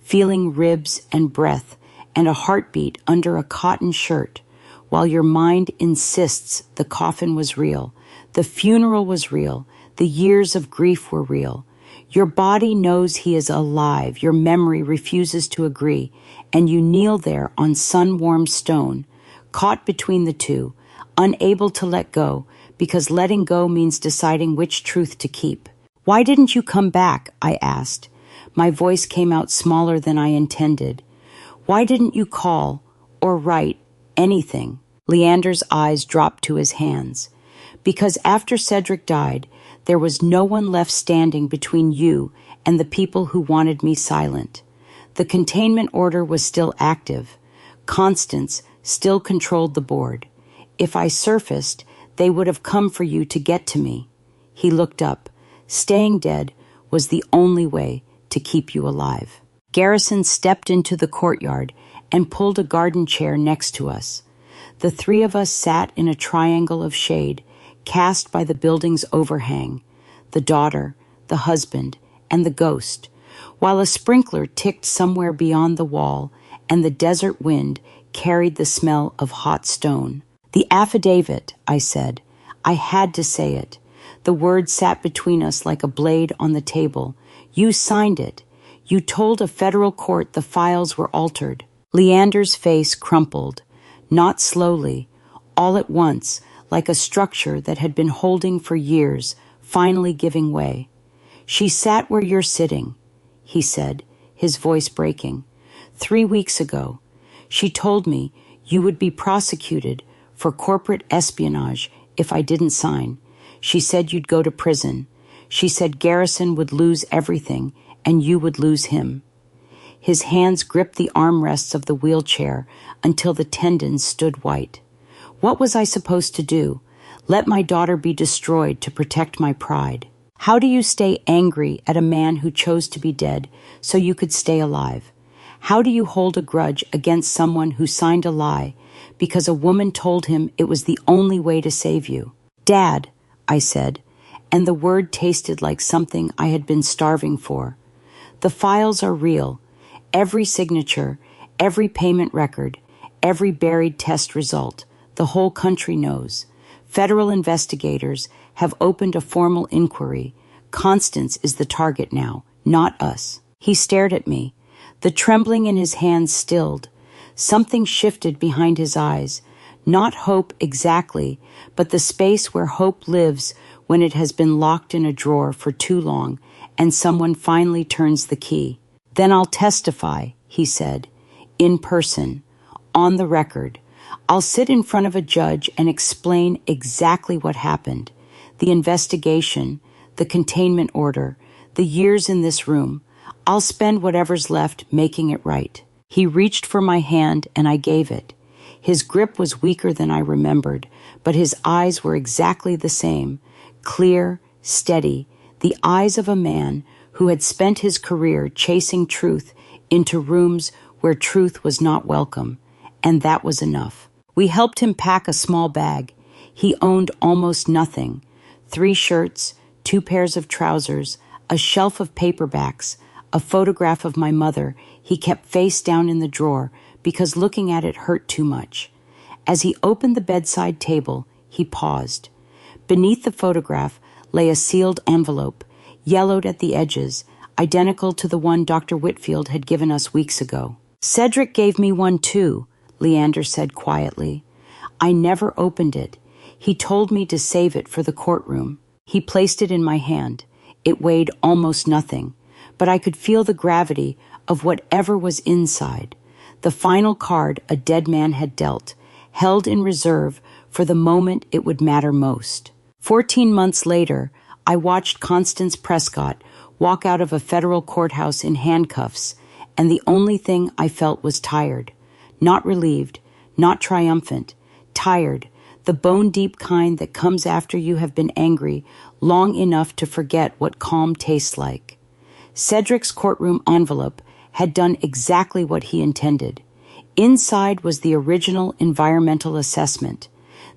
feeling ribs and breath and a heartbeat under a cotton shirt, while your mind insists the coffin was real, the funeral was real, the years of grief were real. Your body knows he is alive, your memory refuses to agree, and you kneel there on sun-warmed stone, caught between the two, unable to let go, because letting go means deciding which truth to keep. "Why didn't you come back?" I asked. My voice came out smaller than I intended. "Why didn't you call or write anything?" Leander's eyes dropped to his hands. "Because after Cedric died, there was no one left standing between you and the people who wanted me silent. The containment order was still active. Constance still controlled the board. If I surfaced, they would have come for you to get to me." He looked up. "Staying dead was the only way to keep you alive." Garrison stepped into the courtyard and pulled a garden chair next to us. The 3 of us sat in a triangle of shade, cast by the building's overhang, the daughter, the husband, and the ghost, while a sprinkler ticked somewhere beyond the wall and the desert wind carried the smell of hot stone. "The affidavit," I said. I had to say it. The word sat between us like a blade on the table. "You signed it. You told a federal court the files were altered." Leander's face crumpled, not slowly, all at once, like a structure that had been holding for years, finally giving way. "She sat where you're sitting," he said, his voice breaking. 3 weeks ago, she told me you would be prosecuted for corporate espionage if I didn't sign. She said you'd go to prison. She said Garrison would lose everything and you would lose him." His hands gripped the armrests of the wheelchair until the tendons stood white. What was I supposed to do? Let my daughter be destroyed to protect my pride? How do you stay angry at a man who chose to be dead so you could stay alive? How do you hold a grudge against someone who signed a lie because a woman told him it was the only way to save you? "Dad," I said, and the word tasted like something I had been starving for. "The files are real. Every signature, every payment record, every buried test result. The whole country knows. Federal investigators have opened a formal inquiry. Constance is the target now, not us." He stared at me. The trembling in his hands stilled. Something shifted behind his eyes. Not hope exactly, but the space where hope lives when it has been locked in a drawer for too long and someone finally turns the key. "Then I'll testify," he said, "in person, on the record. I'll sit in front of a judge and explain exactly what happened. The investigation, the containment order, the years in this room. I'll spend whatever's left making it right." He reached for my hand and I gave it. His grip was weaker than I remembered, but his eyes were exactly the same, clear, steady, the eyes of a man who had spent his career chasing truth into rooms where truth was not welcome, and that was enough. We helped him pack a small bag. He owned almost nothing: 3 shirts, 2 pairs of trousers, a shelf of paperbacks, a photograph of my mother he kept face down in the drawer because looking at it hurt too much. As he opened the bedside table, he paused. Beneath the photograph lay a sealed envelope, yellowed at the edges, identical to the one Dr. Whitfield had given us weeks ago. "Cedric gave me one too," Leander said quietly. "I never opened it. He told me to save it for the courtroom." He placed it in my hand. It weighed almost nothing, but I could feel the gravity of whatever was inside. The final card a dead man had dealt, held in reserve for the moment it would matter most. 14 months later, I watched Constance Prescott walk out of a federal courthouse in handcuffs, and the only thing I felt was tired. Not relieved, not triumphant, tired, the bone-deep kind that comes after you have been angry long enough to forget what calm tastes like. Cedric's courtroom envelope had done exactly what he intended. Inside was the original environmental assessment,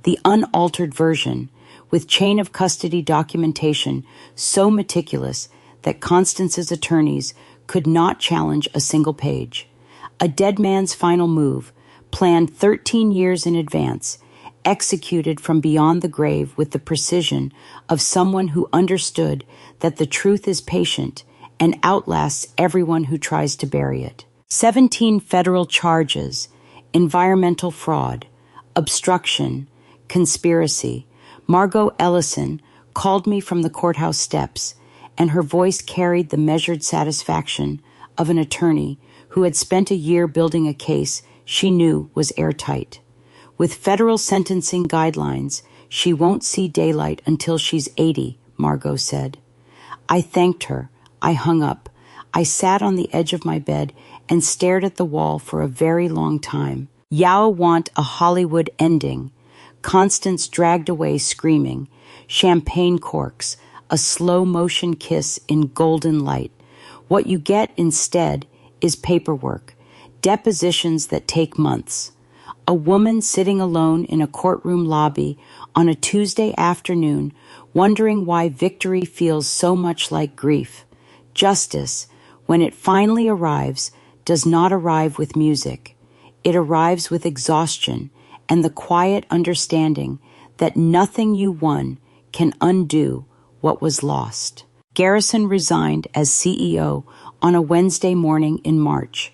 the unaltered version, with chain of custody documentation so meticulous that Constance's attorneys could not challenge a single page. A dead man's final move, planned 13 years in advance, executed from beyond the grave with the precision of someone who understood that the truth is patient and outlasts everyone who tries to bury it. 17 federal charges: environmental fraud, obstruction, conspiracy. Margot Ellison called me from the courthouse steps, and her voice carried the measured satisfaction of an attorney who had spent a year building a case she knew was airtight. With federal sentencing guidelines, she won't see daylight until she's 80, Margot said. I thanked her. I hung up. I sat on the edge of my bed and stared at the wall for a very long time. "Yao want a Hollywood ending." Constance dragged away screaming. Champagne corks, a slow-motion kiss in golden light. What you get instead is paperwork, depositions that take months. A woman sitting alone in a courtroom lobby on a Tuesday afternoon, wondering why victory feels so much like grief. Justice, when it finally arrives, does not arrive with music. It arrives with exhaustion and the quiet understanding that nothing you won can undo what was lost. Garrison resigned as CEO on a Wednesday morning in March.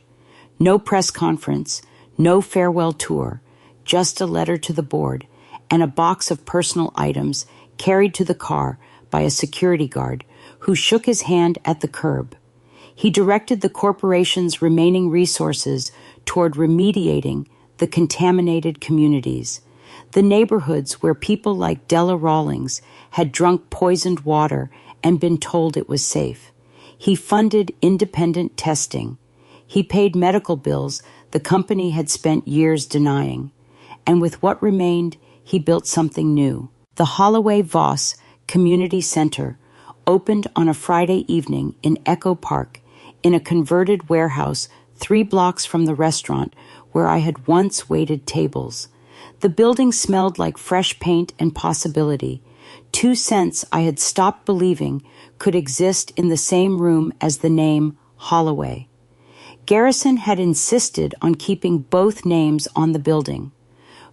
No press conference, no farewell tour, just a letter to the board and a box of personal items carried to the car by a security guard who shook his hand at the curb. He directed the corporation's remaining resources toward remediating the contaminated communities, the neighborhoods where people like Della Rawlings had drunk poisoned water and been told it was safe. He funded independent testing. He paid medical bills the company had spent years denying. And with what remained, he built something new. The Holloway Voss Community Center opened on a Friday evening in Echo Park in a converted warehouse 3 blocks from the restaurant where I had once waited tables. The building smelled like fresh paint and possibility, 2 scents I had stopped believing could exist in the same room as the name Holloway. Garrison had insisted on keeping both names on the building.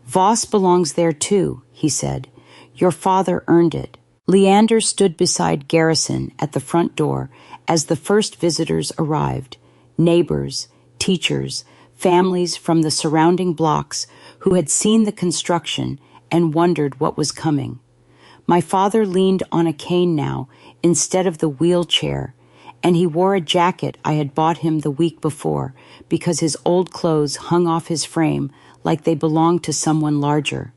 "Voss belongs there too," he said. "Your father earned it." Leander stood beside Garrison at the front door as the first visitors arrived. Neighbors, teachers, families from the surrounding blocks who had seen the construction and wondered what was coming. My father leaned on a cane now instead of the wheelchair, and he wore a jacket I had bought him the week before because his old clothes hung off his frame like they belonged to someone larger.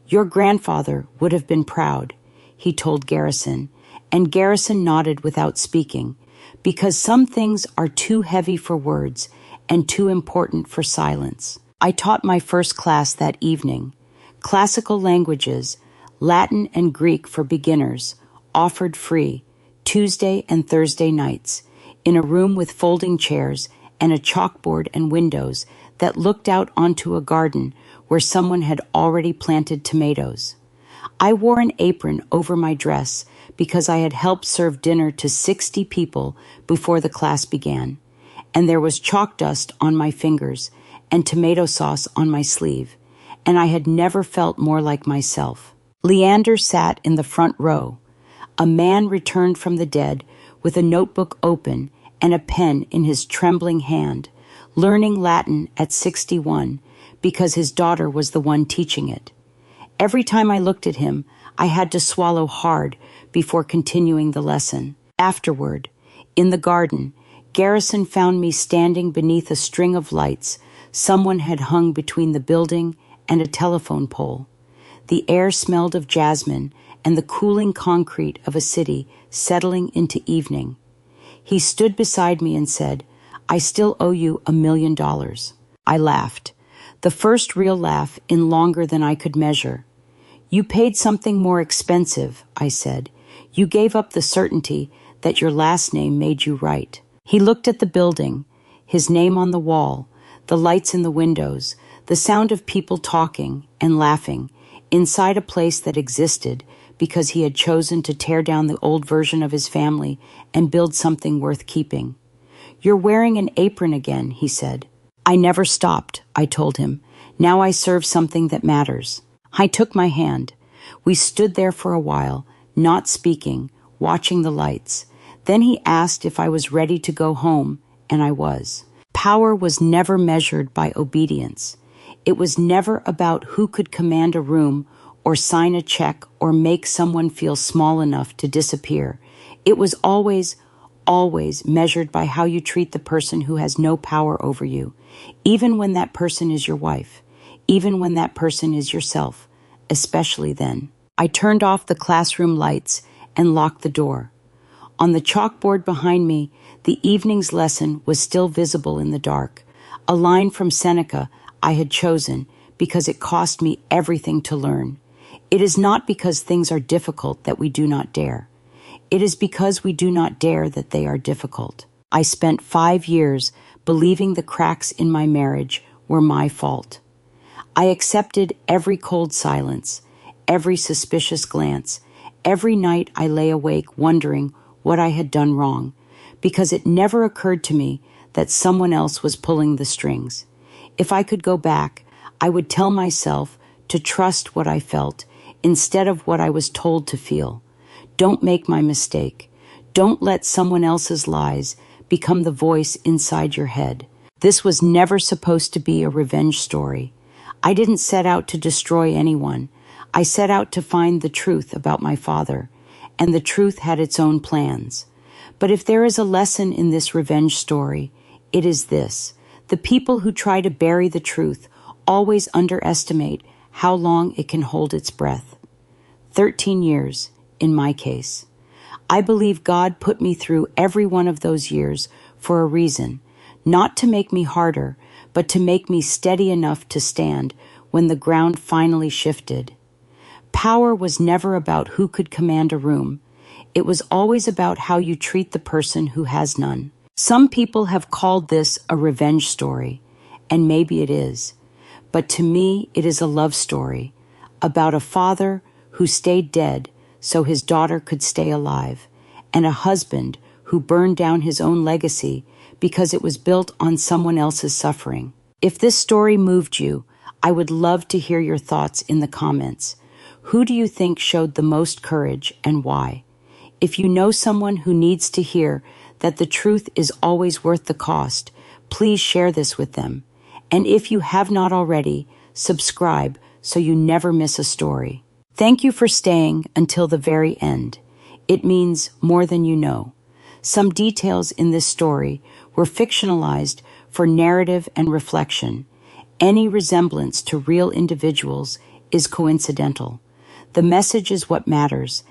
"Your grandfather would have been proud," he told Garrison, and Garrison nodded without speaking, because some things are too heavy for words and too important for silence. I taught my first class that evening. Classical languages, Latin and Greek for beginners, offered free, Tuesday and Thursday nights, in a room with folding chairs and a chalkboard and windows that looked out onto a garden where someone had already planted tomatoes. I wore an apron over my dress because I had helped serve dinner to 60 people before the class began, and there was chalk dust on my fingers and tomato sauce on my sleeve, and I had never felt more like myself. Leander sat in the front row. A man returned from the dead with a notebook open and a pen in his trembling hand, learning Latin at 61 because his daughter was the one teaching it. Every time I looked at him, I had to swallow hard before continuing the lesson. Afterward, in the garden, Garrison found me standing beneath a string of lights someone had hung between the building and a telephone pole. The air smelled of jasmine and the cooling concrete of a city settling into evening. He stood beside me and said, "I still owe you $1 million." I laughed, the first real laugh in longer than I could measure. "You paid something more expensive," I said. "You gave up the certainty that your last name made you right." He looked at the building, his name on the wall, the lights in the windows, the sound of people talking and laughing, inside a place that existed because he had chosen to tear down the old version of his family and build something worth keeping. "You're wearing an apron again," he said. "I never stopped," I told him. "Now I serve something that matters." I took my hand. We stood there for a while, not speaking, watching the lights. Then he asked if I was ready to go home, and I was. Power was never measured by obedience. It was never about who could command a room or sign a check or make someone feel small enough to disappear. It was always measured by how you treat the person who has no power over you, even when that person is your wife, even when that person is yourself, especially then. I turned off the classroom lights and locked the door. On the chalkboard behind me, the evening's lesson was still visible in the dark, a line from Seneca I had chosen because it cost me everything to learn. It is not because things are difficult that we do not dare. It is because we do not dare that they are difficult. I spent 5 years believing the cracks in my marriage were my fault. I accepted every cold silence, every suspicious glance. Every night I lay awake wondering what I had done wrong, because it never occurred to me that someone else was pulling the strings. If I could go back, I would tell myself to trust what I felt instead of what I was told to feel. Don't make my mistake. Don't let someone else's lies become the voice inside your head. This was never supposed to be a revenge story. I didn't set out to destroy anyone. I set out to find the truth about my father, and the truth had its own plans. But if there is a lesson in this revenge story, it is this: the people who try to bury the truth always underestimate how long it can hold its breath. 13 years, in my case. I believe God put me through every one of those years for a reason, not to make me harder, but to make me steady enough to stand when the ground finally shifted. Power was never about who could command a room. It was always about how you treat the person who has none. Some people have called this a revenge story, and maybe it is. But to me, it is a love story about a father who stayed dead so his daughter could stay alive, and a husband who burned down his own legacy because it was built on someone else's suffering. If this story moved you, I would love to hear your thoughts in the comments. Who do you think showed the most courage and why? If you know someone who needs to hear that the truth is always worth the cost, please share this with them. And if you have not already, subscribe so you never miss a story. Thank you for staying until the very end. It means more than you know. Some details in this story were fictionalized for narrative and reflection. Any resemblance to real individuals is coincidental. The message is what matters,